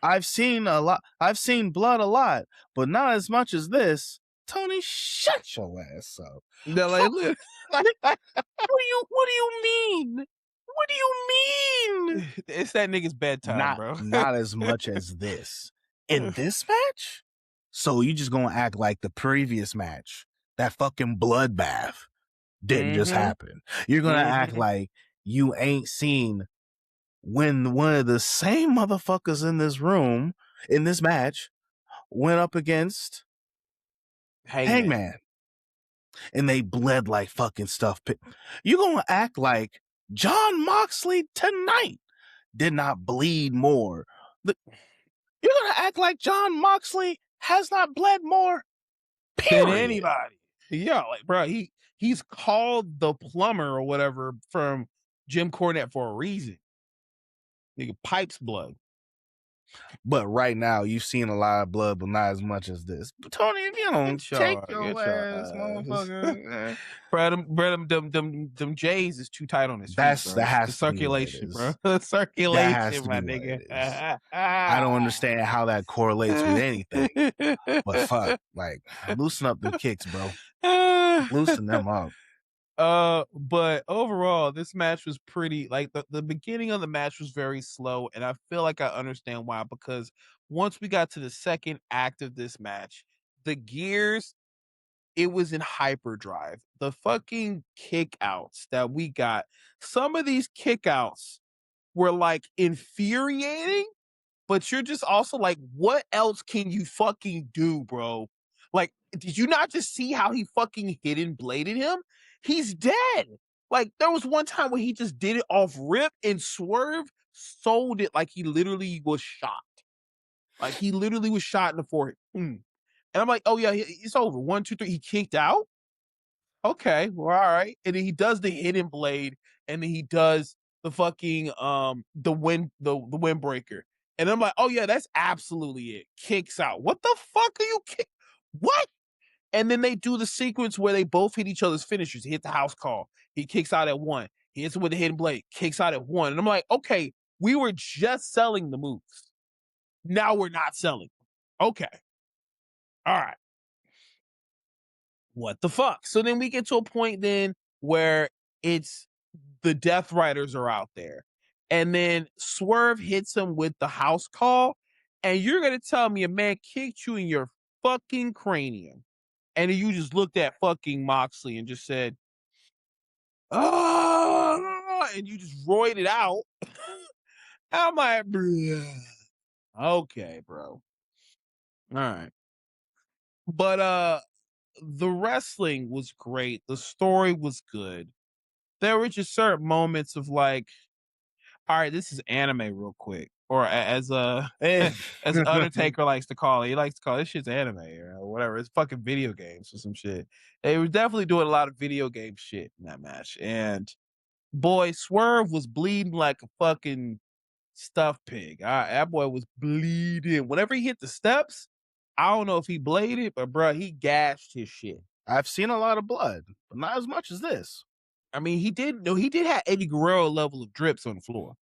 I've seen blood a lot, but not as much as this. Tony, shut your ass up. They're like, what do you mean? What do you mean? It's that nigga's bedtime, bro. Not as much as this. In this match? So you just gonna act like the previous match, that fucking bloodbath, didn't just happen. You're gonna act like you ain't seen when one of the same motherfuckers in this room, in this match, went up against Hangman. And they bled like fucking stuff. You gonna act like John Moxley tonight did not bleed more. You're gonna act like John Moxley has not bled more, period. Than anybody. Yeah, like, bro, he's called the plumber or whatever from Jim Cornette for a reason. Nigga pipes blood. But right now, you've seen a lot of blood, but not as much as this. But Tony, if you don't take your ass, motherfucker, Bro, them J's is too tight on his feet, bro. that The has to be what it circulation, bro. is. The That has circulation, to my be what it nigga. is. I don't understand how that correlates with anything. But fuck, like, loosen up them kicks, bro. Loosen them up. But overall, this match was pretty, like, the beginning of the match was very slow, and I feel like I understand why, because once we got to the second act of this match, the gears, it was in hyperdrive. The fucking kickouts that we got, some of these kickouts were like infuriating, but you're just also like, what else can you fucking do, bro? Like, did you not just see how he fucking hidden bladed him? He's dead. Like, there was one time where he just did it off rip and Swerve sold it like he literally was shot. Like, he literally was shot in the forehead. And I'm like, oh yeah, it's over. 1, 2, 3. He kicked out. Okay, well, all right. And then he does the hidden blade, and then he does the fucking the windbreaker. And I'm like, oh yeah, that's absolutely it. Kicks out. What the fuck are you what? And then they do the sequence where they both hit each other's finishers. He hit the house call. He kicks out at 1. He hits it with the hidden blade. Kicks out at 1. And I'm like, okay, we were just selling the moves. Now we're not selling. Okay. All right. What the fuck? So then we get to a point then where it's the Death Riders are out there. And then Swerve hits him with the house call. And you're going to tell me a man kicked you in your fucking cranium. And then you just looked at fucking Moxley and just said, oh, and you just roided it out. I'm like, bruh. Okay, bro. All right. But the wrestling was great. The story was good. There were just certain moments of like, all right, this is anime real quick. Or as Undertaker likes to call it, he likes to call it, this shit's anime or whatever. It's fucking video games or some shit. They were definitely doing a lot of video game shit in that match. And boy, Swerve was bleeding like a fucking stuffed pig. That boy was bleeding. Whenever he hit the steps, I don't know if he bladed, but bro, he gashed his shit. I've seen a lot of blood, but not as much as this. I mean, he did have Eddie Guerrero level of drips on the floor.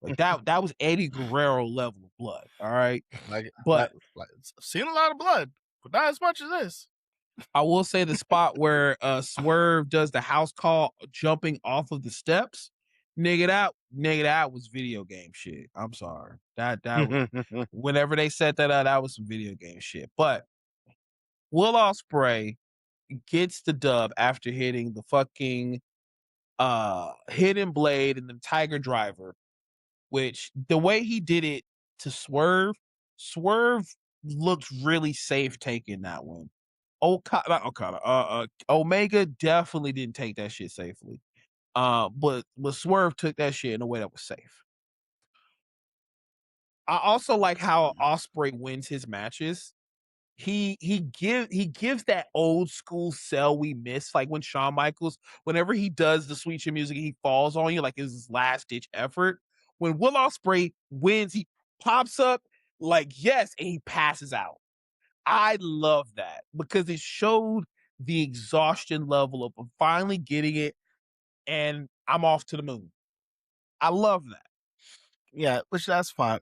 Like that was Eddie Guerrero level of blood. All right. But I've seen a lot of blood, but not as much as this. I will say the spot where Swerve does the house call jumping off of the steps, nigga, that was video game shit. I'm sorry. That was, whenever they set that up, that was some video game shit. But Will Ospreay gets the dub after hitting the fucking hidden blade and the Tiger Driver, which the way he did it to Swerve looked really safe taking that one. Omega definitely didn't take that shit safely. But Swerve took that shit in a way that was safe. I also like how Ospreay wins his matches. He gives that old school sell we miss, like when Shawn Michaels, whenever he does the sweet chin music, he falls on you like it's his last ditch effort. When Will Ospreay wins, he pops up like yes, and he passes out. I love that because it showed the exhaustion level of finally getting it, and I'm off to the moon. I love that. Yeah, that's fine.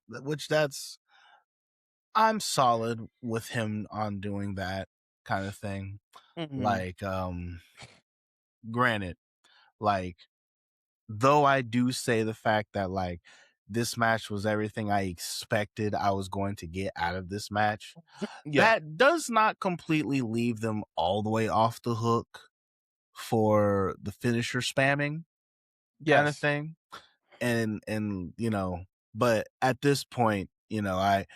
I'm solid with him on doing that kind of thing. Mm-hmm. Like, granted, like, though I do say the fact that like this match was everything I expected I was going to get out of this match, that does not completely leave them all the way off the hook for the finisher spamming kind of thing. And you know, but at this point, you know, I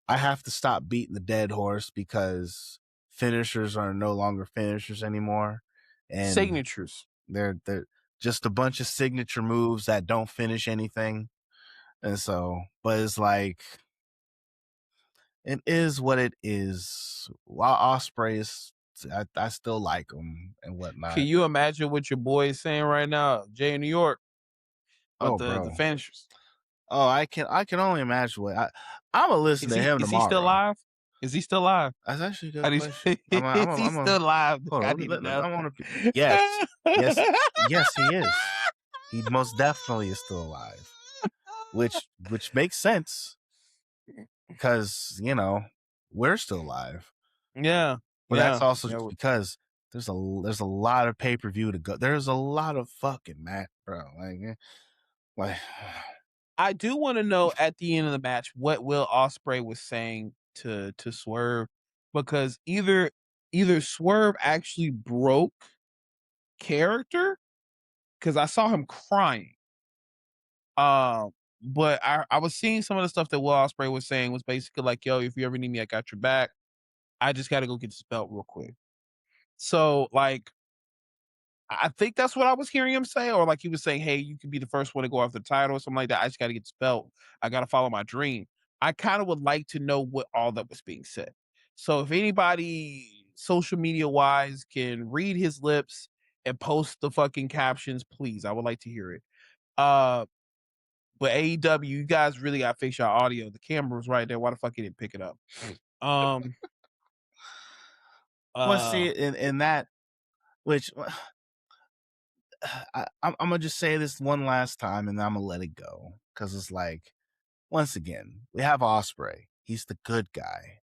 have to stop beating the dead horse because finishers are no longer finishers anymore. And signatures. They're just a bunch of signature moves that don't finish anything. And so, but it's like, it is what it is. While Ospreay is, I still like him and whatnot. Can you imagine what your boy is saying right now, Jay in New York? About the finishers. Oh, I can only imagine what I'm gonna listen Is to he him is he still tomorrow. alive? Is he still alive? That's actually a I good need question. is he still alive? Hold on. I need to know. I want to. Yes, yes, he is. He most definitely is still alive, which makes sense because we're still alive. Yeah, But that's yeah, also yeah. just because there's a lot of pay-per-view to go. There's a lot of fucking match, bro. Like I do want to know at the end of the match what Will Ospreay was saying to Swerve, because either Swerve actually broke character, because I saw him crying. Um, but I was seeing some of the stuff that Will Ospreay was saying was basically like, "Yo, if you ever need me, I got your back. I just got to go get this belt real quick." So like, I think that's what I was hearing him say, or like he was saying, "Hey, you can be the first one to go after the title," or something like that. I just got to get this belt. I got to follow my dream. I kind of would like to know what all that was being said. So if anybody social media wise can read his lips and post the fucking captions, please, I would like to hear it. Uh, but AEW, you guys really got to fix your audio. The camera was right there. Why the fuck you didn't pick it up? Um, well, uh, see, in that, which I'm gonna just say this one last time, and I'm gonna let it go because it's like, once again, we have Osprey. He's the good guy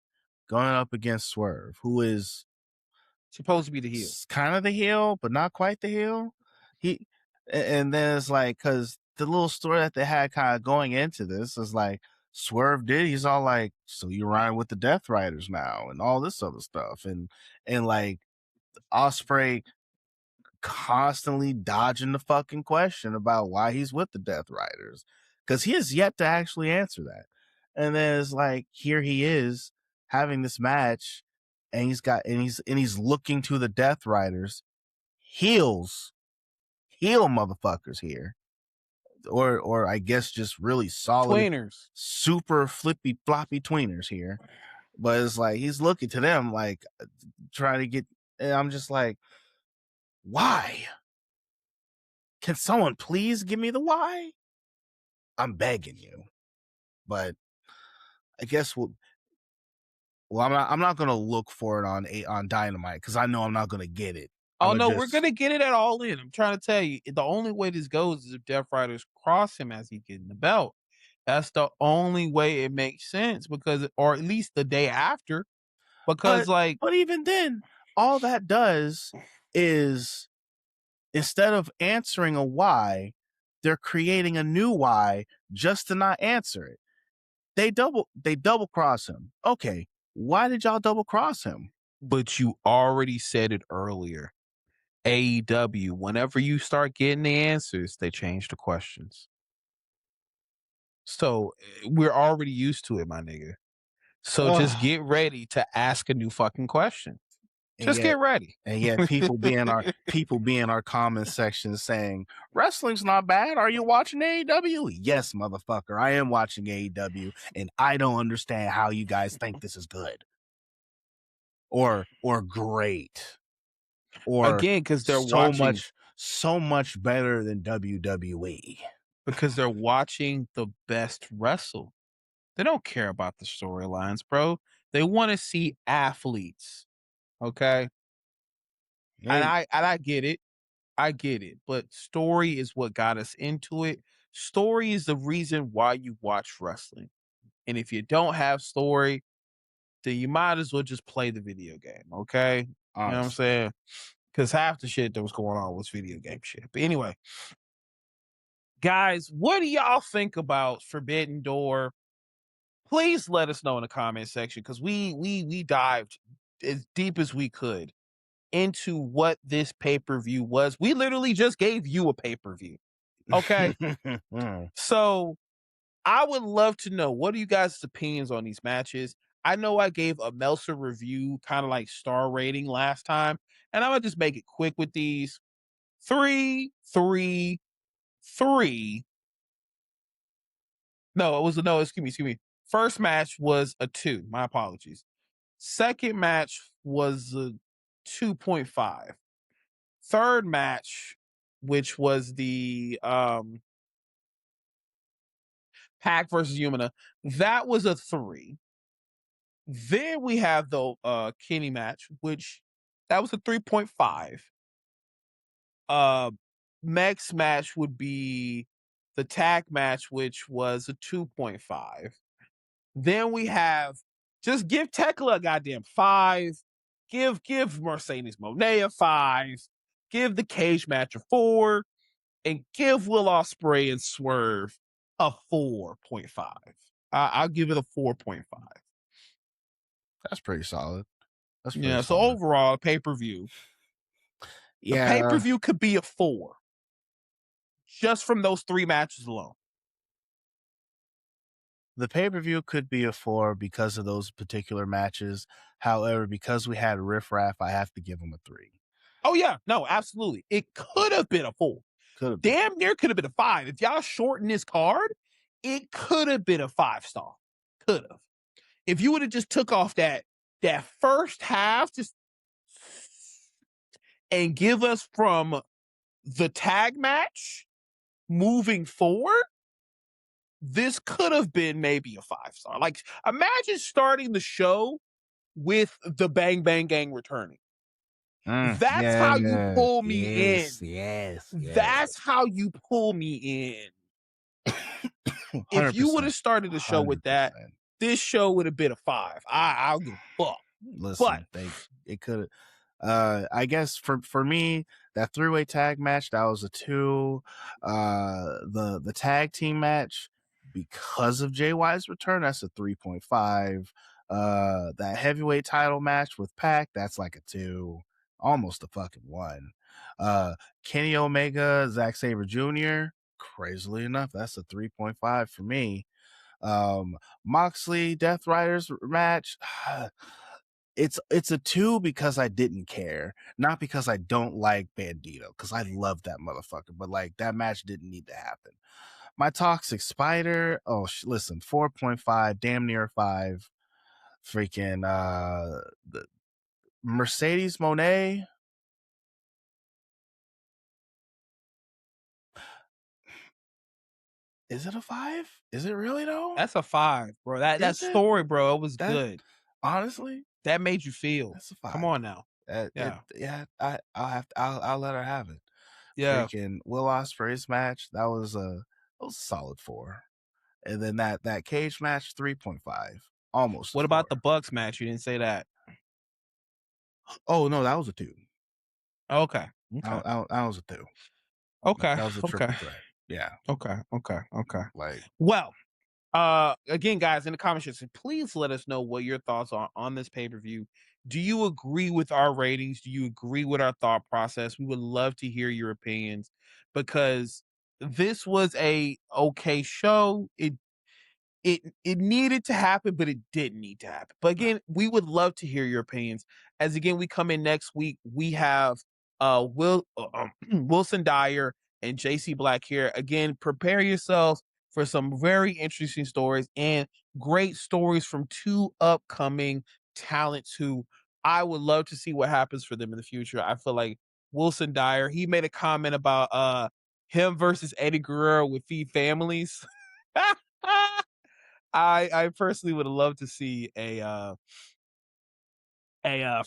going up against Swerve, who is supposed to be the heel. kind of the heel, but not quite the heel. He, and then it's like, because the little story that they had kind of going into this is like, Swerve did. He's all like, "So you're riding with the Death Riders now," and all this other stuff, and like Osprey constantly dodging the fucking question about why he's with the Death Riders, because he has yet to actually answer that. And then it's like, here he is having this match, and he's looking to the Death Riders, heels, heel motherfuckers here, or I guess just really solid, Tweeners. super flippy floppy tweeners here. But it's like he's looking to them like trying to get, and I'm just like, why? Can someone please give me the why? I'm begging you. But I guess I'm not gonna look for it on Dynamite because I know I'm not gonna get it. I'm Oh gonna no, we're just gonna get it at All In. I'm trying to tell you, the only way this goes is if Death Riders cross him as he getting the belt. That's the only way it makes sense, because, or at least the day after, because but like, but even then, all that does is, instead of answering a why, they're creating a new why just to not answer it. They double cross him. Okay, why did y'all double cross him? but you already said it earlier. AEW, whenever you start getting the answers, they change the questions. So we're already used to it, my nigga. So just Ugh. get ready to ask a new fucking question. And Just yet get ready. people be in our comment section saying wrestling's not bad. Are you watching AEW? Yes, motherfucker, I am watching AEW, and I don't understand how you guys think this is good or great or Again, because so much better than WWE. they're watching the best wrestle. They don't care about the storylines, bro. They want to see athletes. Okay. And Hey, I get it. I get it. But story is what got us into it. Story is the reason why you watch wrestling. And if you don't have story, then you might as well just play the video game. Okay. You know what I'm honestly, saying? Because half the shit that was going on was video game shit. But anyway, guys, what do y'all think about Forbidden Door? Please let us know in the comment section, because we dived as deep as we could into what this pay-per-view was. We literally just gave you a pay-per-view. Okay. So I would love to know, what are you guys' opinions on these matches? I know I gave a Meltzer review, kind of like star rating last time, and I'm gonna just make it quick with these. 3, 3, 3. No, it was no, excuse me. First match was a 2. My apologies. Second match was a 2.5. Third match, which was the Pac versus Yumina. That was a 3. Then we have the Kenny match, which that was a 3.5. Next match would be the tag match, which was a 2.5. Then we have just give Tekla a goddamn 5. Give Mercedes Moné a 5. Give the cage match a 4, and give Will Ospreay and Swerve a 4.5. I'll give it a 4.5. That's pretty solid. That's pretty Yeah. So solid. overall, pay-per-view. The Yeah, pay-per-view could be a 4 just from those 3 matches alone. the pay-per-view could be a 4 because of those particular matches. However, because we had Riff Raff, I have to give him a 3. Oh yeah, no, absolutely. It could have been a 4. Could have been. Damn near could have been a 5. If y'all shorten this card, it could have been a 5-star. Could have. If you would have just took off that first half, just and give us from the tag match moving forward, this could have been maybe a 5-star. Like, imagine starting the show with the Bang Bang Gang returning. That's how you pull me in. Yes. That's how you pull me in. If you would have started the show with that, this show would have been a 5. I'll give a fuck. Listen, it could have. I guess for me, that 3-way tag match, that was a 2. The tag team match, because of JY's return, that's a 3.5. That heavyweight title match with Pac, that's like a 2, almost a fucking 1. Kenny Omega, Zack Sabre Jr., crazily enough, that's a 3.5 for me. Moxley Death Riders match, it's a 2 because I didn't care, not because I don't like Bandito, because I love that motherfucker, but like that match didn't need to happen. My Toxic Spider, listen, 4.5, damn near 5. Freaking the Mercedes Moné, is it a 5? Is it really though? That's a 5, bro. That story, bro, it was good. Honestly, that made you feel. That's a 5. Come on now. I'll let her have it. Yeah. Freaking Will Ospreay's match, that was a solid 4. And then that cage match, 3.5, almost. What about the Bucks match? You didn't say that. Oh no, that was a 2. Okay. That was a 2. Okay. That was a triple threat. Yeah. Okay. Like, well, again, guys, in the comment section, please let us know what your thoughts are on this pay-per-view. Do you agree with our ratings? Do you agree with our thought process? We would love to hear your opinions, because this was a okay show. It needed to happen, but it didn't need to happen. But again, we would love to hear your opinions. As again, we come in next week, we have Wilson Dyer and JC Black here. Again, prepare yourselves for some very interesting stories and great stories from 2 upcoming talents who I would love to see what happens for them in the future. I feel like Wilson Dyer, he made a comment about him versus Eddie Guerrero with Feed Families. I personally would have loved to see a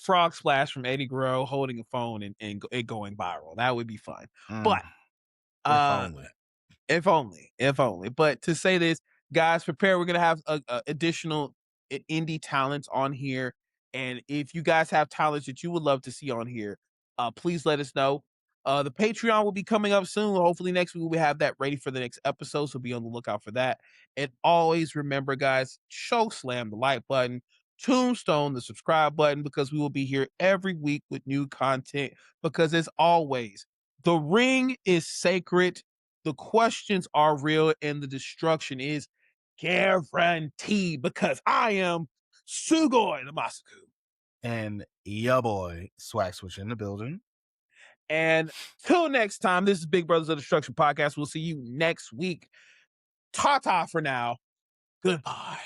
frog splash from Eddie Guerrero holding a phone and it going viral. That would be fun. But if only. But to say this, guys, prepare. We're gonna have additional indie talents on here, and if you guys have talents that you would love to see on here, please let us know. The Patreon will be coming up soon. Hopefully next week we have that ready for the next episode, so be on the lookout for that. And always remember, guys, slam the like button, tombstone the subscribe button, because we will be here every week with new content. Because as always, the ring is sacred, the questions are real, and the destruction is guaranteed, because I am Sugoi the Masaku. And ya boy, Swag Switch in the building. And till next time, this is Big Brothers of Destruction Podcast. We'll see you next week. Ta-ta for now. Goodbye.